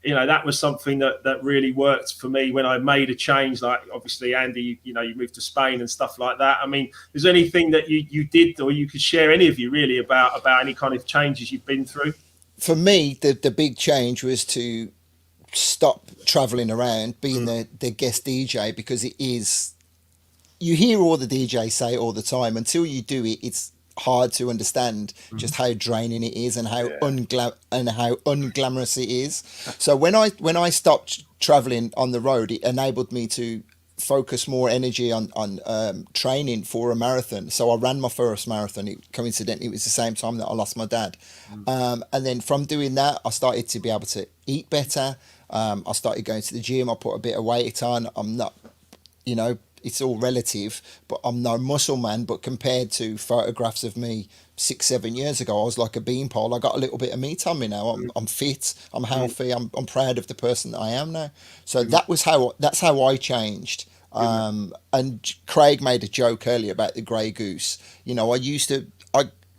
that was something that really worked for me when I made a change? Like obviously, Andy, you moved to Spain and stuff like that. I mean, is there anything that you did, or you could share, any of you really, about any kind of changes you've been through? For me, the big change was to stop traveling around being the guest DJ, because it is, you hear all the DJs say it all the time. Until you do it, it's hard to understand just how draining it is and how unglamorous it is. So when I stopped traveling on the road, it enabled me to focus more energy on training for a marathon. So I ran my first marathon. Coincidentally, it was the same time that I lost my dad. And then from doing that, I started to be able to eat better. I started going to the gym. I put a bit of weight on. I'm not, it's all relative, but I'm no muscle man. But compared to photographs of me 6-7 years ago, I was like a beanpole. I got a little bit of meat on me now. I'm fit. I'm healthy. I'm proud of the person that I am now. So that's how I changed. And Craig made a joke earlier about the grey goose.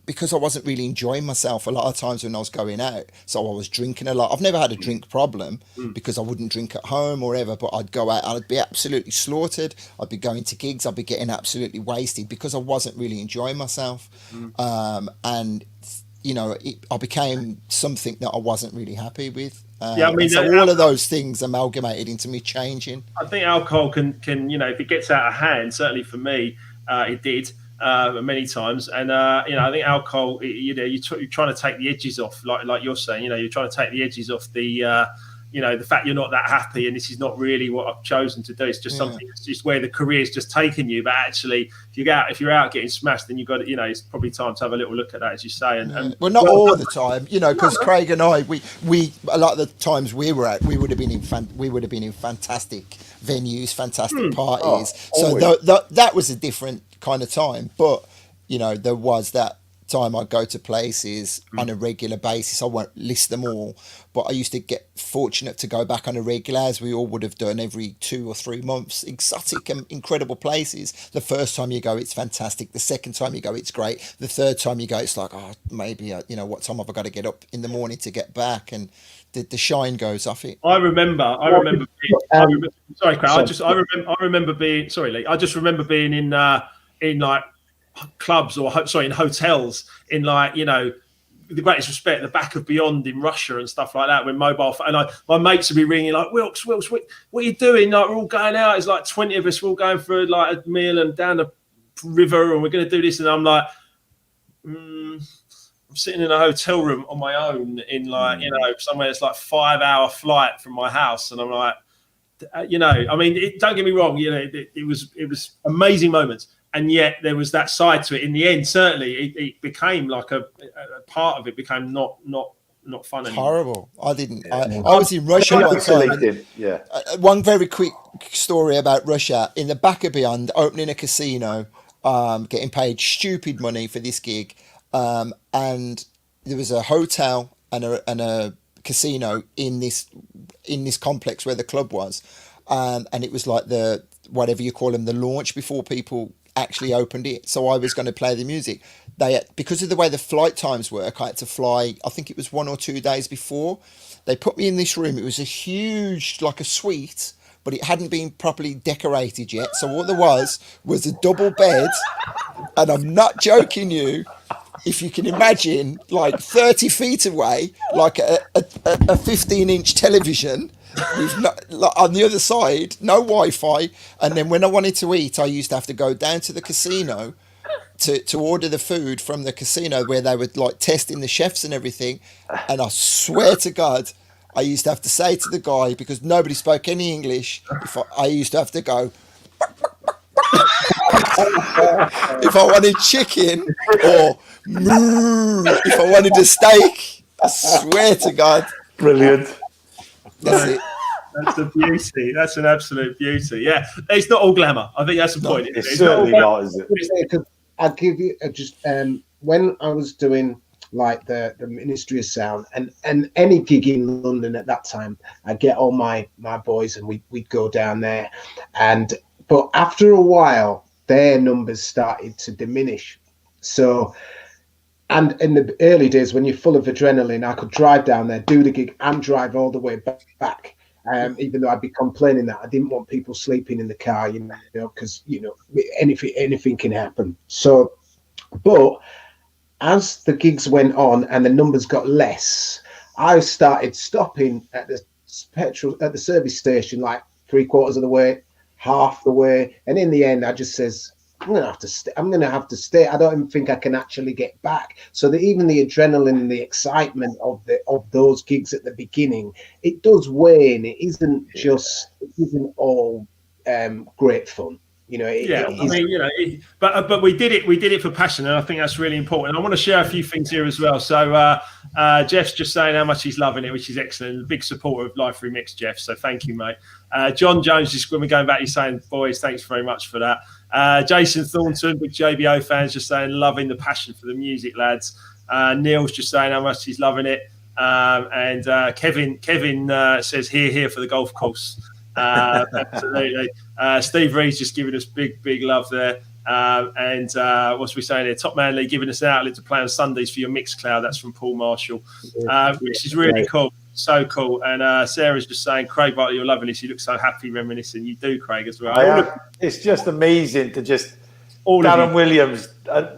Because I wasn't really enjoying myself a lot of times when I was going out, so I was drinking a lot. I've never had a drink problem because I wouldn't drink at home or ever, but I'd go out and I'd be absolutely slaughtered. I'd be going to gigs, I'd be getting absolutely wasted because I wasn't really enjoying myself. I became something that I wasn't really happy with. So all of those things amalgamated into me changing. I think alcohol can if it gets out of hand, certainly for me, it did. Many times, and I think alcohol, you're trying to take the edges off, like you're saying, you're trying to take the edges off the the fact you're not that happy and this is not really what I've chosen to do. It's just something, it's just where the career's just taken you. But actually, if you're out getting smashed, then you've got to, it's probably time to have a little look at that, as you say. Well, not all the time, because Craig and I, we a lot of the times we were out, we would have been in fantastic venues, fantastic parties. That was a different kind of time, but there was that time I go to places on a regular basis. I won't list them all, but I used to get fortunate to go back on a regular, as we all would have done every 2 or 3 months. Exotic and incredible places. The first time you go, it's fantastic. The second time you go, it's great. The third time you go, it's like, maybe what time have I got to get up in the morning to get back? And the shine goes off it. I remember being in like clubs in hotels in with the greatest respect, the back of Beyond in Russia and stuff like that, when my mates would be ringing like, Wilkes, what are you doing? Like, we're all going out. It's like 20 of us, we're all going for like a meal and down the river, and we're going to do this. And I'm like, I'm sitting in a hotel room on my own in somewhere that's like 5-hour flight from my house, and I'm like, don't get me wrong, it was amazing moments. And yet there was that side to it. In the end, certainly, it became like a part of it became not fun anymore. Horrible. I was in Russia one time. One very quick story about Russia. In the back of Beyond, opening a casino, getting paid stupid money for this gig, and there was a hotel and a casino in this complex where the club was, and it was like the whatever you call them, the launch before people actually opened it. So I was going to play the music. Because of the way the flight times work, I had to fly, I think it was 1 or 2 days before. They put me in this room. It was a huge, like a suite, but it hadn't been properly decorated yet. So what there was a double bed, and I'm not joking you, if you can imagine, like 30 feet away, like a 15-inch television, on the other side, no Wi-Fi. And then when I wanted to eat, I used to have to go down to the casino to order the food from the casino, where they were like testing the chefs and everything. And I swear to God, I used to have to say to the guy, because nobody spoke any English, I used to have to go, if I wanted chicken, or moo, if I wanted a steak. I swear to God. Brilliant. That's it. That's a beauty. That's an absolute beauty. Yeah, it's not all glamour. I think that's the point. It's certainly not, is it? I'll give you just when I was doing like the Ministry of Sound and any gig in London at that time, I'd get all my boys and we'd go down there, but after a while their numbers started to diminish. So, and in the early days when you're full of adrenaline, I could drive down there, do the gig and drive all the way back. Even though I'd be complaining that I didn't want people sleeping in the car, because anything can happen. So, but as the gigs went on and the numbers got less, I started stopping at the service station like 3/4 of the way, half the way, and in the end, I just says, I'm gonna have to stay. I don't even think I can actually get back. So that even the adrenaline and the excitement of those gigs at the beginning, it does wane. It isn't all great fun. But we did it for passion, and I think that's really important. And I want to share a few things here as well. So Jeff's just saying how much he's loving it, which is excellent. A big supporter of Live Remix, Jeff. So thank you, mate. John Jones is when we're going back. He's saying, "Boys, thanks very much for that." Jason Thornton, big JBO fans, just saying loving the passion for the music, lads. Neil's just saying how much he's loving it, and Kevin says here for the golf course. Absolutely. Steve Reed's just giving us big love there. And what's we saying here? Top Man Lee giving us an outlet to play on Sundays for your Mixcloud. That's from Paul Marshall, which is really cool. So cool. And Sarah's just saying, Craig Bartlett, you're loving this. You look so happy reminiscing. You do, Craig, as well. It's just amazing to just... Darren Williams,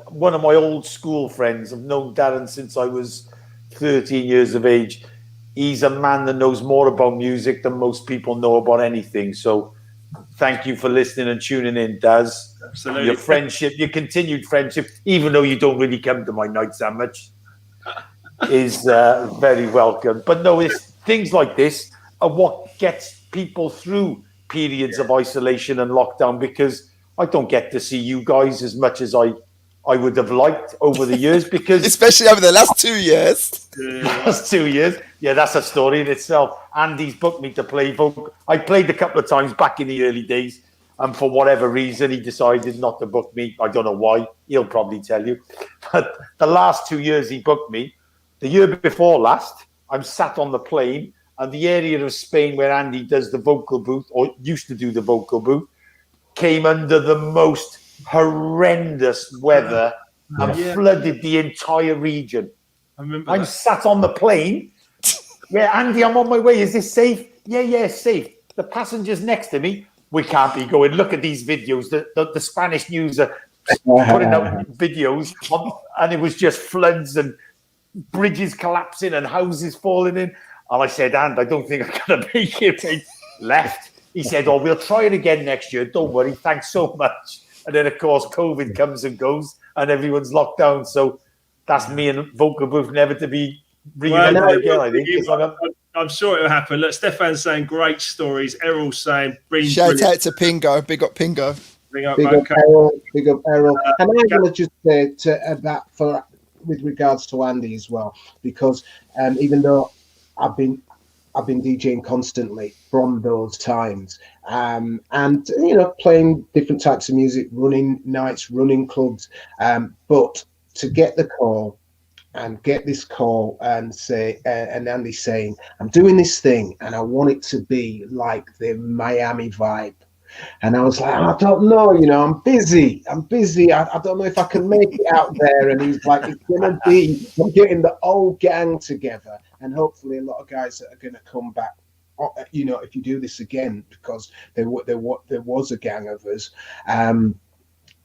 one of my old school friends. I've known Darren since I was 13 years of age. He's a man that knows more about music than most people know about anything. So thank you for listening and tuning in, Daz. Absolutely. Your friendship, your continued friendship, even though you don't really come to my nights that much, is very welcome. But no, it's things like this are what gets people through periods of isolation and lockdown, because I don't get to see you guys as much as I would have liked over the years, because especially over the last 2 years. Last 2 years, yeah, that's a story in itself. Andy's booked me to play vocal. I played a couple of times back in the early days, and for whatever reason, he decided not to book me. I don't know why. He'll probably tell you. But the last 2 years he booked me. The year before last, I'm sat on the plane, and the area of Spain where Andy does the vocal booth, or used to do the vocal booth, came under the most horrendous weather and flooded the entire region. I'm sat on the plane. Yeah, Andy, I'm on my way. Is this safe? Yeah, safe. The passengers next to me, we can't be going. Look at these videos. The Spanish news are putting out videos, and it was just floods and bridges collapsing and houses falling in. And I said, I don't think I'm going to make it. He left. He said, we'll try it again next year. Don't worry. Thanks so much. And then, of course, COVID comes and goes, and everyone's locked down. So that's me and Vocal Booth never to be reunited again, I think. I'm sure it'll happen. Look, Stefan's saying great stories. Errol's saying... Shout out to Pingo. Big up Pingo. Big up Errol. Big up Errol. And I'm going to just say with regards to Andy as well, because even though I've been DJing constantly from those times, and playing different types of music, running nights, running clubs, but to get the call and get this call and say, and Andy saying, I'm doing this thing and I want it to be like the Miami vibe. And I was like, I don't know, I'm busy. I don't know if I can make it out there. And he's like, it's going to be, I'm getting the old gang together, and hopefully a lot of guys that are going to come back, if you do this again, because there was a gang of us.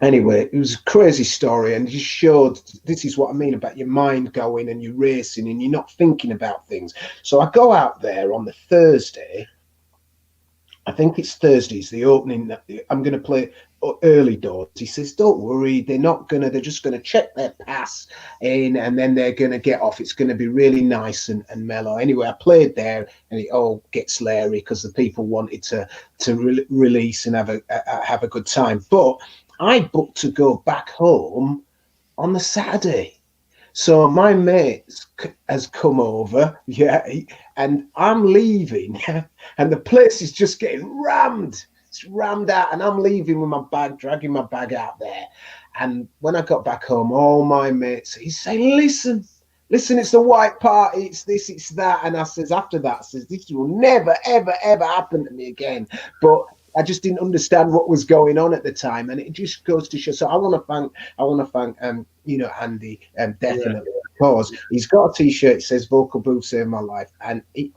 Anyway, it was a crazy story, and just showed this is what I mean about your mind going and you're racing and you're not thinking about things. So I go out there on the Thursday. I think it's Thursday. It's the opening. I'm going to play early doors. He says, don't worry. They're just going to check their pass in, and then they're going to get off. It's going to be really nice and mellow. Anyway, I played there, and it all gets Larry because the people wanted to release and have a good time. But I booked to go back home on the Saturday. So my mate has come over, and I'm leaving, and the place is just getting rammed. It's rammed out, and I'm leaving with my bag, dragging my bag out there. And when I got back home, all my mates, he's saying, listen, it's the white party, it's this, it's that. And I says, after that, I says, this will never, ever, ever happen to me again. But I just didn't understand what was going on at the time, and it just goes to show. So I want to thank, Andy, definitely, because he's got a T-shirt that says "Vocal Booth Saved My Life," and he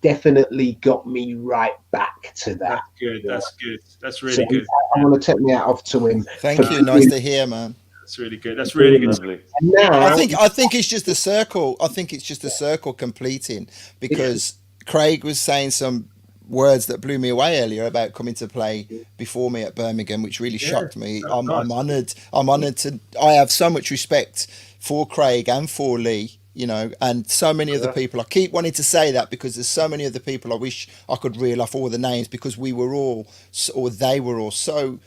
definitely got me right back to that. That's good. That's good. That's really good. I want to take me out off to him. Thank you. Nice to hear, man. That's really good. That's really good. Now, I think it's just a circle. I think it's just a circle completing, because Craig was saying some words that blew me away earlier about coming to play before me at Birmingham, which really shocked me. I'm honoured. I have so much respect for Craig and for Lee, and so many other people. I keep wanting to say that because there's so many other people I wish I could reel off all the names, because they were all so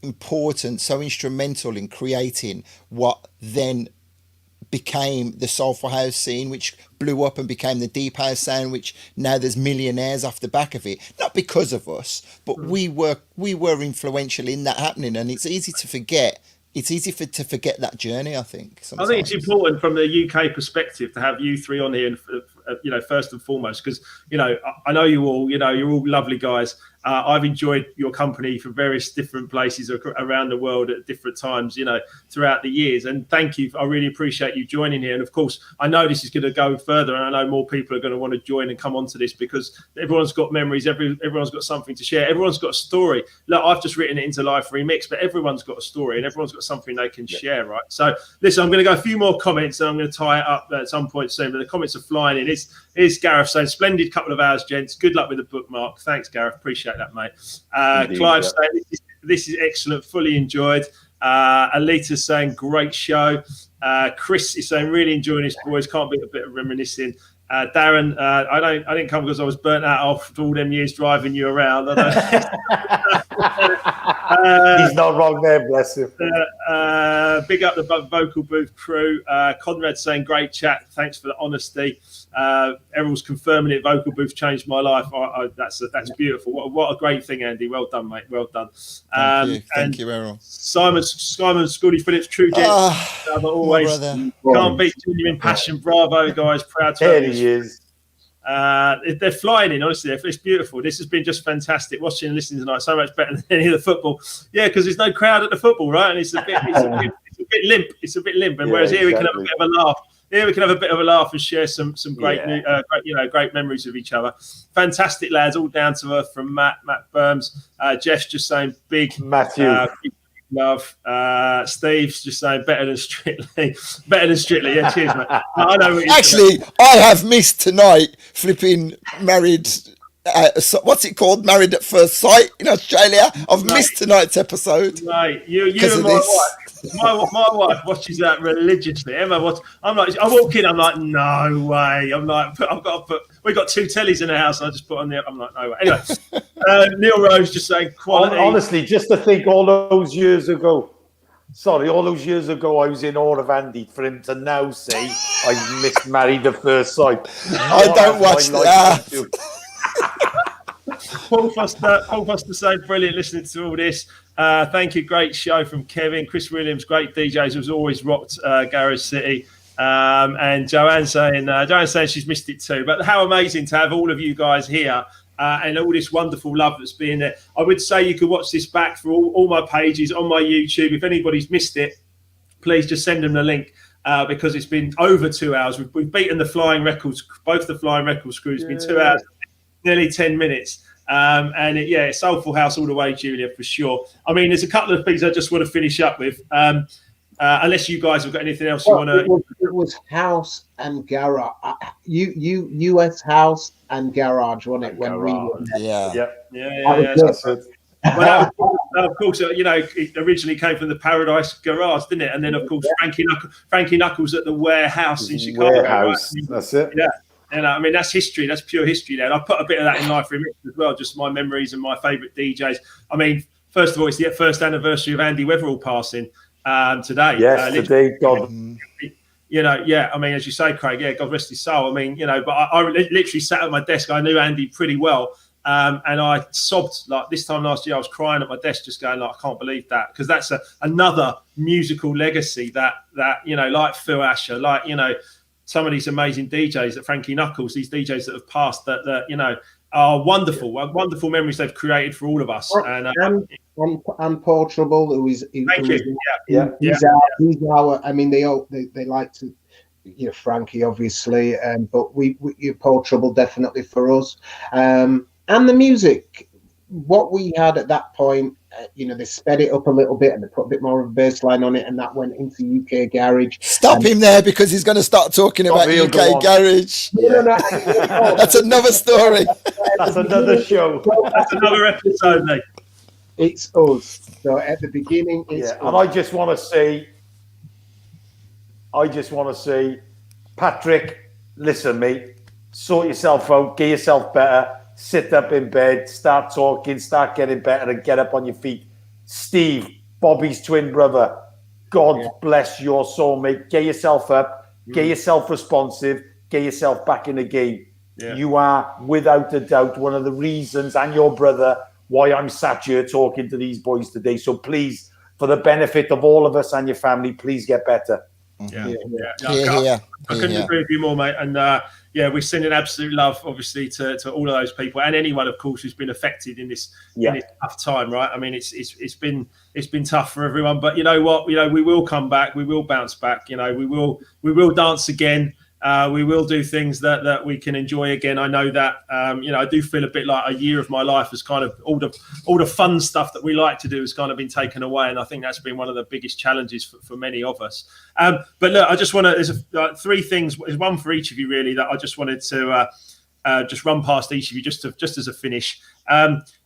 important, so instrumental in creating what then became the soulful house scene, which blew up and became the deep house sound, which now there's millionaires off the back of it. Not because of us, but we were influential in that happening, and it's easy to forget. It's easy to forget that journey, I think. Sometimes. I think it's important from the UK perspective to have you three on here, and first and foremost, because I know you all. You're all lovely guys. I've enjoyed your company from various different places around the world at different times, throughout the years. And thank you. I really appreciate you joining here. And of course, I know this is going to go further, and I know more people are going to want to join and come onto this, because everyone's got memories. Everyone's got something to share. Everyone's got a story. Look, I've just written it into Live Remix, but everyone's got a story, and everyone's got something they can share, right? So listen, I'm going to go a few more comments, and I'm going to tie it up at some point soon. But the comments are flying in. Here's Gareth saying, "Splendid couple of hours, gents. Good luck with the bookmark." Thanks, Gareth. Appreciate that, mate. Clive saying, this is excellent. Fully enjoyed. Alita's saying, great show. Chris is saying, really enjoying this, boys. Can't beat a bit of reminiscing. Darren, I didn't come because I was burnt out after all them years driving you around. He's not wrong there, bless him. Big up the vocal booth crew. Conrad saying, great chat. Thanks for the honesty. Errol's confirming it. Vocal booth changed my life. That's beautiful. What a great thing, Andy. Well done, mate. Well done. Thank you, Errol. Simon Scotty Phillips, true gent. Always can't beat genuine passion. Bravo, guys. Proud to have he is. They're flying in, honestly. It's beautiful. This has been just fantastic. Watching and listening tonight, so much better than any of the football. Yeah, because there's no crowd at the football, right? And it's a bit limp. It's a bit limp. And whereas here we can have a bit of a laugh. Here we can have a bit of a laugh and share some great great memories of each other. Fantastic lads, all down to earth from Matt Burns. Jeff's just saying big Matthew. Big love. Steve's just saying better than Strictly. Yeah, cheers, mate. I know what actually, I have missed tonight flipping married. What's it called? Married at First Sight in Australia. I've missed tonight's episode. Right, you and my wife. My wife watches that religiously. Emma, I walk in. I'm like, no way. I'm like, we've got two tellies in the house, and I just put on the. I'm like, no way. Anyway, Neil Rose just saying quality. Honestly, just to think, all those years ago, I was in awe of Andy. For him to now say I missed Married at First Sight. I don't watch that. Paul Foster saying brilliant listening to all this. Thank you, great show from Kevin. Chris Williams, great DJs, has always rocked Garage City. And Joanne saying she's missed it too. But how amazing to have all of you guys here and all this wonderful love that's been there. I would say you could watch this back through all my pages on my YouTube. If anybody's missed it, please just send them the link. Because it's been over 2 hours. We've beaten the flying records, both the flying record screws. It's been 2 hours, nearly 10 minutes. It's Soulful House all the way, Julia, for sure. I mean, there's a couple of things I just want to finish up with. Unless you guys have got anything else you want to... It was house and garage. US house and garage, wasn't it? When we were there. Yeah. That's it. Well, of course, it originally came from the Paradise Garage, didn't it? And then, of course, Frankie Knuckles at the Warehouse in Chicago. Right? That's it. Yeah. And I mean, that's history. That's pure history there. And I put a bit of that in Live Remix as well, just my memories and my favourite DJs. I mean, first of all, it's the first anniversary of Andy Weatherall passing. today. Yes, today, God. You know, yeah. I mean, as you say, Craig, yeah, God rest his soul. I mean, you know, but I literally sat at my desk. I knew Andy pretty well, and I sobbed like this time last year. I was crying at my desk, just going like, I can't believe that, because that's another musical legacy that you know, like Phil Asher, like, you know, some of these amazing DJs, that Frankie Knuckles, these DJs that have passed, that you know, are wonderful memories they've created for all of us. And Paul Trouble, who is he's our. I mean, they like to, you know, Frankie obviously, but we Paul Trouble definitely for us, and the music. What we had at that point, you know, they sped it up a little bit and they put a bit more of a bass line on it, and that went into UK garage. Stop him there, because he's going to start talking about UK garage. No. That's another story. That's another show. That's another episode, mate. It's us. So at the beginning, it's us. And I just want to say, Patrick, listen, mate, sort yourself out, get yourself better. Sit up in bed, start talking, start getting better, and get up on your feet. Steve, Bobby's twin brother, God bless your soul, mate. Get yourself up, get yourself responsive, get yourself back in the game. Yeah. You are, without a doubt, one of the reasons, and your brother, why I'm sat here talking to these boys today. So please, for the benefit of all of us and your family, please get better. I couldn't agree with you more, mate. And we're sending absolute love, obviously, to all of those people, and anyone, of course, who's been affected in this tough time, right? I mean, it's been tough for everyone, but you know what? You know, we will come back, we will bounce back. You know, we will dance again. We will do things that we can enjoy again. I know that, you know, I do feel a bit like a year of my life has kind of all the fun stuff that we like to do has kind of been taken away. And I think that's been one of the biggest challenges for many of us. But look, I just want to, there's three things, there's one for each of you really, that I just wanted to just run past each of you just as a finish.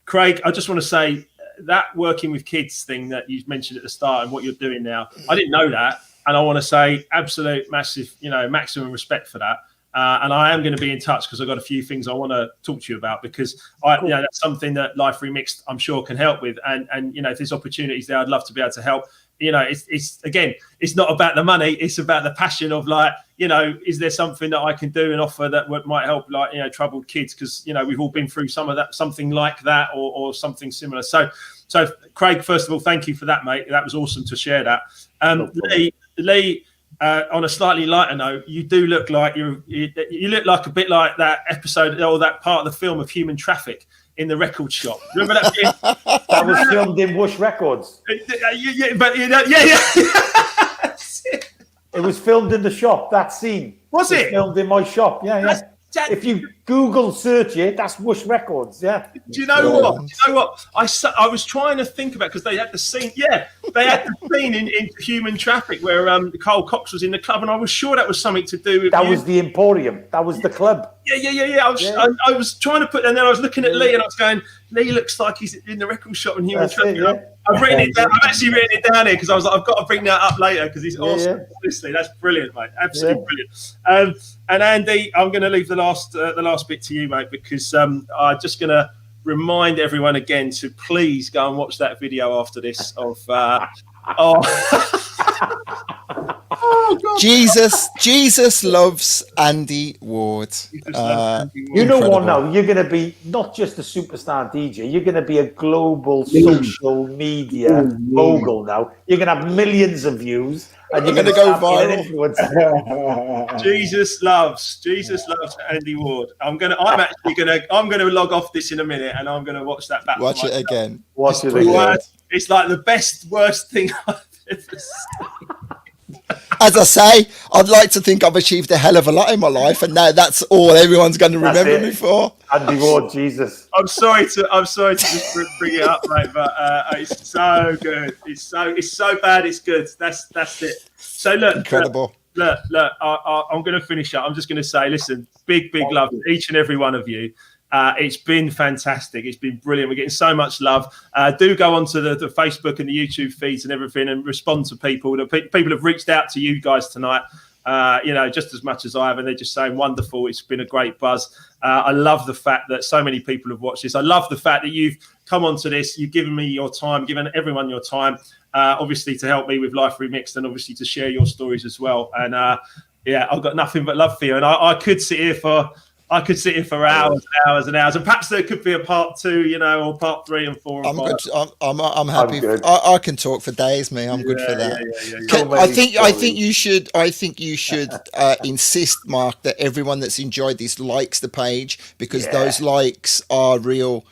Craig, I just want to say that working with kids thing that you mentioned at the start and what you're doing now, I didn't know that. And I want to say absolute massive, you know, maximum respect for that. And I am going to be in touch because I've got a few things I want to talk to you about, because you know, that's something that Life Remixed, I'm sure, can help with. And you know, if there's opportunities there, I'd love to be able to help. You know, it's again, it's not about the money. It's about the passion of, like, you know, is there something that I can do and offer that might help, like, you know, troubled kids? Because, you know, we've all been through some of that, something like that or something similar. So Craig, first of all, thank you for that, mate. That was awesome to share that. Lee, on a slightly lighter note, you do look like you look like a bit like that episode or that part of the film of Human Traffic in the record shop. Remember that? That was filmed in Wush Records. It was filmed in the shop. That scene was it? Filmed in my shop. Yeah. If you Google search it, that's Wush Records. Yeah. Do you know what? I was trying to think about, because they had the scene. Yeah, they had the scene in Human Traffic where Carl Cox was in the club, and I was sure that was something to do with that. Was the Emporium? That was the club. Yeah. I was trying to put, and then I was looking at Lee, and I was going, Lee looks like he's in the record shop in Human Traffic. I've written it down. I've actually written it down here because I was like, I've got to bring that up later because he's awesome. Honestly, that's brilliant, mate. Absolutely brilliant. And Andy, I'm going to leave the last bit to you, mate, because I'm just going to remind everyone again to please go and watch that video after this of oh, God. Jesus loves Andy Ward. You know what now? You're going to be not just a superstar DJ. You're going to be a global social media mogul now. You're going to have millions of views. And you're going to go viral. Jesus loves Andy Ward. I'm going to log off this in a minute, and I'm going to watch that back. Watch it again. Watch it again. It's like the worst thing I've ever seen. As I say, I'd like to think I've achieved a hell of a lot in my life, and now that's all everyone's going to remember me for. Andy Ward, Jesus. I'm sorry to just bring it up, mate, but it's so good. It's so bad. It's good. That's it. So look, incredible. Look. I'm going to finish up. I'm just going to say, listen, big love to each and every one of you. It's been fantastic. It's been brilliant. We're getting so much love. Do go onto the Facebook and the YouTube feeds and everything and respond to people. People have reached out to you guys tonight. just as much as I have, and they're just saying wonderful. It's been a great buzz. I love the fact that so many people have watched this. I love the fact that you've come onto this. You've given me your time, given everyone your time, obviously to help me with Life Remixed, and obviously to share your stories as well. And I've got nothing but love for you. And I could sit here for hours and hours and hours, and perhaps there could be a part 2, or part 3 and 4 and I'm 5. good. I'm happy. I can talk for days, me. I'm good for that. Yeah. I think you should insist, Mark, that everyone that's enjoyed this likes the page, because those likes are real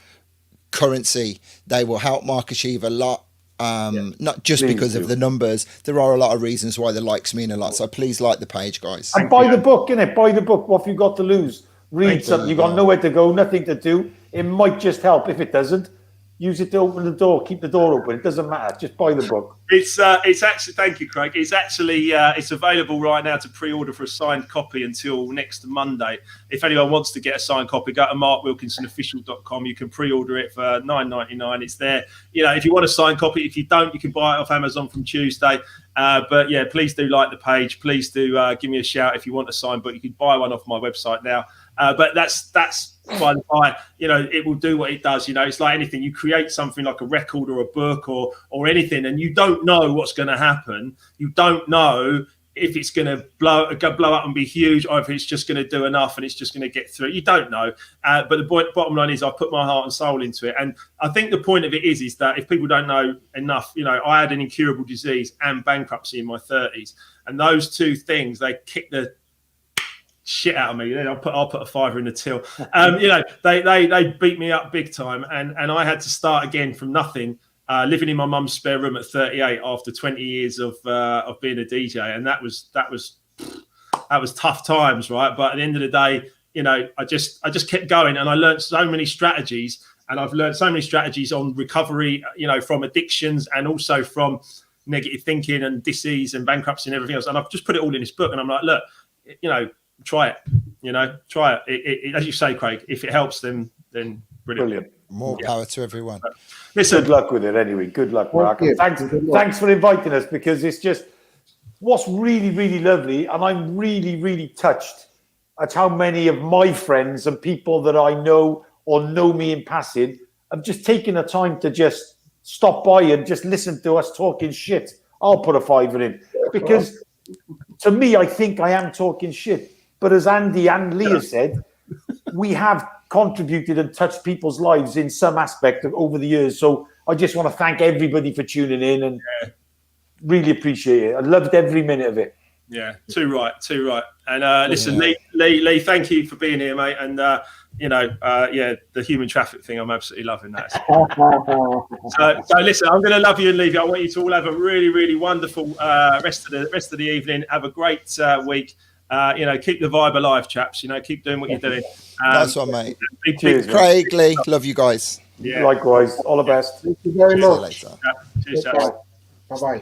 currency. They will help Mark achieve a lot. Not just because of the numbers. There are a lot of reasons why the likes mean a lot. So please like the page, guys. And buy the book, innit? Buy the book. What have you got to lose? Read something. You've got nowhere to go, nothing to do. It might just help. If it doesn't, use it to open the door. Keep the door open. It doesn't matter. Just buy the book. It's actually, thank you, Craig. It's actually it's available right now to pre-order for a signed copy until next Monday. If anyone wants to get a signed copy, go to markwilkinsonofficial.com. You can pre-order it for $9.99. It's there. If you want a signed copy, if you don't, you can buy it off Amazon from Tuesday. But yeah, please do like the page. Please do give me a shout if you want a signed book. You can buy one off my website now. But that's by the by, it will do what it does. It's like anything. You create something like a record or a book or anything, and you don't know what's going to happen. You don't know if it's going to blow up and be huge, or if it's just going to do enough and it's just going to get through. You don't know. But the bottom line is I put my heart and soul into it. And I think the point of it is that if people don't know enough, I had an incurable disease and bankruptcy in my 30s. And those two things, they kick the shit out of me. I'll put a fiver in the till. They beat me up big time, and I had to start again from nothing, living in my mum's spare room at 38 after 20 years of being a DJ, and that was tough times, right? But at the end of the day, I just kept going, and I learned so many strategies, and I've learned so many strategies on recovery, from addictions and also from negative thinking and disease and bankruptcy and everything else. And I've just put it all in this book, and I'm like, look, try it, try it. As you say, Craig, if it helps them, then brilliant. More power to everyone. Listen, good luck with it anyway. Good luck, Mark. And thanks for inviting us, because it's just what's really, really lovely. And I'm really, really touched at how many of my friends and people that I know or know me in passing have just taken the time to just stop by and just listen to us talking shit. I'll put a fiver in, because to me, I think I am talking shit. But as Andy and Leah said, we have contributed and touched people's lives in some aspect over the years. So I just want to thank everybody for tuning in and really appreciate it. I loved every minute of it. Yeah, too right. And listen, Lee, thank you for being here, mate. And the human traffic thing, I'm absolutely loving that. So listen, I'm going to love you and leave you. I want you to all have a really, really wonderful rest of the evening. Have a great week. Keep the vibe alive, chaps. Keep doing what you're doing. Nice one, mate. Cheers, Craig, Lee, love you guys. Yeah. Likewise. All the best. Thank you very much. See you later. Cheers, chaps. Bye-bye.